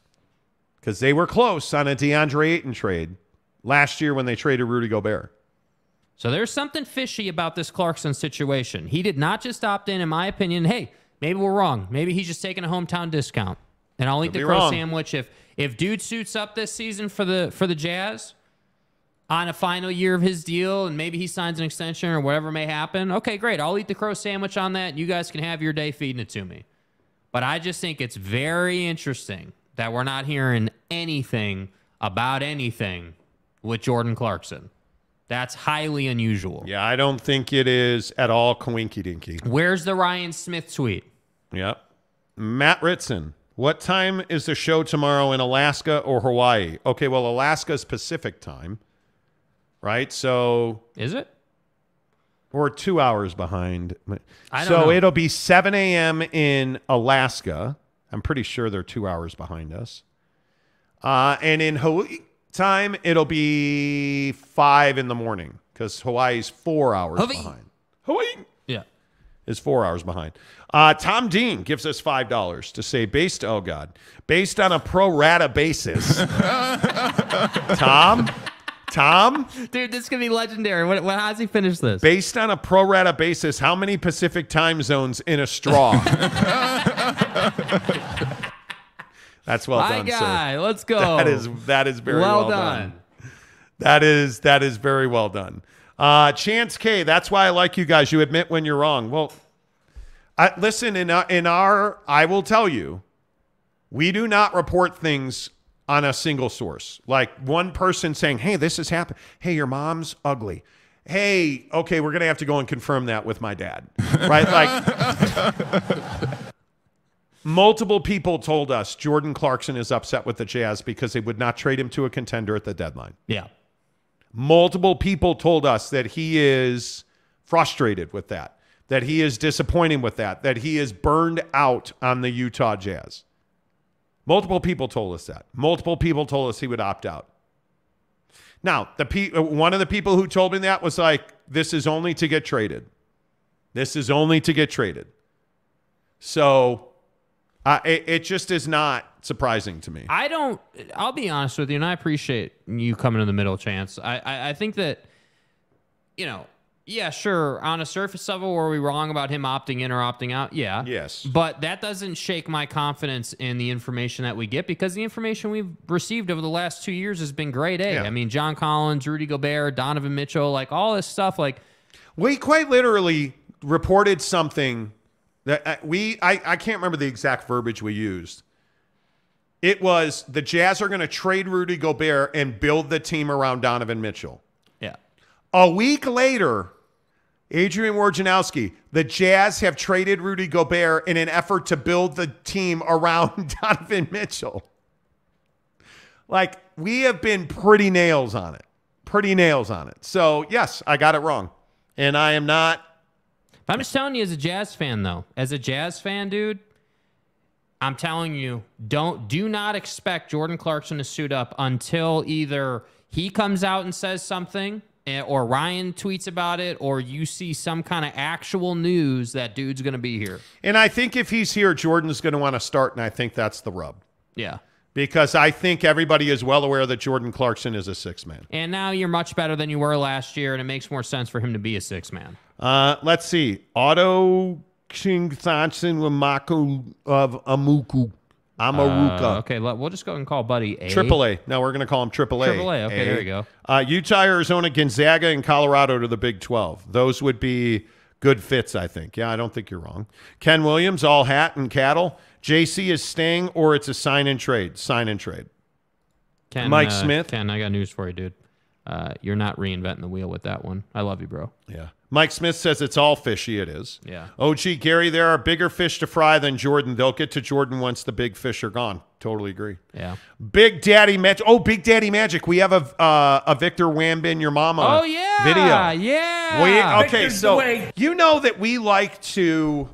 Because they were close on a DeAndre Ayton trade last year when they traded Rudy Gobert. So there's something fishy about this Clarkson situation. He did not just opt in my opinion. Hey, maybe we're wrong. Maybe he's just taking a hometown discount. And I'll eat the crow sandwich if dude suits up this season for the Jazz on a final year of his deal and maybe he signs an extension or whatever may happen. Okay, great. I'll eat the crow sandwich on that. You guys can have your day feeding it to me. But I just think it's very interesting that we're not hearing anything about anything with Jordan Clarkson. That's highly unusual. Yeah, I don't think it is at all coinky-dinky. Where's the Ryan Smith tweet? Yep. Matt Ritson. What time is the show tomorrow in Alaska or Hawaii? Okay, well, Alaska's Pacific time, right? So is it? We're 2 hours behind. I don't know. It'll be 7 a.m. in Alaska. I'm pretty sure they're 2 hours behind us. And in Hawaii time, it'll be 5 in the morning because Hawaii's 4 hours behind. Hawaii. Yeah. Is 4 hours behind. Tom Dean gives us $5 to say based on a pro rata basis. Tom, dude, this could be legendary. How does he finish this? Based on a pro rata basis, how many Pacific time zones in a straw? That's well done, guy. sir. Let's go. That is very well done. That is very well done. Chance K, that's why I like you guys. You admit when you're wrong. Well, listen, I will tell you, we do not report things on a single source. Like one person saying, hey, this has happened. Hey, your mom's ugly. Hey, okay, we're going to have to go and confirm that with my dad. Right? Like multiple people told us Jordan Clarkson is upset with the Jazz because they would not trade him to a contender at the deadline. Yeah. Multiple people told us that he is frustrated with that he is disappointed with that he is burned out on the Utah Jazz. Multiple people told us that. Multiple people told us he would opt out. Now, one of the people who told me that was like, this is only to get traded. This is only to get traded. So it just is not surprising to me. I'll be honest with you, and I appreciate you coming in the middle, Chance. I think that, yeah, sure, on a surface level, were we wrong about him opting in or opting out? Yeah. Yes. But that doesn't shake my confidence in the information that we get because the information we've received over the last 2 years has been grade A. Yeah. I mean, John Collins, Rudy Gobert, Donovan Mitchell, like all this stuff. Like, we quite literally reported something that I can't remember the exact verbiage we used. It was the Jazz are going to trade Rudy Gobert and build the team around Donovan Mitchell. Yeah. A week later, Adrian Wojnarowski, the Jazz have traded Rudy Gobert in an effort to build the team around Donovan Mitchell. Like, we have been pretty nails on it. So, yes, I got it wrong. And I am not. I'm just telling you as a Jazz fan, though. As a Jazz fan, dude, I'm telling you, do not expect Jordan Clarkson to suit up until either he comes out and says something or Ryan tweets about it, or you see some kind of actual news that dude's going to be here. And I think if he's here, Jordan's going to want to start, and I think that's the rub. Yeah. Because I think everybody is well aware that Jordan Clarkson is a six-man. And now you're much better than you were last year, and it makes more sense for him to be a six-man. Let's see. Otto King Thompson Wamako of Amuku. Amaruka. Okay, we'll just go and call Buddy A. AAA. No, we're going to call him AAA. AAA. Okay, there you go. Utah, Arizona, Gonzaga, and Colorado to the Big 12. Those would be good fits, I think. Yeah, I don't think you're wrong. Ken Williams, all hat and cattle. JC is staying, or it's a sign and trade. Sign and trade. Mike Smith. Ken, I got news for you, dude. You're not reinventing the wheel with that one. I love you, bro. Yeah. Mike Smith says it's all fishy. It is. Yeah. OG Gary, there are bigger fish to fry than Jordan. They'll get to Jordan once the big fish are gone. Totally agree. Yeah. Big Daddy Magic. Oh, Big Daddy Magic. We have a Victor Wambin, your mama video. Yeah. Okay, so you know that we like to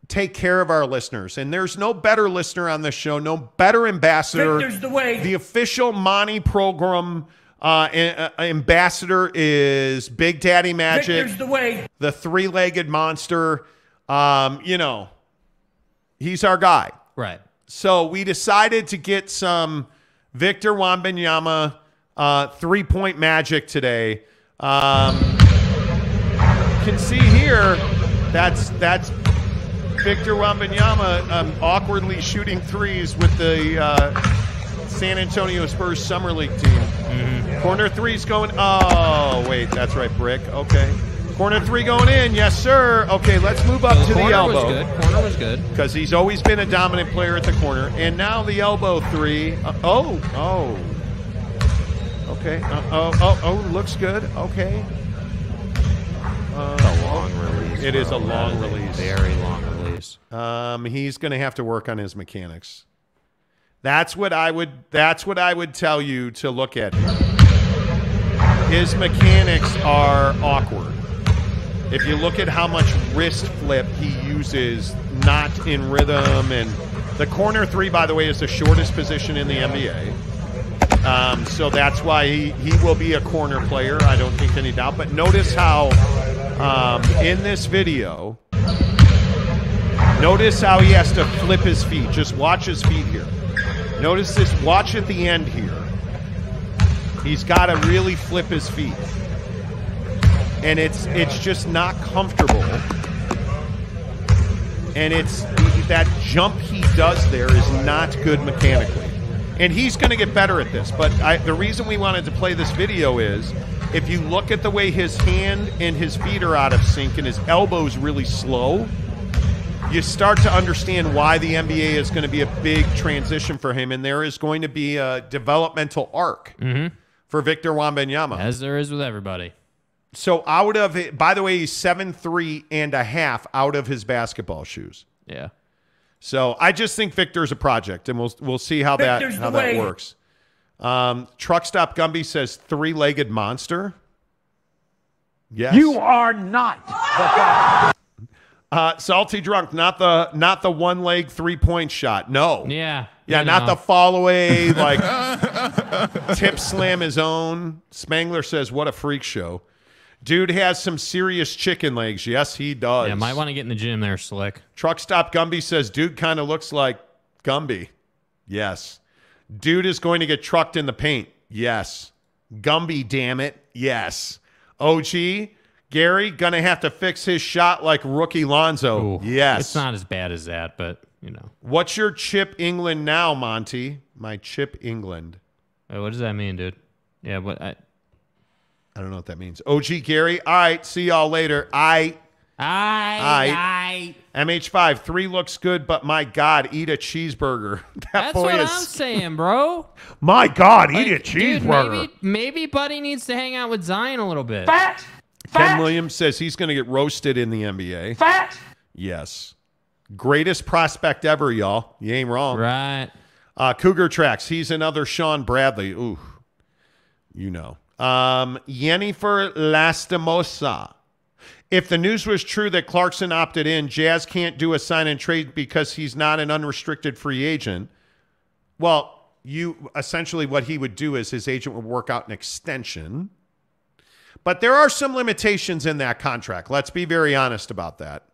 take care of our listeners, and there's no better listener on this show, no better ambassador. Victor's the way. The official Monty program ambassador is Big Daddy Magic. Victor's the way. The three-legged monster. He's our guy. Right. So we decided to get some Victor Wembanyama three-point magic today. You can see here that's Victor Wembanyama awkwardly shooting threes with the San Antonio Spurs Summer League team. Mm-hmm. Corner three's going. Oh, wait, that's right, Brick. Okay. Corner three going in. Yes, sir. Okay, let's move up to the elbow. Corner was good. Because he's always been a dominant player at the corner. And now the elbow three. Okay. Looks good. Okay. It's a long release. It is a long release. Very long release. He's going to have to work on his mechanics. That's what I would tell you to look at here. His mechanics are awkward. If you look at how much wrist flip he uses, not in rhythm, and the corner three, by the way, is the shortest position in the NBA. So that's why he will be a corner player. I don't think any doubt. But notice how in this video, notice how he has to flip his feet. Just watch his feet here. Notice this. Watch at the end here. He's got to really flip his feet. And it's just not comfortable. And that jump he does there is not good mechanically. And he's going to get better at this. But the reason we wanted to play this video is if you look at the way his hand and his feet are out of sync and his elbow's really slow, you start to understand why the NBA is going to be a big transition for him, and there is going to be a developmental arc for Victor Wembanyama. As there is with everybody. So out of it, by the way, he's 7'3.5" out of his basketball shoes. Yeah. So I just think Victor's a project, and we'll see how that works. Truck Stop Gumby says three-legged monster. Yes. You are not the guy. Salty Drunk, not the one leg 3-point shot. No. Yeah. Not the fall away, like tip slam his own. Spangler says, what a freak show. Dude has some serious chicken legs. Yes, he does. Yeah, might want to get in the gym there, Slick. Truck Stop Gumby says, dude kind of looks like Gumby. Yes. Dude is going to get trucked in the paint. Yes. Gumby, damn it. Yes. OG, Gary, going to have to fix his shot like rookie Lonzo. Ooh, yes. It's not as bad as that, but, you know. What's your Chip England now, Monty? My Chip England. Wait, what does that mean, dude? Yeah, but I don't know what that means. OG Gary, all right, see y'all later. MH5, 3 looks good, but my God, eat a cheeseburger. That's what I'm saying, bro. My God, eat a cheeseburger. Dude, maybe Buddy needs to hang out with Zion a little bit. Fat. Ken Williams says he's going to get roasted in the NBA. Fat. Yes. Greatest prospect ever, y'all. You ain't wrong. Right. Cougar Tracks, he's another Sean Bradley. Ooh, you know. Yennefer Lastimosa. If the news was true that Clarkson opted in, Jazz can't do a sign and trade because he's not an unrestricted free agent. Well, essentially what he would do is his agent would work out an extension. But there are some limitations in that contract. Let's be very honest about that.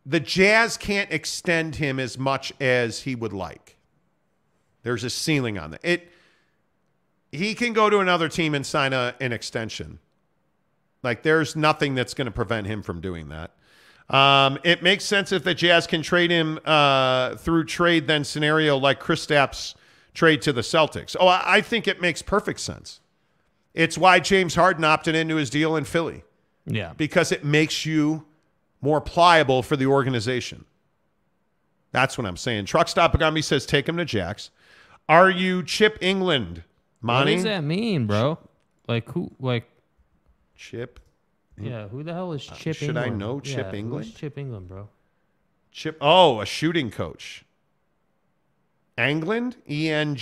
The Jazz can't extend him as much as he would like. There's a ceiling on that. He can go to another team and sign an extension. Like, there's nothing that's going to prevent him from doing that. It makes sense if the Jazz can trade him through trade then scenario like Kristaps' trade to the Celtics. Oh, I think it makes perfect sense. It's why James Harden opted into his deal in Philly. Yeah. Because it makes you more pliable for the organization. That's what I'm saying. Truck Stop Agami says take him to Jax. Are you Chip England, Monty? What does that mean, bro? Like who? Like Chip? Yeah, who the hell is Chip should England? I know Chip England? Who's Chip England, bro? Chip. Oh, a shooting coach. England? Engellland.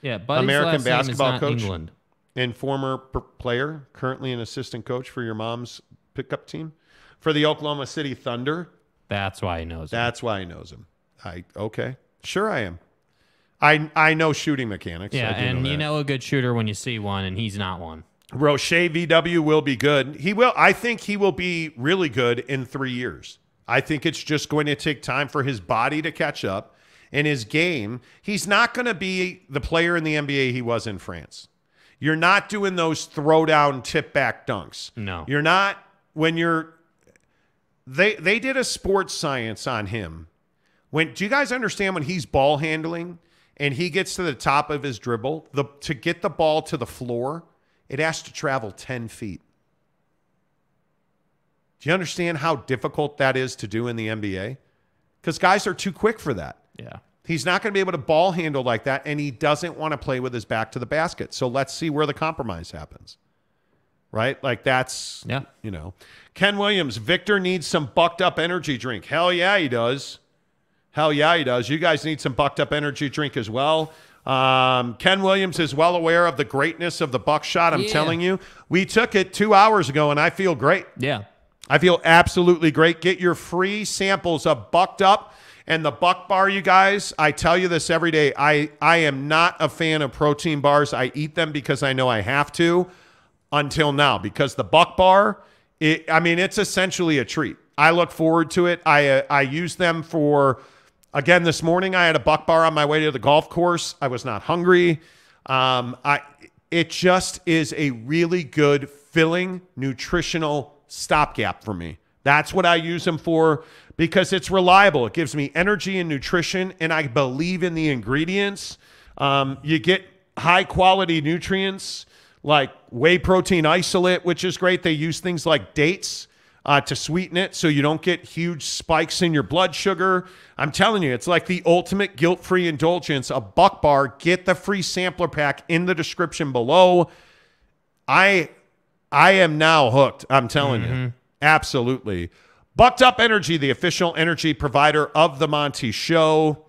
Yeah, Buddy's American last name is basketball not coach. England. And former player, currently an assistant coach for your mom's pickup team for the Oklahoma City Thunder. That's why he knows him. That's why he knows him. Okay. Sure I am. I know shooting mechanics. Yeah, and you that. know a good shooter when you see one, and he's not one. Roche VW will be good. He will. I think he will be really good in 3 years. I think it's just going to take time for his body to catch up and his game. He's not going to be the player in the NBA he was in France. You're not doing those throw down tip back dunks. No. You're not when you're they did a sports science on him. Do you guys understand when he's ball handling and he gets to the top of his dribble, to get the ball to the floor, it has to travel 10 feet. Do you understand how difficult that is to do in the NBA? Because guys are too quick for that. Yeah. He's not going to be able to ball handle like that, and he doesn't want to play with his back to the basket. So let's see where the compromise happens. Right? Like that's, Ken Williams, Victor needs some bucked up energy drink. Hell yeah, he does. Hell yeah, he does. You guys need some bucked up energy drink as well. Ken Williams is well aware of the greatness of the buckshot. I'm telling you, we took it 2 hours ago, and I feel great. Yeah. I feel absolutely great. Get your free samples of Bucked Up and the Buck Bar, you guys. I tell you this every day. I am not a fan of protein bars. I eat them because I know I have to until now, because the Buck Bar, it's essentially a treat. I look forward to it. I use them for, again, this morning I had a Buck Bar on my way to the golf course. I was not hungry. It just is a really good, filling, nutritional stopgap for me. That's what I use them for, because it's reliable. It gives me energy and nutrition, and I believe in the ingredients. You get high quality nutrients like whey protein isolate, which is great. They use things like dates to sweeten it so you don't get huge spikes in your blood sugar. I'm telling you, it's like the ultimate guilt-free indulgence. A Buck Bar. Get the free sampler pack in the description below. I am now hooked. I'm telling you. Absolutely. Bucked Up Energy, the official energy provider of the Monty Show.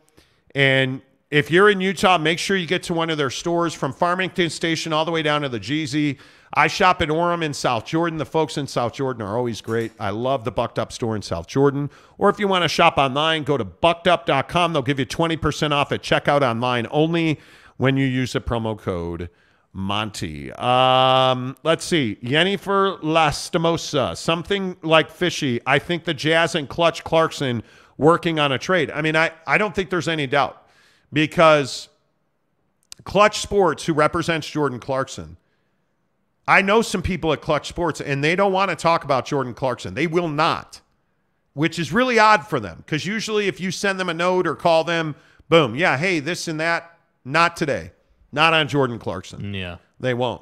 And if you're in Utah, make sure you get to one of their stores from Farmington Station all the way down to the Jeezy. I shop in Orem in South Jordan. The folks in South Jordan are always great. I love the Bucked Up store in South Jordan. Or if you want to shop online, go to buckedup.com. They'll give you 20% off at checkout online only when you use the promo code Monty. Let's see. Yennefer Lastimosa. Something like fishy. I think the Jazz and Clutch Clarkson working on a trade. I don't think there's any doubt, because Clutch Sports, who represents Jordan Clarkson, I know some people at Clutch Sports, and they don't want to talk about Jordan Clarkson. They will not, which is really odd for them, because usually if you send them a note or call them, boom, yeah, hey, this and that, not today. Not on Jordan Clarkson. Yeah. They won't.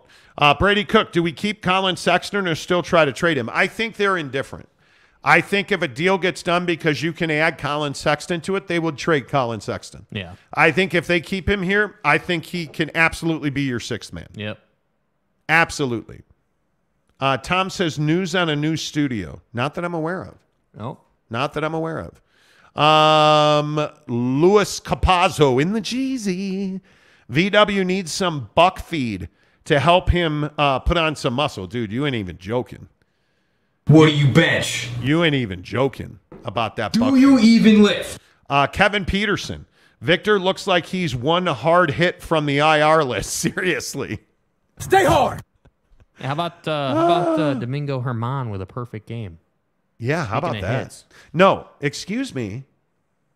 Brady Cook, do we keep Colin Sexton or still try to trade him? I think they're indifferent. I think if a deal gets done because you can add Colin Sexton to it, they would trade Colin Sexton. Yeah. I think if they keep him here, I think he can absolutely be your sixth man. Yep. Absolutely. Tom says news on a new studio. Not that I'm aware of. No. Not that I'm aware of. Louis Capazzo in the Jeezy. VW needs some buck feed to help him put on some muscle. Dude, you ain't even joking. What do you bench? You ain't even joking about that. Do you even lift? Kevin Peterson. Victor looks like he's one hard hit from the IR list. Seriously. Stay hard. How about Domingo Herman with a perfect game? Yeah, how about Speaking of that? hits. No, excuse me.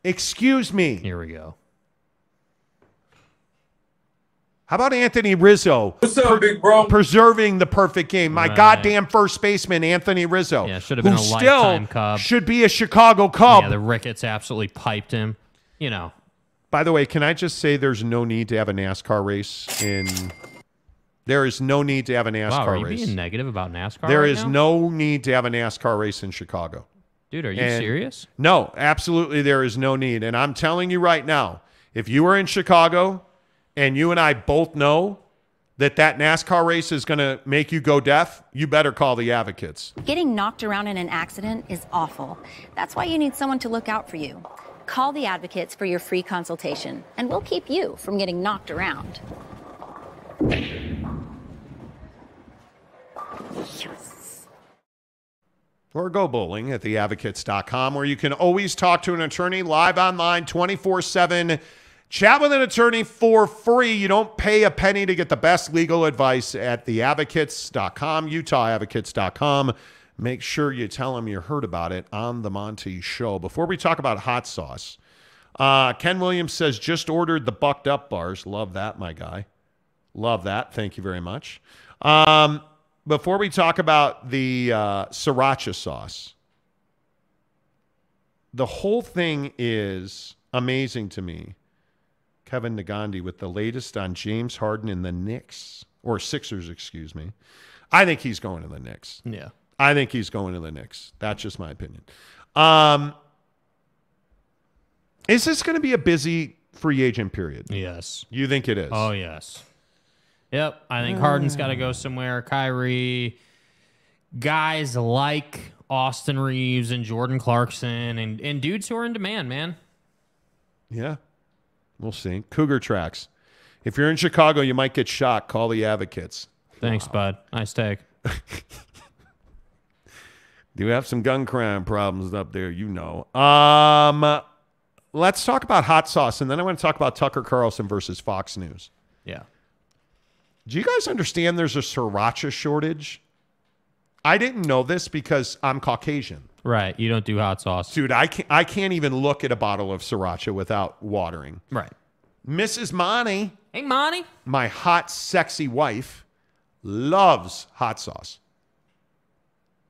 Excuse me. Here we go. How about Anthony Rizzo? What's up, big bro? Preserving the perfect game. My Right. goddamn first baseman, Anthony Rizzo. Yeah, should have been who a lifetime Cub. should be a Chicago Cub. Yeah, the Ricketts absolutely piped him. You know. By the way, can I just say there's no need to have a NASCAR race in... There is no need to have a NASCAR Wow, are you race. being negative about NASCAR There right is now? no need to have a NASCAR race in Chicago. Dude, are you And serious? No, absolutely there is no need. And I'm telling you right now, if you are in Chicago and you and I both know that NASCAR race is going to make you go deaf, you better call the advocates. Getting knocked around in an accident is awful. That's why you need someone to look out for you. Call the advocates for your free consultation, and we'll keep you from getting knocked around. Yes. Or go bowling at theadvocates.com, where you can always talk to an attorney live online 24/7. Chat with an attorney for free. You don't pay a penny to get the best legal advice at theadvocates.com, utahadvocates.com. Make sure you tell them you heard about it on the Monty Show. Before we talk about hot sauce, Ken Williams says, just ordered the Bucked Up bars. Love that, my guy. Love that. Thank you very much. Before we talk about the sriracha sauce, the whole thing is amazing to me. Kevin Nagandi with the latest on James Harden and the Knicks, or Sixers, excuse me. I think he's going to the Knicks. Yeah. I think he's going to the Knicks. That's just my opinion. Is this going to be a busy free agent period? Yes. You think it is? Oh, yes. Yep. I think Harden's got to go somewhere. Kyrie, guys like Austin Reeves and Jordan Clarkson and dudes who are in demand, man. Yeah. We'll see. Cougar Tracks. If you're in Chicago, you might get shot. Call the advocates. Thanks, bud. Nice take. Do have some gun crime problems up there, you know. Let's talk about hot sauce, and then I want to talk about Tucker Carlson versus Fox News. Yeah. Do you guys understand there's a sriracha shortage? I didn't know this because I'm Caucasian. Right. You don't do hot sauce. Dude, I can't even look at a bottle of sriracha without watering. Right. Mrs. Monty. Hey, Monty. My hot, sexy wife loves hot sauce.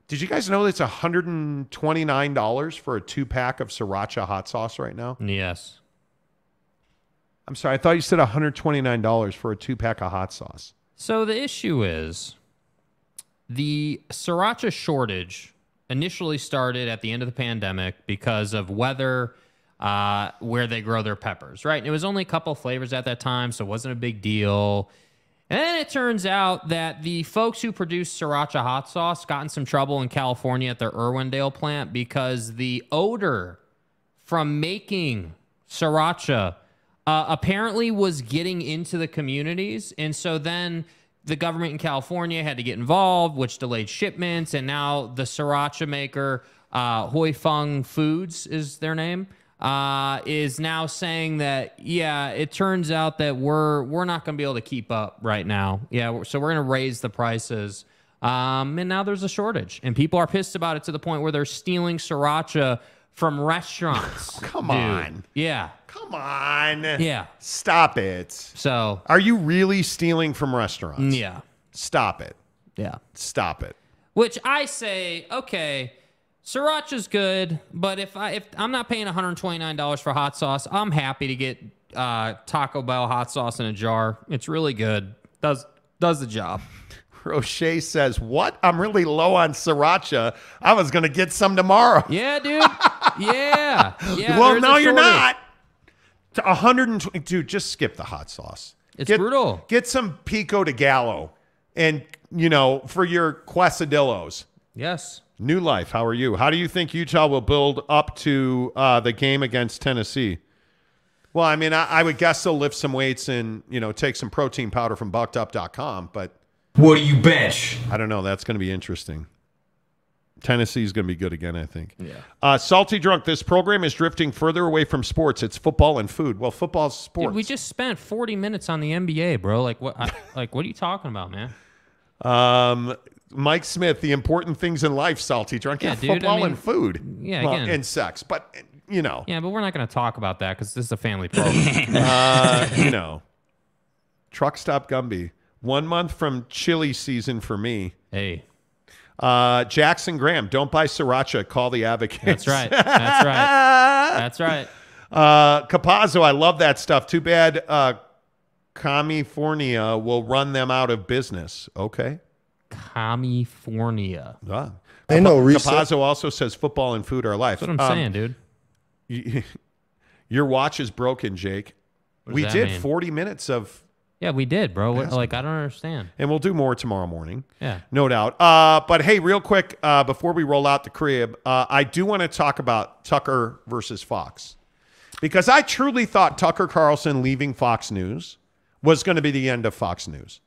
Did you guys know it's $129 for a 2-pack of sriracha hot sauce right now? Yes. I'm sorry. I thought you said $129 for a 2-pack of hot sauce. So the issue is the sriracha shortage initially started at the end of the pandemic because of weather, where they grow their peppers, right? And it was only a couple flavors at that time, so it wasn't a big deal. And then it turns out that the folks who produce sriracha hot sauce got in some trouble in California at their Irwindale plant because the odor from making sriracha apparently was getting into the communities. And so then the government in California had to get involved, which delayed shipments. And now the sriracha maker, Hoi Fung Foods is their name, is now saying that, yeah, it turns out that we're not going to be able to keep up right now. Yeah, so we're going to raise the prices. And now there's a shortage. And people are pissed about it to the point where they're stealing sriracha from restaurants. Come on. Yeah. Come on. Yeah. Stop it. So. Are you really stealing from restaurants? Yeah. Stop it. Yeah. Stop it. Which I say, okay, sriracha's good, but if I'm not paying $129 for hot sauce, I'm happy to get Taco Bell hot sauce in a jar. It's really good. Does the job. Roche says, what? I'm really low on sriracha. I was going to get some tomorrow. Yeah, dude. Yeah. Well, no, you're not. 120. Dude, just skip the hot sauce. It's brutal. Get some pico de gallo and, for your quesadillos. Yes. New life. How are you? How do you think Utah will build up to the game against Tennessee? Well, I mean, I would guess they'll lift some weights and, take some protein powder from buckedup.com, but what do you bench? I don't know. That's going to be interesting. Tennessee's going to be good again, I think. Yeah. Salty Drunk, this program is drifting further away from sports. It's football and food. Well, football's sports. Dude, we just spent 40 minutes on the NBA, bro. Like what what are you talking about, man? Mike Smith, the important things in life, Salty Drunk. Yeah, dude, football and food. Yeah, well, again. and sex. But, you know. Yeah, but we're not going to talk about that because this is a family program. You know. Truck Stop Gumby. 1 month from chili season for me. Hey. Jackson Graham, don't buy sriracha. Call the Advocates. That's right. That's right. That's right. Capazzo, I love that stuff. Too bad California will run them out of business. Okay. California. They know Capazzo also says football and food are life. That's what I'm saying, dude. Your watch is broken, Jake. We did 40 minutes of... Yeah, we did, bro. Like, I don't understand. And we'll do more tomorrow morning. Yeah. No doubt. But hey, real quick, before we roll out the crib, I do want to talk about Tucker versus Fox. Because I truly thought Tucker Carlson leaving Fox News was going to be the end of Fox News.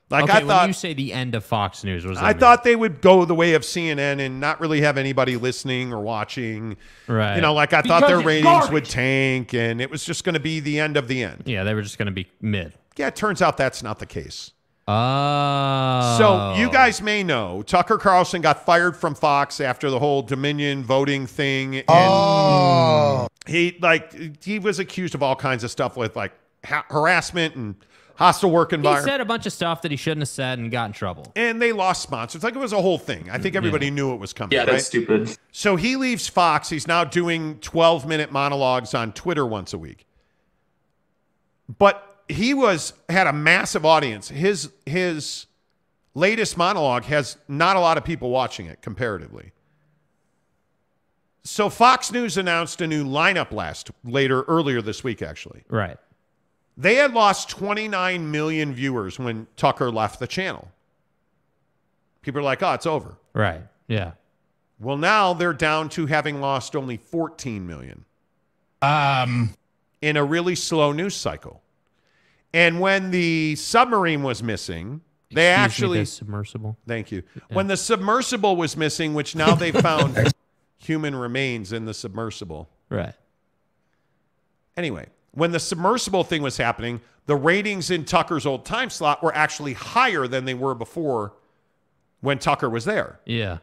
Like, okay, I thought, when you say the end of Fox News, was that I thought they would go the way of CNN and not really have anybody listening or watching. Right. You know, like I thought their ratings would tank and it was just going to be the end of the end. Yeah, they were just going to be mid. Yeah, it turns out that's not the case. Oh. So you guys may know Tucker Carlson got fired from Fox after the whole Dominion voting thing. And he was accused of all kinds of stuff with like harassment and hostile work environment. He said a bunch of stuff that he shouldn't have said and got in trouble. And they lost sponsors. Like it was a whole thing. I think everybody knew it was coming. Yeah, that's right? stupid. So he leaves Fox. He's now doing 12-minute monologues on Twitter once a week. But he had a massive audience. His latest monologue has not a lot of people watching it comparatively. So Fox News announced a new lineup earlier this week, actually. Right. They had lost 29 million viewers when Tucker left the channel. People are like, oh, it's over. Right. Yeah. Well, now they're down to having lost only 14 million. In a really slow news cycle. And when the submarine was missing, the submersible. Thank you. Yeah. When the submersible was missing, which now they found human remains in the submersible. Right. Anyway, when the submersible thing was happening, the ratings in Tucker's old time slot were actually higher than they were before when Tucker was there. Yeah.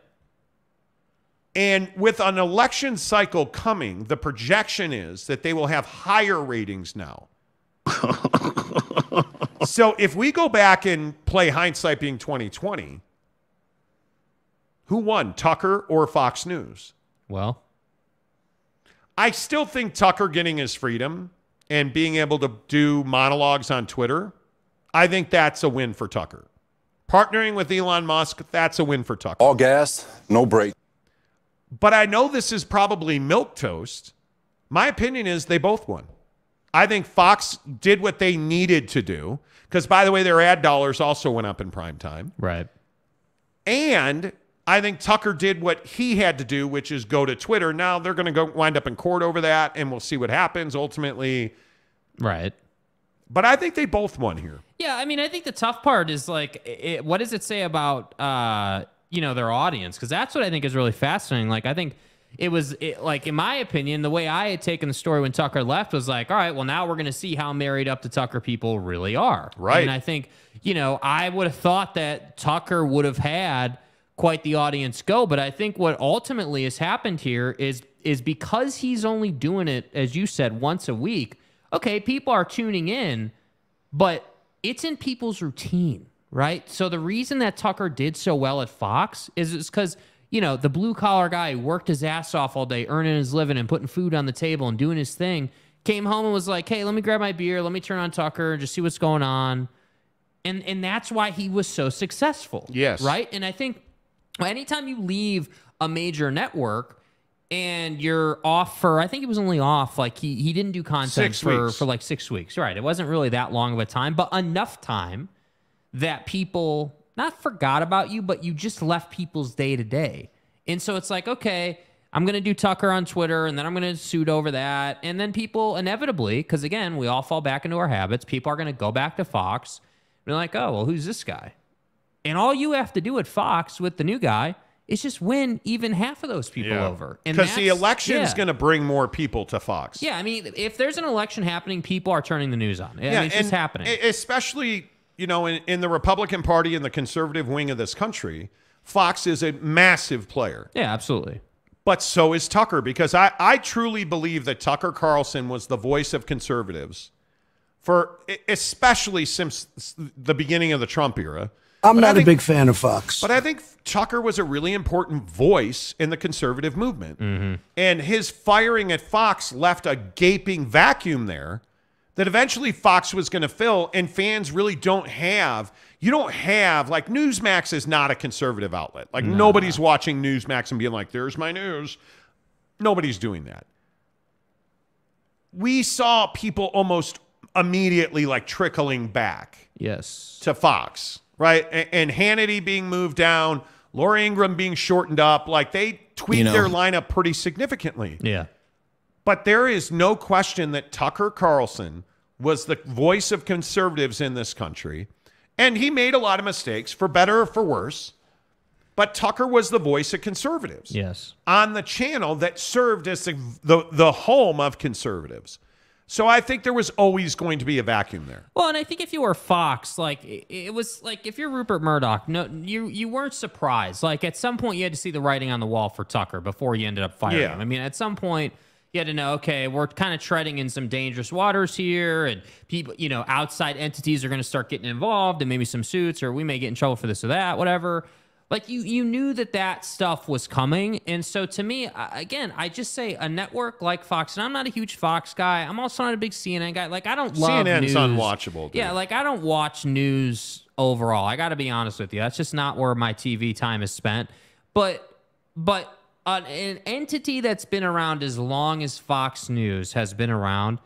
And with an election cycle coming, the projection is that they will have higher ratings now. So if we go back and play hindsight being 2020, who won, Tucker or Fox News? Well, I still think Tucker getting his freedom and being able to do monologues on Twitter, I think that's a win for Tucker. Partnering with Elon Musk, that's a win for Tucker. All gas, no brake. But I know this is probably milquetoast. My opinion is they both won. I think Fox did what they needed to do. Because, by the way, their ad dollars also went up in prime time. Right. And I think Tucker did what he had to do, which is go to Twitter. Now they're going to wind up in court over that, and we'll see what happens ultimately. Right. But I think they both won here. Yeah, I mean, I think the tough part is, like, what does it say about, their audience? Because that's what I think is really fascinating. Like, I think like, in my opinion, the way I had taken the story when Tucker left was like, all right, well, now we're going to see how married up to Tucker people really are. Right. And I think, I would have thought that Tucker would have had quite the audience go. But I think what ultimately has happened here is because he's only doing it, as you said, once a week, okay, people are tuning in, but it's in people's routine, right? So the reason that Tucker did so well at Fox is because, the blue-collar guy who worked his ass off all day, earning his living and putting food on the table and doing his thing, came home and was like, hey, let me grab my beer, let me turn on Tucker and just see what's going on. And that's why he was so successful. Yes. Right? And I think anytime you leave a major network and you're off for, I think he was only off, like he didn't do content for like 6 weeks. Right. It wasn't really that long of a time, but enough time that people not forgot about you, but you just left people's day to day. And so it's like, okay, I'm going to do Tucker on Twitter, and then I'm going to suit over that. And then people inevitably, because again, we all fall back into our habits, people are going to go back to Fox. And they're like, oh, well, who's this guy? And all you have to do at Fox with the new guy is just win even half of those people over. Because the election is going to bring more people to Fox. Yeah, I mean, if there's an election happening, people are turning the news on. It's just happening. Especially, in the Republican Party and the conservative wing of this country, Fox is a massive player. Yeah, absolutely. But so is Tucker, because I truly believe that Tucker Carlson was the voice of conservatives especially since the beginning of the Trump era. I'm not a big fan of Fox. But I think Tucker was a really important voice in the conservative movement. Mm-hmm. And his firing at Fox left a gaping vacuum there that eventually Fox was going to fill, and fans really don't have. You don't have, like, Newsmax is not a conservative outlet. Like, nobody's watching Newsmax and being like, there's my news. Nobody's doing that. We saw people almost immediately, like, trickling back to Fox, right? And Hannity being moved down, Laura Ingraham being shortened up. Like, they tweaked their lineup pretty significantly. Yeah. But there is no question that Tucker Carlson was the voice of conservatives in this country. And he made a lot of mistakes, for better or for worse. But Tucker was the voice of conservatives. Yes. On the channel that served as the home of conservatives. So I think there was always going to be a vacuum there. Well, and I think if you were Fox, like, it was like, if you're Rupert Murdoch, no, you weren't surprised. Like, at some point you had to see the writing on the wall for Tucker before you ended up firing him. I mean, at some point you had to know, okay, we're kind of treading in some dangerous waters here, and people, outside entities are going to start getting involved, and maybe some suits, or we may get in trouble for this or that, whatever. Like, you knew that stuff was coming. And so to me, again, I just say a network like Fox, and I'm not a huge Fox guy. I'm also not a big CNN guy. Like, I don't love CNN's news. Unwatchable. Dude. Yeah, like, I don't watch news overall. I got to be honest with you. That's just not where my TV time is spent. But an entity that's been around as long as Fox News has been around,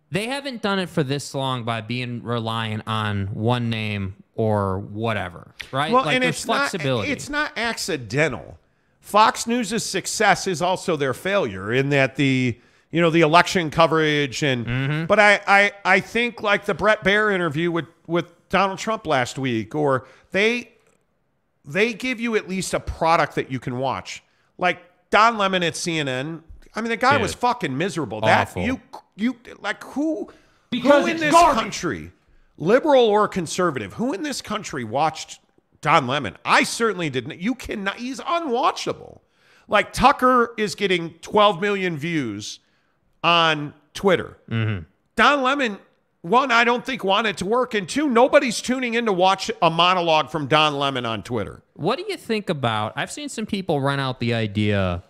they haven't done it for this long by being reliant on one name or whatever, right? Well, like, and there's flexibility. It's not accidental. Fox News' success is also their failure in that the election coverage and but I think, like, the Brett Baer interview with Donald Trump last week, or they give you at least a product that you can watch. Like Don Lemon at CNN. I mean, the guy was fucking miserable. Awful. That you like who Because in it's this garbage. country, liberal or conservative, who in this country watched Don Lemon? I certainly didn't. You cannot. He's unwatchable. Like, Tucker is getting 12 million views on Twitter. Don Lemon, one, I don't think wanted to work, and two, nobody's tuning in to watch a monologue from Don Lemon on Twitter. What do you think about, I've seen some people run out the idea,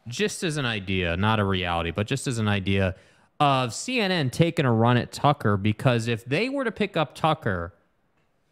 just as an idea, not a reality, but just as an idea, of CNN taking a run at Tucker, because if they were to pick up Tucker,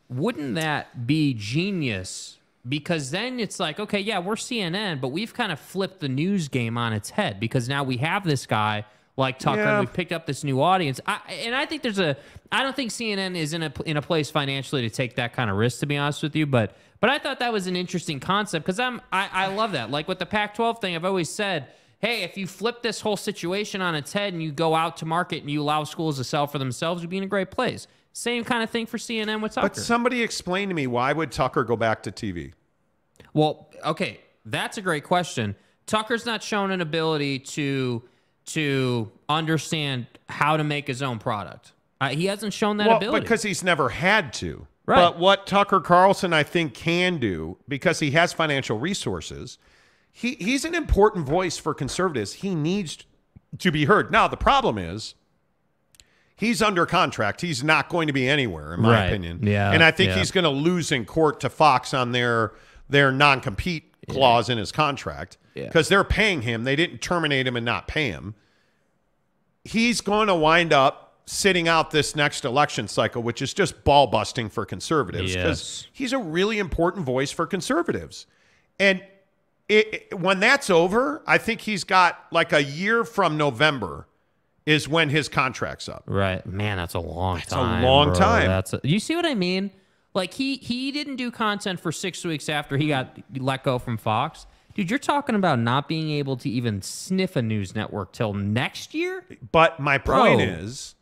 wouldn't that be genius? Because then it's like, okay, yeah, we're CNN, but we've kind of flipped the news game on its head, because now we have this guy like Tucker, and we've picked up this new audience. I think I don't think CNN is in a place financially to take that kind of risk, to be honest with you, but I thought that was an interesting concept, because I love that. Like, with the Pac-12 thing, I've always said, hey, if you flip this whole situation on its head and you go out to market and you allow schools to sell for themselves, you'd be in a great place. Same kind of thing for CNN with Tucker. But somebody explain to me, why would Tucker go back to TV? Well, okay, that's a great question. Tucker's not shown an ability to understand how to make his own product. He hasn't shown that ability. Because he's never had to. Right. But what Tucker Carlson, I think, can do, because he has financial resources, he's an important voice for conservatives. He needs to be heard. Now, the problem is, he's under contract. He's not going to be anywhere, in my opinion. Yeah, and I think he's going to lose in court to Fox on their non-compete clause in his contract, because they're paying him. They didn't terminate him and not pay him. He's going to wind up sitting out this next election cycle, which is just ball busting for conservatives, because he's a really important voice for conservatives. And when that's over, I think he's got like a year from November is when his contract's up. Right. Man, that's a long time. It's a long time. You see what I mean? Like, he didn't do content for 6 weeks after he got let go from Fox. Dude, you're talking about not being able to even sniff a news network till next year? But my point is,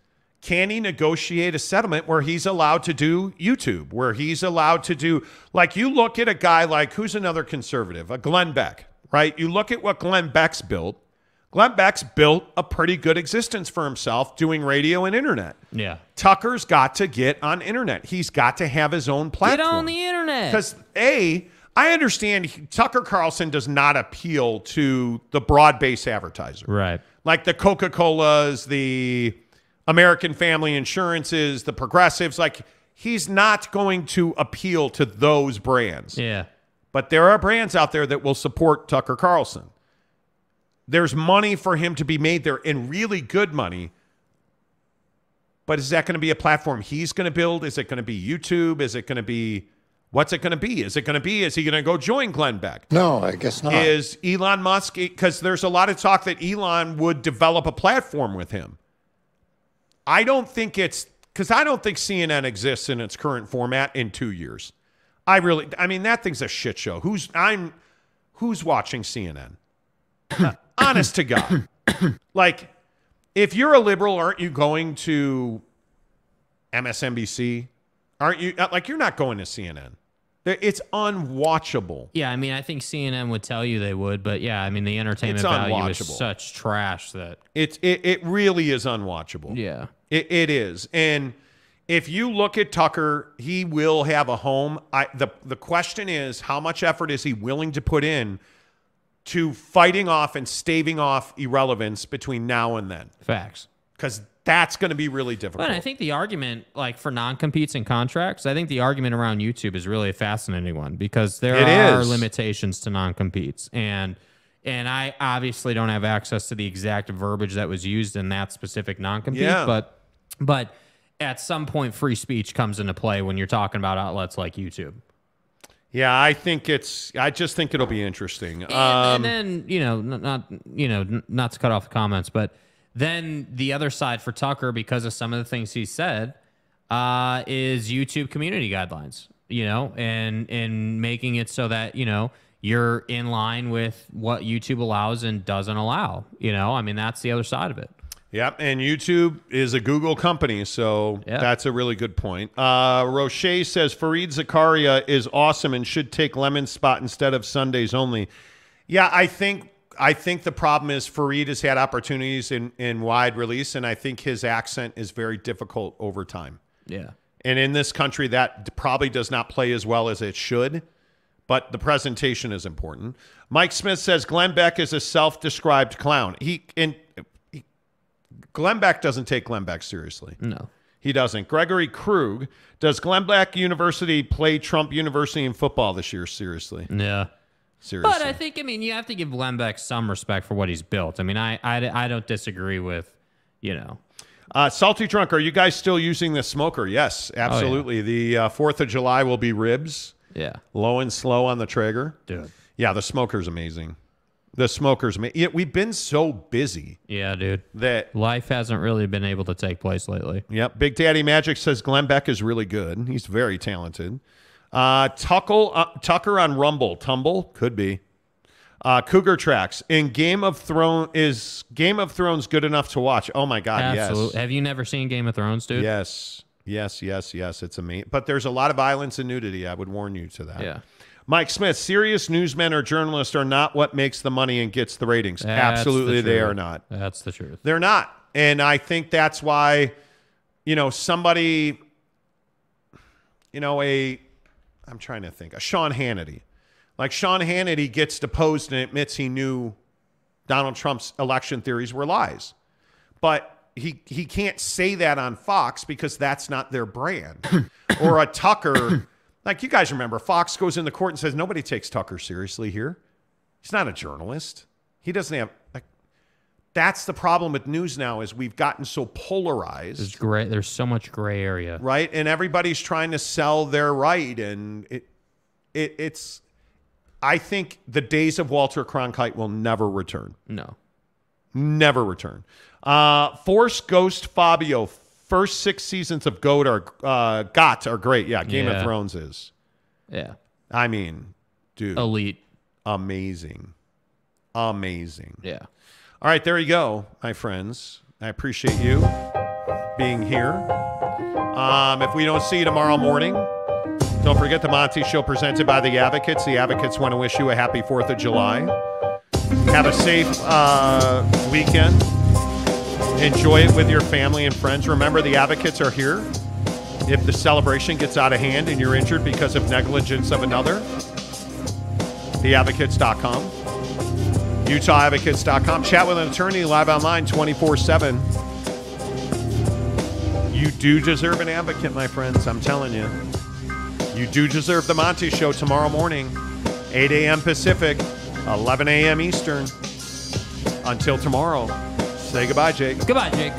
can he negotiate a settlement where he's allowed to do YouTube, where he's allowed to do, like, you look at a guy like, who's another conservative, a Glenn Beck, right? You look at what Glenn Beck's built. Glenn Beck's built a pretty good existence for himself doing radio and internet. Yeah. Tucker's got to get on internet. He's got to have his own platform. Get on the internet. Because, I understand Tucker Carlson does not appeal to the broad-based advertiser. Right. Like the Coca-Colas, the American Family Insurances, the Progressives. Like, he's not going to appeal to those brands. Yeah. But there are brands out there that will support Tucker Carlson. There's money for him to be made there, and really good money. But is that going to be a platform he's going to build? Is it going to be YouTube? Is it going to be... What's it going to be? Is he going to go join Glenn Beck? No, I guess not. Is Elon Musk, because there's a lot of talk that Elon would develop a platform with him. I don't think CNN exists in its current format in 2 years. That thing's a shit show. Who's watching CNN? Honest to God. Like, if you're a liberal, aren't you going to MSNBC? Aren't you? Like, you're not going to CNN. It's unwatchable. Yeah, I think CNN would tell you they would, but yeah, the entertainment value is such trash that... It really is unwatchable. Yeah. It is. And if you look at Tucker, he will have a home. The question is, how much effort is he willing to put in to fighting off and staving off irrelevance between now and then? Facts. Because that's going to be really difficult. But I think the argument, like, for non-competes and contracts, I think the argument around YouTube is really a fascinating one, because there are limitations to non-competes. And I obviously don't have access to the exact verbiage that was used in that specific non-compete, but at some point free speech comes into play when you're talking about outlets like YouTube. Yeah, I just think it'll be interesting. And then, not to cut off the comments, but then the other side for Tucker, because of some of the things he said, is YouTube community guidelines, and making it so that, you're in line with what YouTube allows and doesn't allow. That's the other side of it. Yep, and YouTube is a Google company, so that's a really good point. Roche says Fareed Zakaria is awesome and should take Lemon's spot instead of Sundays only. Yeah, I think the problem is Fareed has had opportunities in wide release, and I think his accent is very difficult over time. Yeah. And in this country, that probably does not play as well as it should, but the presentation is important. Mike Smith says Glenn Beck is a self-described clown. Glenn Beck doesn't take Glenn Beck seriously. No. He doesn't. Gregory Krug, does Glenn Beck University play Trump University in football this year seriously? Yeah. Seriously. But I think, you have to give Glenn Beck some respect for what he's built. I don't disagree with, Salty Drunk, are you guys still using the smoker? Yes, absolutely. Oh, yeah. The 4th of July will be ribs. Yeah. Low and slow on the Traeger. Dude. Yeah, the smoker's amazing. The smoker's amazing. We've been so busy. Yeah, dude. That life hasn't really been able to take place lately. Yep. Big Daddy Magic says Glenn Beck is really good. He's very talented. Tucker on Rumble. Tumble? Could be. Cougar Tracks. Is Game of Thrones good enough to watch? Oh, my God, Absolutely. yes. Have you never seen Game of Thrones, dude? Yes. It's amazing. But there's a lot of violence and nudity. I would warn you to that. Yeah. Mike Smith, serious newsmen or journalists are not what makes the money and gets the ratings. Absolutely, they are not. That's the truth. They're not. And I think that's why, somebody, I'm trying to think, a Sean Hannity. Like, Sean Hannity gets deposed and admits he knew Donald Trump's election theories were lies. But he can't say that on Fox because that's not their brand. Or a Tucker... Like, you guys remember, Fox goes into court and says, nobody takes Tucker seriously here. He's not a journalist. He doesn't have... That's the problem with news now, is we've gotten so polarized. There's so much gray area. Right? And everybody's trying to sell their right. And it's... I think the days of Walter Cronkite will never return. No. Never return. Force Ghost Fabio... First 6 seasons of GOT are great. Yeah, Game of Thrones is. Yeah. Dude. Elite. Amazing. Amazing. Yeah. All right, there you go, my friends. I appreciate you. being here. If we don't see you tomorrow morning, don't forget the Monty Show presented by the Advocates. The Advocates want to wish you a happy 4th of July. Have a safe weekend. Enjoy it with your family and friends. Remember, the Advocates are here. If the celebration gets out of hand and you're injured because of negligence of another, theadvocates.com. UtahAdvocates.com. Chat with an attorney live online 24/7. You do deserve an advocate, my friends. I'm telling you. You do deserve the Monty Show tomorrow morning, 8 a.m. Pacific, 11 a.m. Eastern. Until tomorrow, say goodbye, Jake. Goodbye, Jake.